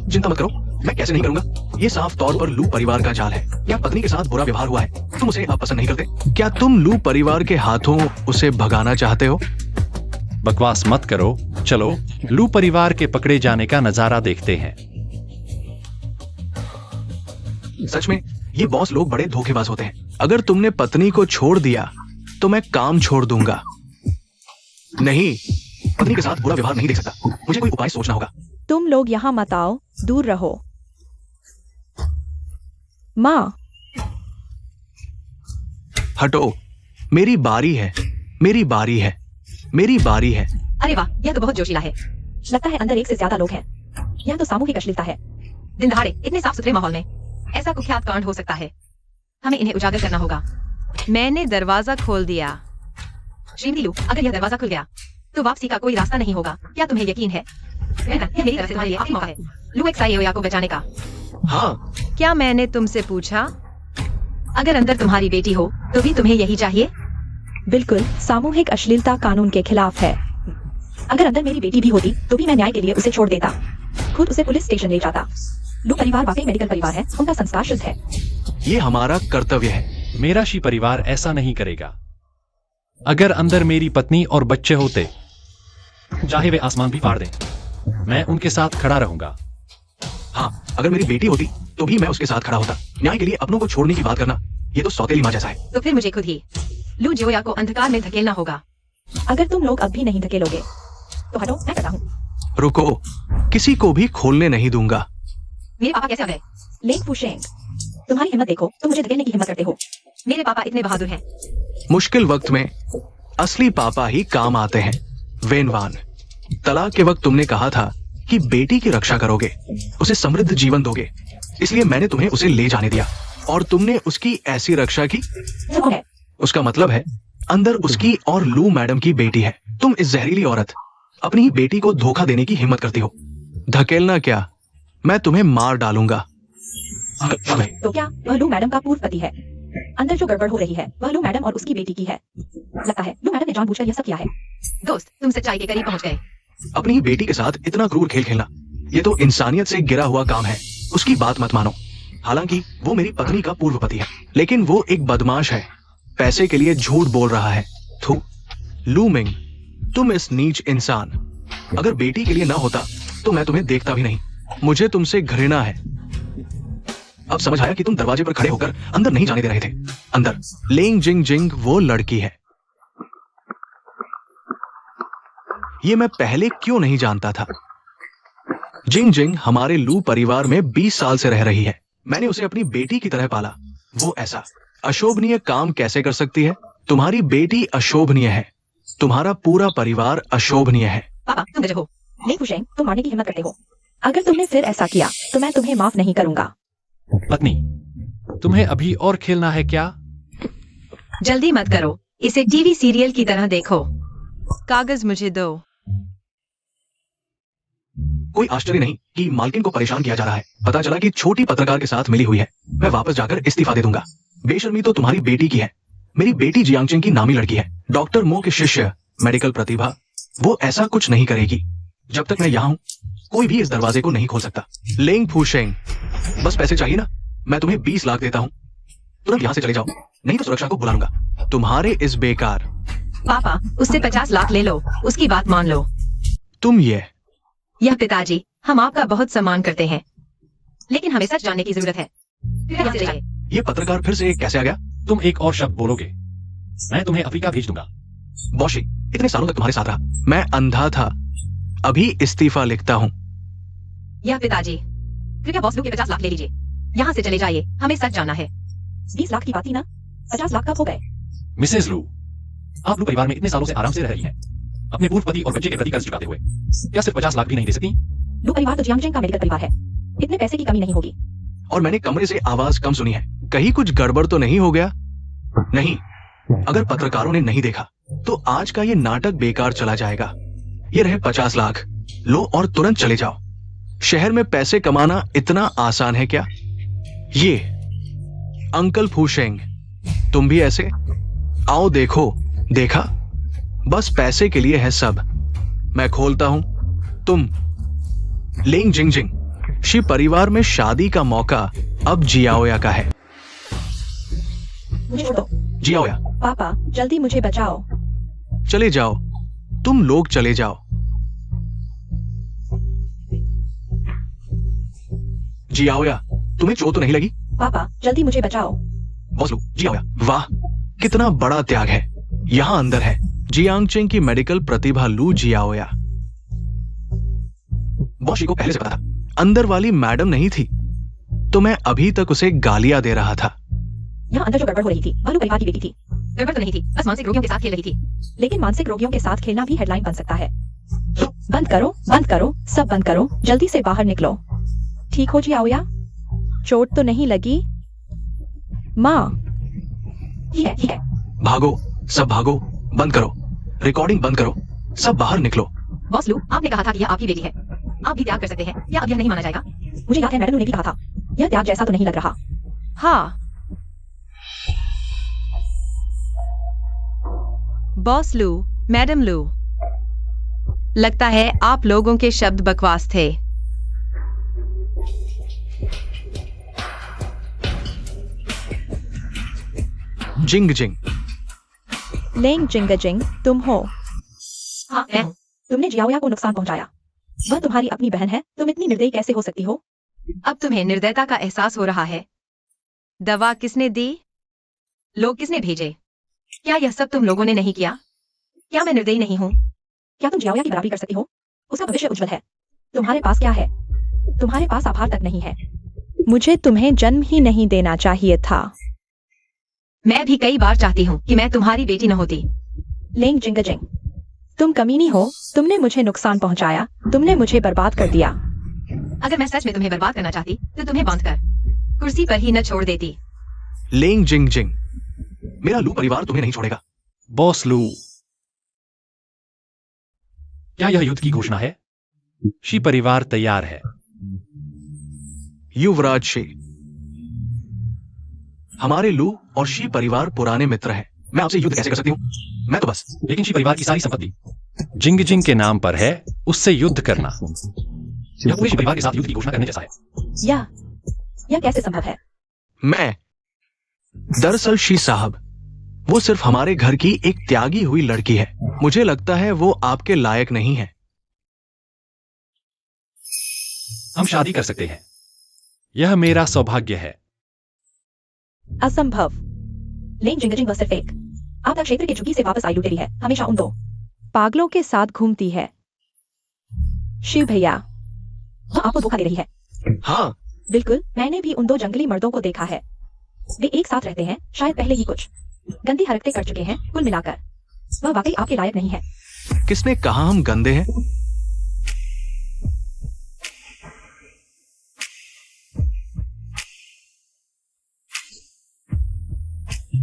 चिंता मत करो, मैं कैसे नहीं करूंगा। ये साफ तौर पर लू परिवार का जाल है। क्या पत्नी के साथ बुरा व्यवहार हुआ है? तुम उसे अब पसंद नहीं करते? क्या तुम लू परिवार के हाथों उसे भगाना चाहते हो? बकवास मत करो, चलो लू परिवार के पकड़े जाने का नजारा देखते हैं। सच में ये बॉस लोग बड़े धोखेबाज होते हैं। अगर तुमने पत्नी को छोड़ दिया तो मैं काम छोड़ दूंगा। नहीं, पत्नी के साथ बुरा व्यवहार नहीं देख सकता। मुझे कोई उपाय सोचना होगा। तुम लोग यहाँ मत आओ, दूर रहो। माँ, हटो, मेरी बारी है, मेरी बारी है, मेरी बारी है। अरे वाह, यह तो बहुत जोशीला है। लगता है अंदर एक से ज्यादा लोग हैं। यह तो सामूहिक अश्लीलता है। दिन दहाड़े इतने साफ सुथरे माहौल में ऐसा कुख्यात कांड हो सकता है। हमें इन्हें उजागर करना होगा। मैंने दरवाजा खोल दिया। श्रीमती लू, अगर यह दरवाजा खुल गया तो वापसी का कोई रास्ता नहीं होगा। क्या तुम्हें यकीन है? यह मेरी तरफ से तुम्हारे लिए आखिरी मौका है लू एक्सायोया को बचाने का। हाँ। क्या मैंने तुमसे पूछा? अगर अंदर तुम्हारी बेटी हो तो भी तुम्हें यही चाहिए? बिल्कुल, सामूहिक अश्लीलता कानून के खिलाफ है। अगर अंदर मेरी बेटी भी होती तो भी मैं न्याय के लिए उसे छोड़ देता, खुद उसे पुलिस स्टेशन ले जाता। लू परिवार वाकई मेडिकल परिवार है, उनका संस्कार शुद्ध है। ये हमारा कर्तव्य है। मेरा शी परिवार ऐसा नहीं करेगा। अगर अंदर मेरी पत्नी और बच्चे होते, चाहे वे आसमान भी फाड़ दें, मैं उनके साथ खड़ा रहूंगा। हाँ, अगर मेरी बेटी होती तो भी मैं उसके साथ खड़ा होता। न्याय के लिए अपनों को छोड़ने की बात करना, ये तो सौतेली माँ जैसा है। तो फिर मुझे खुद ही लू जोया को अंधकार में धकेलना होगा। अगर तुम लोग अब भी नहीं धकेलोगे तो हटो, मैं करता हूँ। रुको, किसी को भी खोलने नहीं दूंगा। मेरे पापा कैसे आ गए? लेंग फुशेंग, तुम्हारी हिम्मत देखो, तुम मुझे धकेलने की हिम्मत करते हो। मेरे पापा इतने बहादुर हैं। मुश्किल वक्त में असली पापा ही काम आते हैं। वेनवान, तलाक के वक्त तुमने कहा था कि बेटी की रक्षा करोगे, उसे समृद्ध जीवन दोगे, इसलिए मैंने तुम्हें उसे ले जाने दिया और तुमने उसकी ऐसी रक्षा की। वो कौन है? उसका मतलब है अंदर उसकी और लू मैडम की बेटी है। तुम इस जहरीली औरत अपनी ही बेटी को धोखा देने की हिम्मत करती हो। धकेलना क्या, मैं तुम्हें मार डालूंगा। तो क्या वह लू मैडम का पूर्व पति है? अंदर जो गड़बड़ हो रही है वह लू मैडम और उसकी बेटी की है। लगता है लू मैडम ने जानबूझकर यह सब किया है। दोस्त, तुम सच्चाई के करीब पहुंच गए। अपनी ही बेटी के साथ इतना क्रूर खेल खेलना, ये तो इंसानियत से गिरा हुआ काम है। उसकी बात मत मानो। हालांकि वो मेरी पत्नी का पूर्व पति है, लेकिन वो एक बदमाश है, पैसे के लिए झूठ बोल रहा है। थू, लू मिंग, तुम इस नीच इंसान, अगर बेटी के लिए ना होता तो मैं तुम्हें देखता भी नहीं। मुझे तुमसे घृणा है। अब समझ आया कि तुम दरवाजे पर खड़े होकर अंदर नहीं जाने दे रहे थे। अंदर लेंग जिंग जिंग वो लड़की है। ये मैं पहले क्यों नहीं जानता था। जिंग जिंग हमारे लू परिवार में 20 साल से रह रही है। मैंने उसे अपनी बेटी की तरह पाला। वो ऐसा अशोभनीय काम कैसे कर सकती है? तुम्हारी बेटी अशोभनीय है, तुम्हारा पूरा परिवार अशोभनीय है। पापा, तुम गजब हो। लेंग फुशेंग, तुम मारने की हिम्मत करते हो। अगर तुमने फिर ऐसा किया तो मैं तुम्हें माफ नहीं करूंगा। पत्नी, तुम्हें अभी और खेलना है क्या? जल्दी मत करो, इसे टीवी सीरियल की तरह देखो। कागज मुझे दो। कोई आश्चर्य नहीं कि मालकिन को परेशान किया जा रहा है। पता चला कि छोटी पत्रकार के साथ मिली हुई है। मैं वापस जाकर इस्तीफा दे दूंगा। बेशर्मी तो तुम्हारी बेटी की है। मेरी बेटी जियांगचिंग की नामी लड़की है, डॉक्टर मो के शिष्य, मेडिकल प्रतिभा। वो ऐसा कुछ नहीं करेगी। जब तक मैं यहाँ हूँ कोई भी इस दरवाजे को नहीं खोल सकता। लेंग फुशेंग, बस पैसे चाहिए ना? मैं तुम्हें 20 लाख देता हूँ। तुरंत यहाँ से चले जाओ, नहीं तो सुरक्षा को बुला लूंगा। तुम्हारे इस बेकार। पापा, उससे 50 लाख ले लो, उसकी बात मान लो। तुम यह पिताजी, हम आपका बहुत सम्मान करते हैं, लेकिन हमें सच जानने की जरूरत है। यहाँ से जाइए। ये पत्रकार फिर से कैसे आ गया? तुम एक और शब्द बोलोगे, मैं तुम्हें अफ्रीका भेज दूंगा। बॉशी, इतने सालों तक तुम्हारे साथ रहा, मैं अंधा था, अभी इस्तीफा लिखता हूँ। यह पिताजी, कृपया बॉस लू के 50 लाख ले लीजिए। यहाँ से चले जाइए, हमें सच जानना है। 20 लाख की बात थी ना, 50 लाख कब हो गए? मिसेस लू, आप लू परिवार में इतने सालों से आराम से रह रही हैं, अपने पूर्व पति और बच्चे के प्रति कर्ज चुकाते हुए। क्या सिर्फ 50 लाख भी नहीं दे सकती? लू परिवार तो जियांगचिंग का मेडिकल परिवार है, इतने पैसे की कमी नहीं होगी। और मैंने कमरे से आवाज कम सुनी है। कहीं कुछ गड़बड़ तो नहीं हो गया? नहीं, अगर पत्रकारों ने नहीं देखा तो आज का ये नाटक बेकार चला जाएगा। ये रहे 50 लाख, लो और तुरंत चले जाओ। शहर में पैसे कमाना इतना आसान है क्या? ये अंकल फुशेंग, तुम भी ऐसे? आओ देखो, देखा, बस पैसे के लिए है सब। मैं खोलता हूं, तुम लेंग जिंग जिंग, शी परिवार में शादी का मौका अब जियाओया का है। मुझे छोड़ दो। जियाओया, पापा, जल्दी मुझे बचाओ। चले जाओ, तुम लोग चले जाओ। जियाओया, तुम्हें चोट तो नहीं लगी? पापा, जल्दी मुझे बचाओ। बॉस लू, जियाओया, वाह, कितना बड़ा त्याग है। यहां अंदर है जियांगचिंग की मेडिकल प्रतिभा लू जियाओया। बॉशी को पहले से पता था, अंदर वाली मैडम नहीं थी, तो मैं अभी तक उसे गालियां दे रहा था। यहाँ अंदर जो गड़बड़ हो रही थी वह लू परिवार की बेटी थी। गड़बड़ तो नहीं थी, बस मानसिक रोगियों के साथ खेल रही थी। लेकिन मानसिक रोगियों के साथ खेलना भी हेडलाइन बन सकता है। बंद करो, बंद करो, सब बंद करो, जल्दी से बाहर निकलो। ठीक हो जियाओया? चोट तो नहीं लगी? माँ, ठीक है। भागो, सब भागो, बंद करो, रिकॉर्डिंग बंद करो, सब बाहर निकलो। बॉस लू, आपने कहा था कि यह आपकी बेटी है, आप भी त्याग कर सकते हैं, या अब यह नहीं माना जाएगा? मुझे याद है मैडम ने भी कहा था, यह त्याग जैसा तो नहीं लग रहा। हाँ। बॉस लू, मैडम लू, लगता है आप लोगों के शब्द बकवास थे। जिंग जिंग, लेंग जिंग, तुम हो? हाँ, मैं हूँ। तुमने जियाओया को नुकसान पहुंचाया। वह तुम्हारी अपनी बहन है, तुम इतनी निर्दयी कैसे हो सकती हो? अब तुम्हें निर्दयता का एहसास हो रहा है। दवा किसने दी? लोग किसने भेजे? क्या यह सब तुम लोगों ने नहीं किया? क्या मैं निर्दयी नहीं हूँ? क्या तुम जियाओया की बराबरी कर सकती हो? उसका भविष्य उज्जवल है। तुम्हारे पास क्या है? तुम्हारे पास आभार तक नहीं है। मुझे तुम्हें जन्म ही नहीं देना चाहिए था। मैं भी कई बार चाहती हूँ कि मैं तुम्हारी बेटी न होती। लेंग जिंगजिंग, तुम कमीनी हो। तुमने मुझे नुकसान पहुंचाया, तुमने मुझे बर्बाद कर दिया। अगर मैं सच में तुम्हें बर्बाद करना चाहती तो तुम्हें बांध कर कुर्सी पर ही न छोड़ देती। लेंग जिंग जिंग, मेरा लू परिवार तुम्हें नहीं छोड़ेगा। बॉस लू, क्या यह युद्ध की घोषणा है? शी परिवार तैयार है। युवराज शी, हमारे लू और शी परिवार पुराने मित्र हैं। मैं आपसे युद्ध कैसे कर सकती हूँ? मैं तो बस लेकिन शी परिवार की सारी संपत्ति जिंग जिंग के नाम पर है, उससे युद्ध करना यह पूरे शी परिवार के साथ युद्ध की घोषणा करने जैसा है। यह कैसे संभव है? मैं दरअसल शी साहब, वो सिर्फ हमारे घर की एक त्यागी हुई लड़की है। मुझे लगता है वो आपके लायक नहीं है। हम शादी कर सकते हैं, यह मेरा सौभाग्य है। असंभव। लेंग जिंगजिंग बस सिर्फ एक आपदा क्षेत्र की झुकी से वापस आई लुटेरी है, हमेशा उन दो पागलों के साथ घूमती है। शिव भैया, वह आपको धोखा दे रही है। हाँ, बिल्कुल, मैंने भी उन दो जंगली मर्दों को देखा है। वे एक साथ रहते हैं, शायद पहले ही कुछ गंदी हरकतें कर चुके हैं। कुल मिलाकर वह वाकई आपके लायक नहीं है। किसने कहा हम गंदे हैं?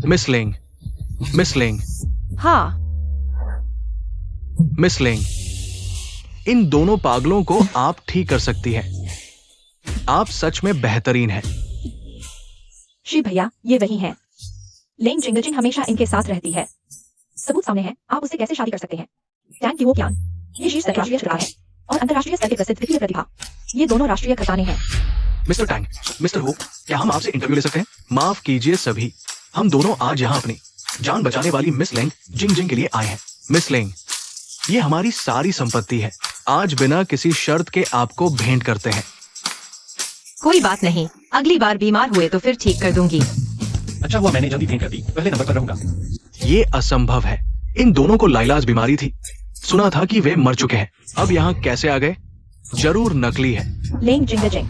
मिस लेंग, मिस लेंग, हाँ, मिस लेंग, इन दोनों पागलों को आप ठीक कर सकती हैं। आप सच में बेहतरीन हैं। शिव भैया, ये वही हैं। लेंग जिंगजिंग हमेशा इनके साथ रहती है। सबूत सामने है, आप उससे कैसे शादी कर सकते हैं? टैंग की वो ज्ञान, ये शीर्ष राष्ट्रीय स्तर है और अंतरराष्ट्रीय स्तर के प्रसिद्ध वित्तीय प्रतिभा, ये दोनों राष्ट्रीय खजाने हैं। मिस्टर टैंग, मिस्टर हो, क्या हम आपसे इंटरव्यू ले सकते हैं? माफ कीजिए सभी, हम दोनों आज यहाँ अपनी जान बचाने वाली मिस लेंग जिंग जिंग के लिए आए हैं। मिस लेंग, ये हमारी सारी संपत्ति है। आज बिना किसी शर्त के आपको भेंट करते हैं। कोई बात नहीं, अगली बार बीमार हुए तो फिर ठीक कर दूंगी। अच्छा हुआ मैंने जल्दी भेंट कर दी, पहले नंबर पर रहूंगा। ये असंभव है। इन दोनों को लाइलाज बीमारी थी। सुना था कि वे मर चुके हैं। अब यहाँ कैसे आ गए? जरूर नकली है। लेंग जिंगजिंग,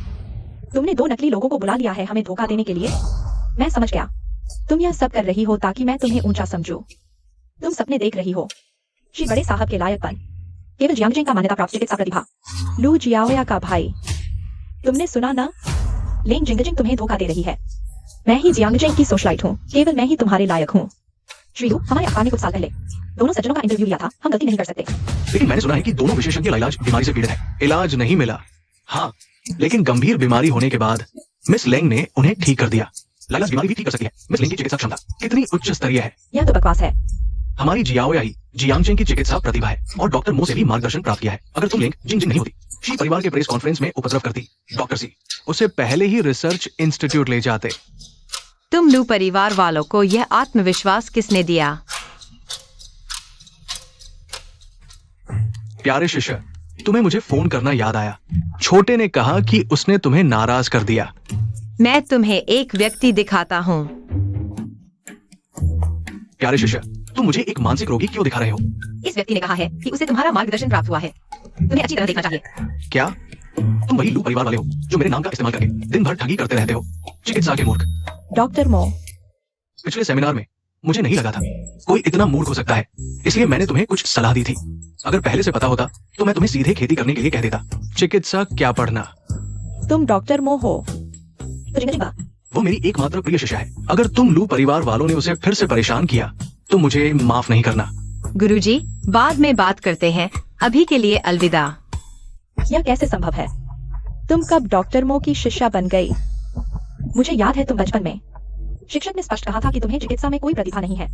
तुमने दो नकली लोगों को बुला लिया है हमें धोखा देने के लिए। मैं समझ गया, तुम यह सब कर रही हो ताकि मैं तुम्हें ऊंचा समझूं। तुम सपने देख रही हो। श्री बड़े साहब के लायक बन, केवल जियांगजिंग का मान्यता प्राप्त चिकित्सा प्रतिभा, लू जियाओया का भाई। तुमने सुना ना? लेंग जिंगजिंग तुम्हें धोखा दे रही है। मैं ही जियांगजिंग की सोशलाइट हूँ, केवल मैं ही तुम्हारे लायक हूँ। श्री लू, हमारे अखबार ने कुछ साल पहले दोनों सज्जनों का इंटरव्यू लिया था। हम गलती नहीं कर सकते। लेकिन मैंने सुना है कि दोनों विशेषज्ञ लाइलाज बीमारी से पीड़ित हैं। इलाज नहीं मिला। हाँ, लेकिन गंभीर बीमारी होने के बाद मिस लेंग ने उन्हें ठीक कर दिया। लाइलाज बीमारी भी ठीक कर सकती है। मिस लेंग की चिकित्सा क्षमता कितनी उच्च स्तरीय है। यह तो बकवास है। हमारी जियाओया ही जियांगजिंग की चिकित्सा प्रतिभा है और डॉक्टर मो से भी मार्गदर्शन प्राप्त किया है। अगर तुम लेंग जिंग जिंग नहीं होती, शी परिवार के प्रेस कॉन्फ्रेंस में उपद्रव करती, डॉक्टर सी उसे पहले ही रिसर्च इंस्टीट्यूट ले जाते। तुम लू परिवार वालों को यह आत्मविश्वास किसने दिया? प्यारे शिष्य, तुम्हें मुझे फोन करना याद आया। छोटे ने कहा कि उसने तुम्हें नाराज कर दिया। मैं तुम्हें एक व्यक्ति दिखाता हूँ। प्यारे शिष्य, तुम मुझे एक मानसिक रोगी क्यों दिखा रहे हो? इस व्यक्ति ने कहा है कि उसे तुम्हारा मार्गदर्शन प्राप्त हुआ है। तुम्हें अच्छी तरह देखना चाहिए। क्या तुम वही लू परिवार वाले हो जो मेरे नाम का इस्तेमाल करके दिन भर ठगी करते रहते हो? चिकित्सा के मूर्ख। डॉक्टर मो, पिछले सेमिनार में मुझे नहीं लगा था कोई इतना मूर्ख हो सकता है, इसलिए मैंने तुम्हें कुछ सलाह दी थी। अगर पहले से पता होता तो मैं तुम्हें सीधे खेती करने के लिए कह देता। चिकित्सा क्या पढ़ना। तुम डॉक्टर मो हो तो जिंगजिंग बा। वो मेरी एकमात्र प्रिय शिष्या है। अगर तुम लू परिवार वालों ने उसे फिर से परेशान किया तो मुझे माफ नहीं करना। गुरुजी, बाद में बात करते हैं, अभी के लिए अलविदा। यह कैसे संभव है? तुम कब डॉक्टर मो की शिष्या बन गई? मुझे याद है तुम बचपन में शिक्षक ने स्पष्ट कहा था कि तुम्हें चिकित्सा में कोई प्रतिभा नहीं है।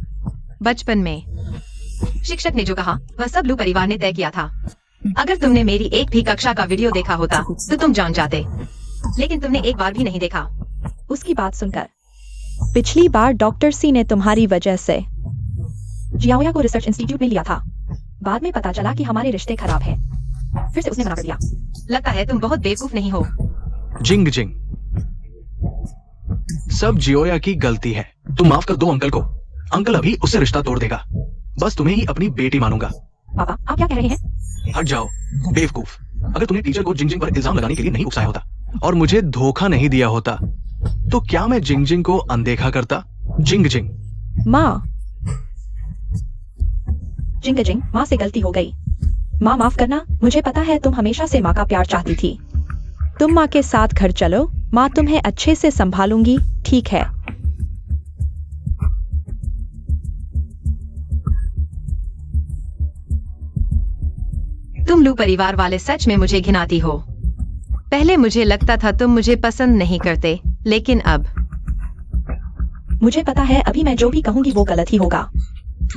बचपन में शिक्षक ने जो कहा वह सब लू परिवार ने तय किया था। अगर तुमने मेरी एक भी कक्षा का वीडियो देखा होता तो तुम जान जाते, लेकिन तुमने एक बार भी नहीं देखा। उसकी बात सुनकर पिछली बार डॉक्टर सी ने तुम्हारी वजह से जियाओया को रिसर्च इंस्टीट्यूट में लिया था। बाद में पता चला कि हमारे रिश्ते खराब हैं। फिर से उसने मना कर दिया। लगता है तुम बहुत बेवकूफ नहीं हो। जिंग जिंग, सब जियोया की गलती है। तुम माफ कर दो अंकल को। अंकल अभी उससे रिश्ता तोड़ देगा। बस तुम्हें ही अपनी बेटी मानूंगा। पापा, आप क्या कह रहे हैं? हट जाओ बेवकूफ। अगर तुमने टीचर को जिंग जिंग पर इल्जाम लगाने के लिए नहीं उकसाया होता और मुझे धोखा नहीं दिया होता तो क्या मैं जिंग जिंग को अनदेखा करता? जिंग जिंग, माँ। जिंग जिंग, माँ से गलती हो गई। माँ माफ करना, मुझे पता है तुम हमेशा से माँ का प्यार चाहती थी। तुम माँ के साथ घर चलो, माँ तुम्हें अच्छे से संभालूंगी, ठीक है? तुम लू परिवार वाले सच में मुझे घिनाती हो। पहले मुझे लगता था तुम मुझे पसंद नहीं करते, लेकिन अब मुझे पता है अभी मैं जो भी कहूंगी वो गलत ही होगा,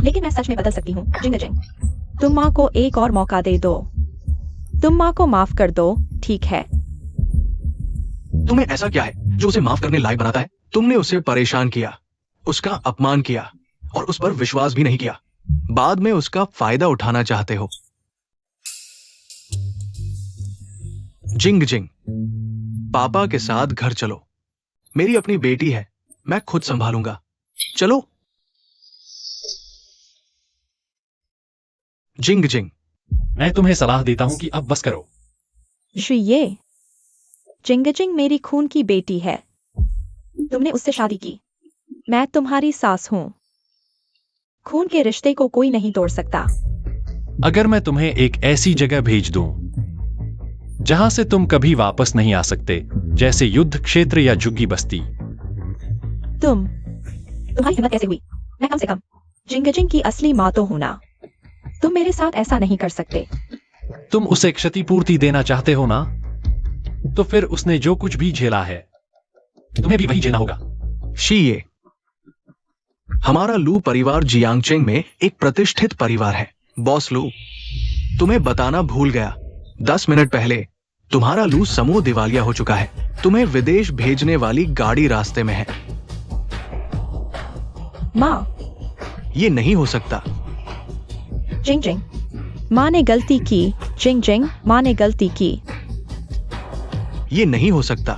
लेकिन मैं सच में बदल सकती हूँ। जिंग जिंग, तुम माँ को एक और मौका दे दो। तुम माँ को माफ कर दो, ठीक है? तुम्हें ऐसा क्या है जो उसे माफ करने लायक बनाता है? तुमने उसे परेशान किया, उसका अपमान किया और उस पर विश्वास भी नहीं किया। बाद में उसका फायदा उठाना चाहते हो। जिंग जिंग, पापा के साथ घर चलो। मेरी अपनी बेटी है, मैं खुद संभालूंगा। चलो। जिंग जिंग, मैं तुम्हें सलाह देता हूं कि अब बस करो। ये जिंग जिंग मेरी खून की बेटी है। तुमने उससे शादी की। मैं तुम्हारी सास हूं। खून के रिश्ते को कोई नहीं तोड़ सकता। अगर मैं तुम्हें एक ऐसी जगह भेज दूं जहां से तुम कभी वापस नहीं आ सकते, जैसे युद्ध क्षेत्र या झुग्गी बस्ती। तुम्हारी हिम्मत कैसे हुई? मैं कम से कम जिंग जिंग की असली माँ तो हूं ना। तुम मेरे साथ ऐसा नहीं कर सकते। तुम उसे क्षतिपूर्ति देना चाहते हो ना? तो फिर उसने जो कुछ भी झेला है तुम्हें भी वही झेलना होगा। ये हमारा लू परिवार जियांगचेंग में एक प्रतिष्ठित परिवार है। बॉस लू, तुम्हें बताना भूल गया, 10 मिनट पहले तुम्हारा लू समूह दिवालिया हो चुका है। तुम्हें विदेश भेजने वाली गाड़ी रास्ते में है। माँ। ये नहीं हो सकता। जिंग जिंग, माँ ने गलती की। जिंग जिंग, माँ ने गलती की। ये नहीं हो सकता।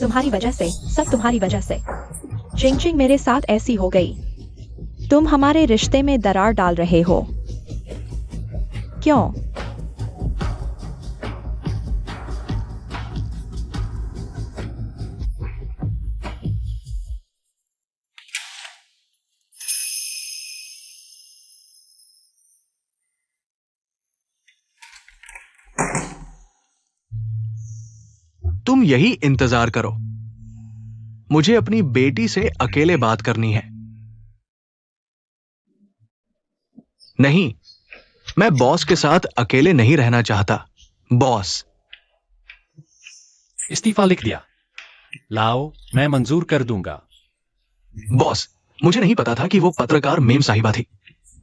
तुम्हारी वजह से, सब तुम्हारी वजह से। जिंग जिंग मेरे साथ ऐसी हो गई। तुम हमारे रिश्ते में दरार डाल रहे हो। क्यों? तुम यही इंतजार करो। मुझे अपनी बेटी से अकेले बात करनी है। नहीं, मैं बॉस के साथ अकेले नहीं रहना चाहता। बॉस। इस्तीफा लिख दिया। लाओ, मैं मंजूर कर दूंगा। बॉस, मुझे नहीं पता था कि वो पत्रकार मेम साहिबा थी।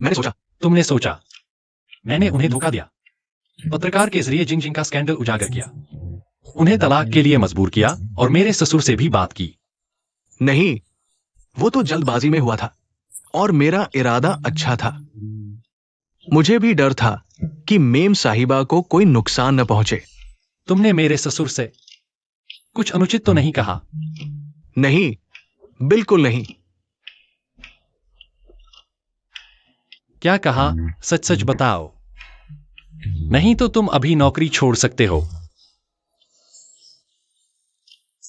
मैंने सोचा। तुमने सोचा? मैंने उन्हें धोखा दिया। पत्रकार के जरिए जिंग जिंग का स्कैंडल उजागर किया, उन्हें तलाक के लिए मजबूर किया और मेरे ससुर से भी बात की। नहीं, वो तो जल्दबाजी में हुआ था और मेरा इरादा अच्छा था। मुझे भी डर था कि मेम साहिबा को कोई नुकसान न पहुंचे। तुमने मेरे ससुर से कुछ अनुचित तो नहीं कहा? नहीं, बिल्कुल नहीं। क्या कहा? सच सच बताओ, नहीं तो तुम अभी नौकरी छोड़ सकते हो।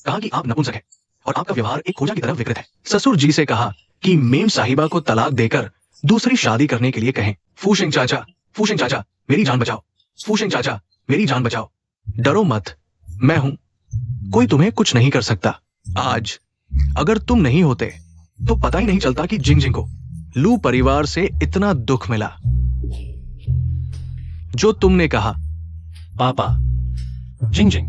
कहा कि आप नपुंसक हैं और आपका व्यवहार एक खोजा की तरफ विकृत है। ससुर जी से कहा कि मेम साहिबा को तलाक देकर दूसरी शादी करने के लिए कहें। फूशिंग चाचा, फूशिंग चाचा, मेरी जान बचाओ। फूशिंग चाचा, मेरी जान बचाओ। डरो मत, मैं हूं, कोई तुम्हें कुछ नहीं कर सकता। आज अगर तुम नहीं होते तो पता ही नहीं चलता कि जिंग जिंग को लू परिवार से इतना दुख मिला। जो तुमने कहा। पापा, जिंग जिंग,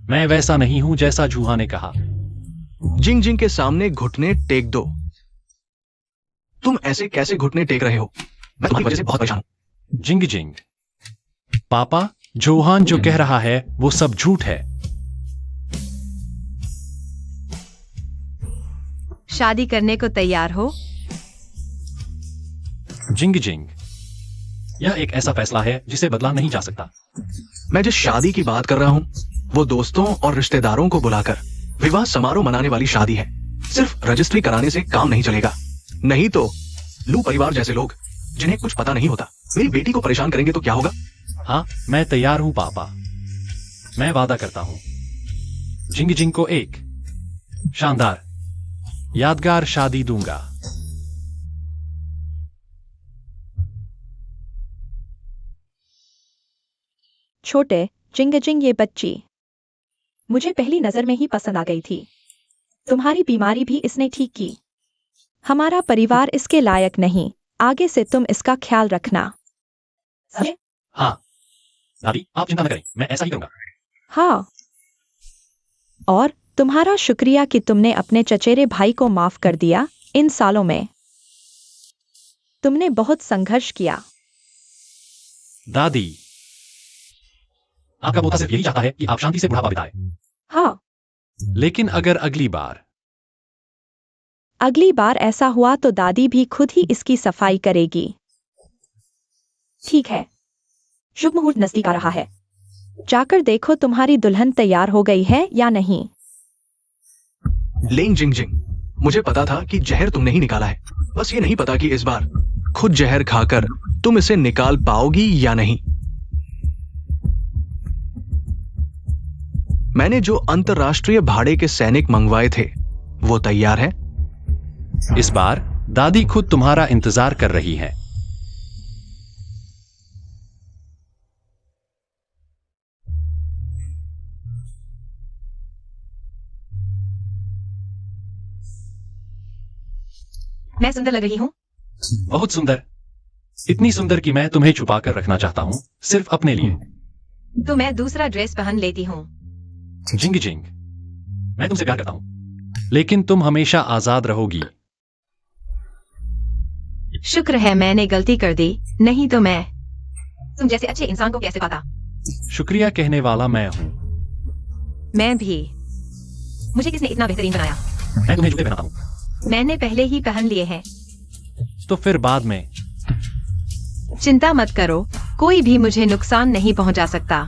मैं वैसा नहीं हूं जैसा जूहा ने कहा। जिंग जिंग के सामने घुटने टेक दो। तुम ऐसे कैसे घुटने टेक रहे हो? मैं तुम्हारी वजह से बहुत परेशान हूं। जिंग जिंग, पापा, जोहान जो कह रहा है वो सब झूठ है। शादी करने को तैयार हो? जिंग जिंग, यह एक ऐसा फैसला है जिसे बदला नहीं जा सकता। मैं जिस शादी की बात कर रहा हूं वो दोस्तों और रिश्तेदारों को बुलाकर विवाह समारोह मनाने वाली शादी है। सिर्फ रजिस्ट्री कराने से काम नहीं चलेगा। नहीं तो लू परिवार जैसे लोग जिन्हें कुछ पता नहीं होता मेरी बेटी को परेशान करेंगे तो क्या होगा? हाँ, मैं तैयार हूं पापा। मैं वादा करता हूं जिंग जिंग को एक शानदार यादगार शादी दूंगा। छोटे जिंग जिंग, ये बच्ची मुझे पहली नजर में ही पसंद आ गई थी। तुम्हारी बीमारी भी इसने ठीक की। हमारा परिवार इसके लायक नहीं। आगे से तुम इसका ख्याल रखना। हाँ दादी, आप चिंता न करें, मैं ऐसा ही करूंगा। हाँ, और तुम्हारा शुक्रिया कि तुमने अपने चचेरे भाई को माफ कर दिया। इन सालों में तुमने बहुत संघर्ष किया। दादी, आपका पोता सिर्फ यही चाहता है कि आप शांति से बुढ़ापा बिताएं। हाँ, लेकिन अगर अगली बार ऐसा हुआ तो दादी भी खुद ही इसकी सफाई करेगी। ठीक है, शुभ मुहूर्त नजदीक आ रहा है। जाकर देखो तुम्हारी दुल्हन तैयार हो गई है या नहीं। लेंग जिंग जिंग, मुझे पता था कि जहर तुमने ही निकाला है। बस ये नहीं पता कि इस बार खुद जहर खाकर तुम इसे निकाल पाओगी या नहीं। मैंने जो अंतरराष्ट्रीय भाड़े के सैनिक मंगवाए थे वो तैयार है। इस बार दादी खुद तुम्हारा इंतजार कर रही है। मैं सुंदर लग रही हूँ? बहुत सुंदर, इतनी सुंदर कि मैं तुम्हें छुपा कर रखना चाहता हूँ, सिर्फ अपने लिए। तो मैं दूसरा ड्रेस पहन लेती हूँ। जिंग जिंग, मैं तुमसे प्यार करता हूँ, लेकिन तुम हमेशा आजाद रहोगी। शुक्र है मैंने गलती कर दी, नहीं तो मैं तुम जैसे अच्छे इंसान को कैसे पाता। शुक्रिया कहने वाला मैं हूँ। मैं भी। मुझे किसने इतना बेहतरीन बनाया? मैं तुम्हें जूते पहनाता हूँ। मैंने पहले ही पहन लिए हैं। तो फिर बाद में। चिंता मत करो, कोई भी मुझे नुकसान नहीं पहुंचा सकता।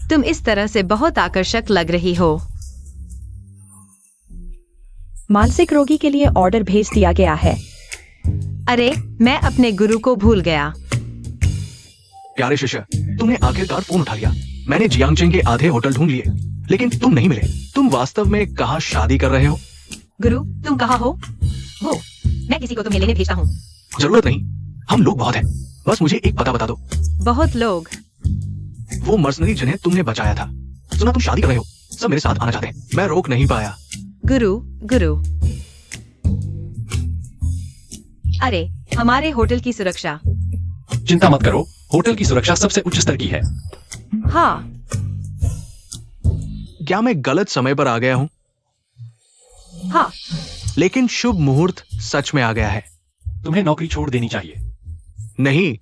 तुम इस तरह से बहुत आकर्षक लग रही हो। मानसिक रोगी के लिए ऑर्डर भेज दिया गया है। अरे, मैं अपने गुरु को भूल गया। प्यारे शिष्य, तुमने आखिरकार फोन उठा लिया। मैंने जियांगचेंग के आधे होटल ढूंढ लिए, लेकिन तुम नहीं मिले। तुम वास्तव में कहाँ शादी कर रहे हो? गुरु, तुम कहाँ हो? वो, मैं किसी को तुम्हें लेने भेजता हूँ। जरूरत नहीं, हम लोग बहुत हैं। बस मुझे एक पता बता दो। बहुत लोग? वो मर्सनरी जिन्हें तुमने बचाया था। सुना तुम शादी कर रहे हो, सब मेरे साथ आना चाहते हैं। मैं रोक नहीं पाया। गुरु, अरे, हमारे होटल की सुरक्षा। चिंता मत करो, होटल की सुरक्षा सबसे उच्च स्तर की है। हाँ, क्या मैं गलत समय पर आ गया हूँ? हाँ, लेकिन शुभ मुहूर्त सच में आ गया है। तुम्हें नौकरी छोड़ देनी चाहिए। नहीं,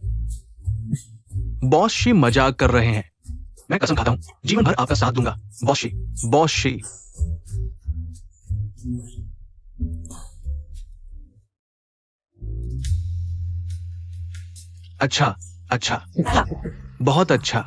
बॉस शी मजाक कर रहे हैं। मैं कसम खाता हूँ, जीवन भर आपका साथ दूंगा। Boss she. अच्छा, बहुत अच्छा।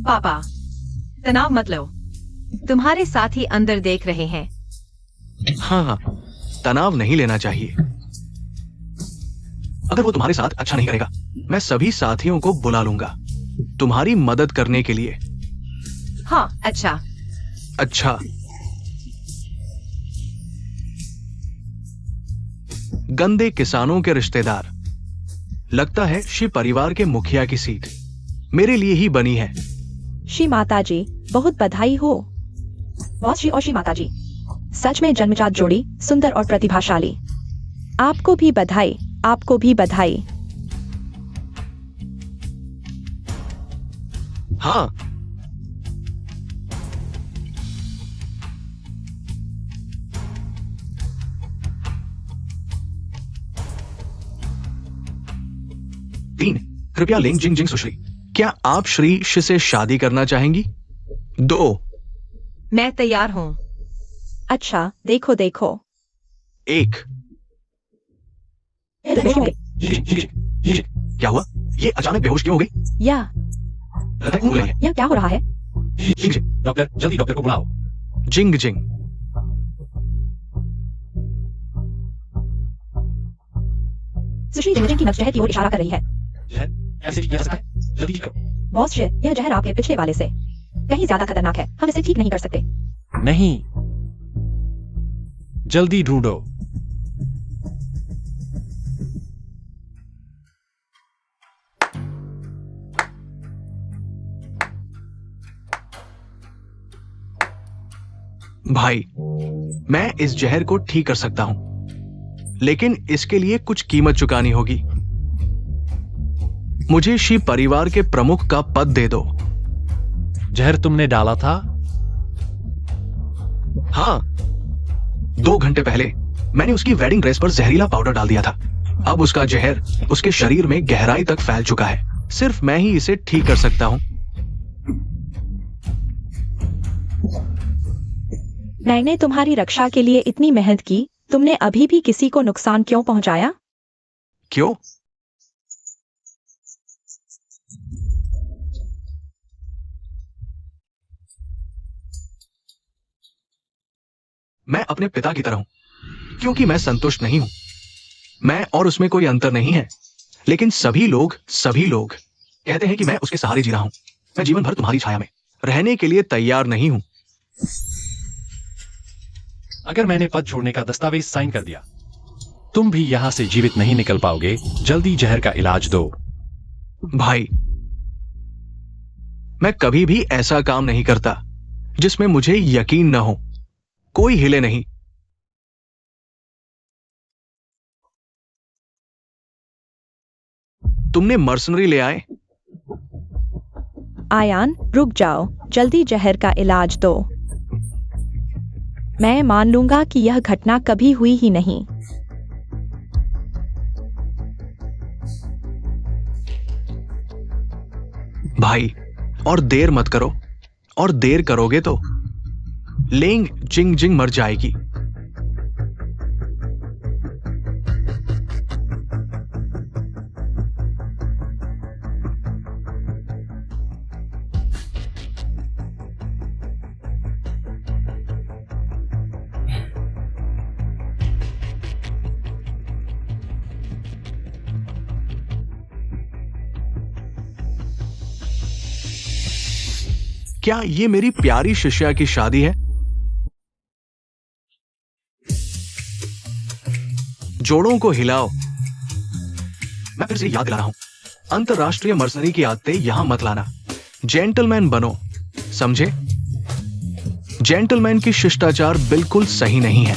पापा, तनाव मत लो। तुम्हारे साथी अंदर देख रहे हैं। हाँ, तनाव नहीं लेना चाहिए। अगर वो तुम्हारे साथ अच्छा नहीं करेगा, मैं सभी साथियों को बुला लूंगा तुम्हारी मदद करने के लिए। हाँ, अच्छा। गंदे किसानों के रिश्तेदार। लगता है शी परिवार के मुखिया की सीट मेरे लिए ही बनी है। शी माताजी, बहुत बधाई हो। बॉस शी और शी माताजी, सच में जन्मजात जोड़ी, सुंदर और प्रतिभाशाली। आपको भी बधाई, आपको भी बधाई। हाँ, तीन, कृपया लेंग जिंग जिंग सुश्री, क्या आप श्री शी से शादी करना चाहेंगी? 2, मैं तैयार हूँ। अच्छा, देखो 1। क्या हुआ? ये अचानक बेहोश क्यों हो गई? या हृदय फूल रही है। यह क्या हो रहा है? डॉक्टर, जल्दी डॉक्टर को बुलाओ। जिंग जिंग। सुश्री जिंग जिंग की नब्ज जहर की ओर इशारा कर रही है। जहर ऐसे किया जा सकता है? जल्दी ठीक करो। बॉस जी, यह जहर आपके पिछले वाले से कहीं ज्यादा खतरनाक है। हम इसे ठीक नहीं कर सकते। नहीं, जल्दी ढूंढो। भाई, मैं इस जहर को ठीक कर सकता हूं, लेकिन इसके लिए कुछ कीमत चुकानी होगी। मुझे शी परिवार के प्रमुख का पद दे दो। जहर तुमने डाला था? हाँ, 2 घंटे पहले मैंने उसकी वेडिंग ड्रेस पर जहरीला पाउडर डाल दिया था। अब उसका जहर उसके शरीर में गहराई तक फैल चुका है। सिर्फ मैं ही इसे ठीक कर सकता हूं। मैंने तुम्हारी रक्षा के लिए इतनी मेहनत की, तुमने अभी भी किसी को नुकसान क्यों पहुंचाया? क्यों? मैं अपने पिता की तरह हूं, क्योंकि मैं संतुष्ट नहीं हूं। मैं और उसमें कोई अंतर नहीं है, लेकिन सभी लोग कहते हैं कि मैं उसके सहारे जी रहा हूं। मैं जीवन भर तुम्हारी छाया में रहने के लिए तैयार नहीं हूं। अगर मैंने पद छोड़ने का दस्तावेज साइन कर दिया, तुम भी यहां से जीवित नहीं निकल पाओगे। जल्दी जहर का इलाज दो। भाई, मैं कभी भी ऐसा काम नहीं करता जिसमें मुझे यकीन न हो। कोई हिले नहीं। तुमने मर्सनरी ले आए? आयान, रुक जाओ। जल्दी जहर का इलाज दो। मैं मान लूंगा कि यह घटना कभी हुई ही नहीं। भाई, और देर मत करो। और देर करोगे तो लेंग जिंग जिंग मर जाएगी। क्या ये मेरी प्यारी शिष्या की शादी है? जोड़ों को हिलाओ। मैं फिर से याद दिला रहा हूं, अंतरराष्ट्रीय मर्सनरी की आदतें यहां मत लाना। जेंटलमैन बनो, समझे? जेंटलमैन की शिष्टाचार बिल्कुल सही नहीं है।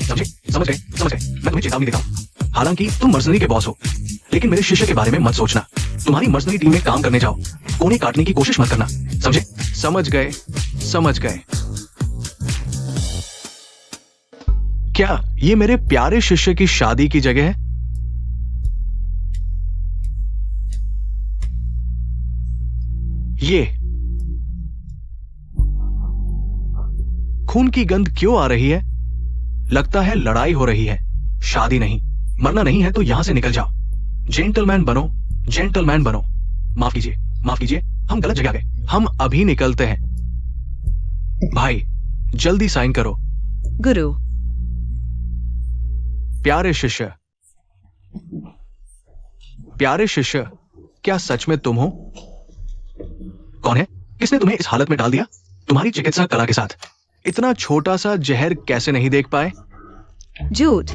समझे? समझ गए? मैं तुम्हें चेतावनी देता हूं। हालांकि तुम मर्सनरी के बॉस हो, लेकिन मेरे शिष्य के बारे में मत सोचना। तुम्हारी मर्सनरी टीम में काम करने जाओ, कोने काटने की कोशिश मत करना। समझे? समझ गए। क्या ये मेरे प्यारे शिष्य की शादी की जगह है? ये खून की गंध क्यों आ रही है? लगता है लड़ाई हो रही है, शादी नहीं। मरना नहीं है तो यहां से निकल जाओ। जेंटलमैन बनो। माफ कीजिए, हम गलत जगह गए। हम अभी निकलते हैं। भाई, जल्दी साइन करो। गुरु, प्यारे शिष्य, क्या सच में तुम हो? कौन है? किसने तुम्हें इस हालत में डाल दिया? तुम्हारी चिकित्सा कला के साथ इतना छोटा सा जहर कैसे नहीं देख पाए? झूठ।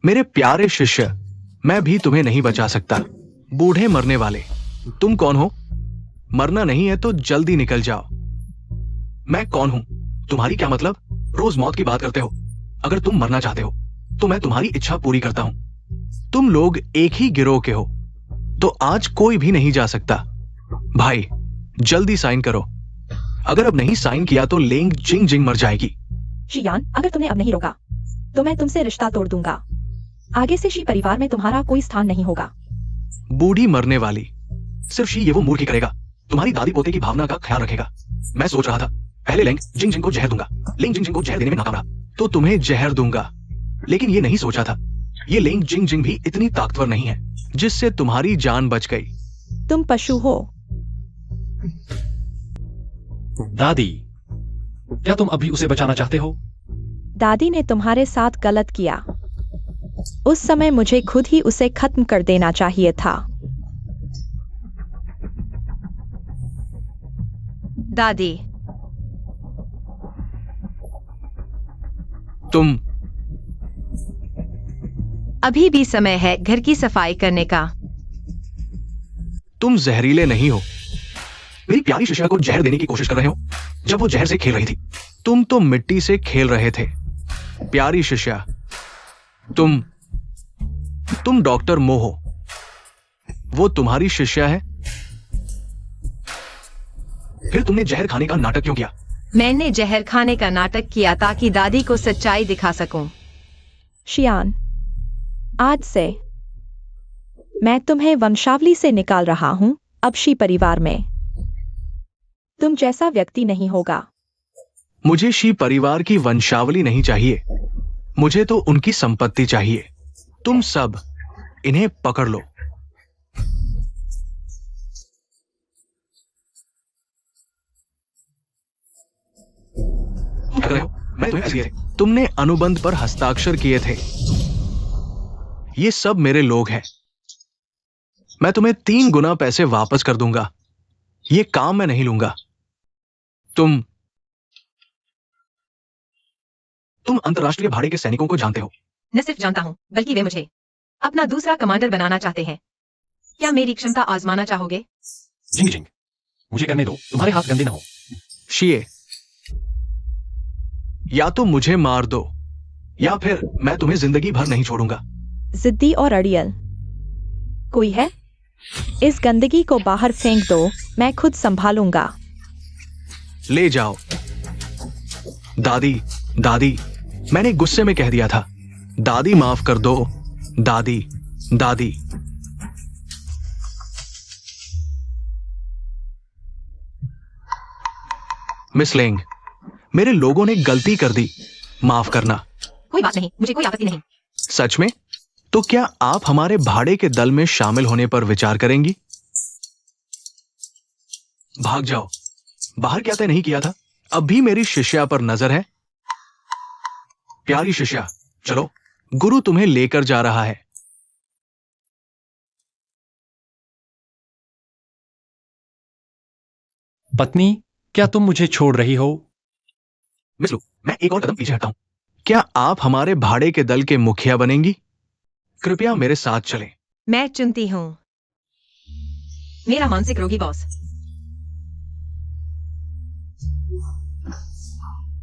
मेरे प्यारे शिष्य, मैं भी तुम्हें नहीं बचा सकता। बूढ़े मरने वाले, तुम कौन हो? मरना नहीं है तो जल्दी निकल जाओ। मैं कौन हूं? तुम्हारी क्या मतलब? रोज मौत की बात करते हो। अगर तुम मरना चाहते हो तो मैं तुम्हारी इच्छा पूरी करता हूं। तुम लोग एक ही गिरोह के हो, तो आज कोई भी नहीं जा सकता। भाई, जल्दी साइन करो। अगर अब नहीं साइन किया तो लेंग जिंग जिंग मर जाएगी। शियान, अगर तुमने अब नहीं रोका तो मैं तुमसे रिश्ता तोड़ दूंगा। आगे से शी परिवार में तुम्हारा कोई स्थान नहीं होगा। बूढ़ी मरने वाली, सिर्फ शी ये वो मूर्ख ही करेगा। तुम्हारी दादी पोते की भावना का ख्याल रखेगा। मैं सोच रहा था पहले लेंग जिंग जिंग को जहर दूंगा। लेंग जिंग जिंग को जहर देने में नाकाम रहा तो तुम्हें जहर दूंगा, लेकिन ये नहीं सोचा था ये लिंग जिंग जिंग भी इतनी ताकतवर नहीं है जिससे तुम्हारी जान बच गई। तुम पशु हो। दादी, क्या तुम अभी उसे बचाना चाहते हो? दादी ने तुम्हारे साथ गलत किया। उस समय मुझे खुद ही उसे खत्म कर देना चाहिए था। दादी, तुम अभी भी समय है घर की सफाई करने का। तुम जहरीले नहीं हो। मेरी प्यारी शिष्या को जहर देने की कोशिश कर रहे हो जब वो जहर से खेल रही थी। तुम तो मिट्टी से खेल रहे थे। प्यारी शिष्या, तुम डॉक्टर मो हो। वो तुम्हारी शिष्या है। फिर तुमने जहर खाने का नाटक क्यों किया? मैंने जहर खाने का नाटक किया ताकि दादी को सच्चाई दिखा सकूं। शियान, आज से मैं तुम्हें वंशावली से निकाल रहा हूं। अब शी परिवार में तुम जैसा व्यक्ति नहीं होगा। मुझे शी परिवार की वंशावली नहीं चाहिए। मुझे तो उनकी संपत्ति चाहिए। तुम सब इन्हें पकड़ लो। क्या कर रहे हो? मैं तुम्हें ऐसे किए थे। तुमने अनुबंध पर हस्ताक्षर किए थे। ये सब मेरे लोग हैं। मैं तुम्हें 3 गुना पैसे वापस कर दूंगा। ये काम मैं नहीं लूंगा। तुम अंतरराष्ट्रीय भाड़े के सैनिकों को जानते हो। न सिर्फ जानता हूं, बल्कि वे मुझे अपना दूसरा कमांडर बनाना चाहते हैं। क्या मेरी क्षमता आजमाना चाहोगे? जिंग जिंग, मुझे करने दो, तुम्हारे हाथ गंदे ना हो। शिए, या तो मुझे मार दो या फिर मैं तुम्हें जिंदगी भर नहीं छोड़ूंगा। जिद्दी और अड़ियल कोई है? इस गंदगी को बाहर फेंक दो, मैं खुद संभालूंगा। ले जाओ। दादी, दादी, मैंने गुस्से में कह दिया था। दादी माफ कर दो। दादी, दादी। मिस लेंग, मेरे लोगों ने गलती कर दी। माफ करना। कोई बात नहीं, मुझे कोई आपत्ति नहीं। सच में? तो क्या आप हमारे भाड़े के दल में शामिल होने पर विचार करेंगी? भाग जाओ। बाहर क्या तय नहीं किया था? अब भी मेरी शिष्या पर नजर है। प्यारी शिष्या, चलो, गुरु तुम्हें लेकर जा रहा है। पत्नी, क्या तुम मुझे छोड़ रही हो? मिस लू, मैं एक और कदम पीछे हटा हूं। क्या आप हमारे भाड़े के दल के मुखिया बनेंगी? कृपया मेरे साथ चलें। मैं चुनती हूं मेरा मानसिक रोगी बॉस।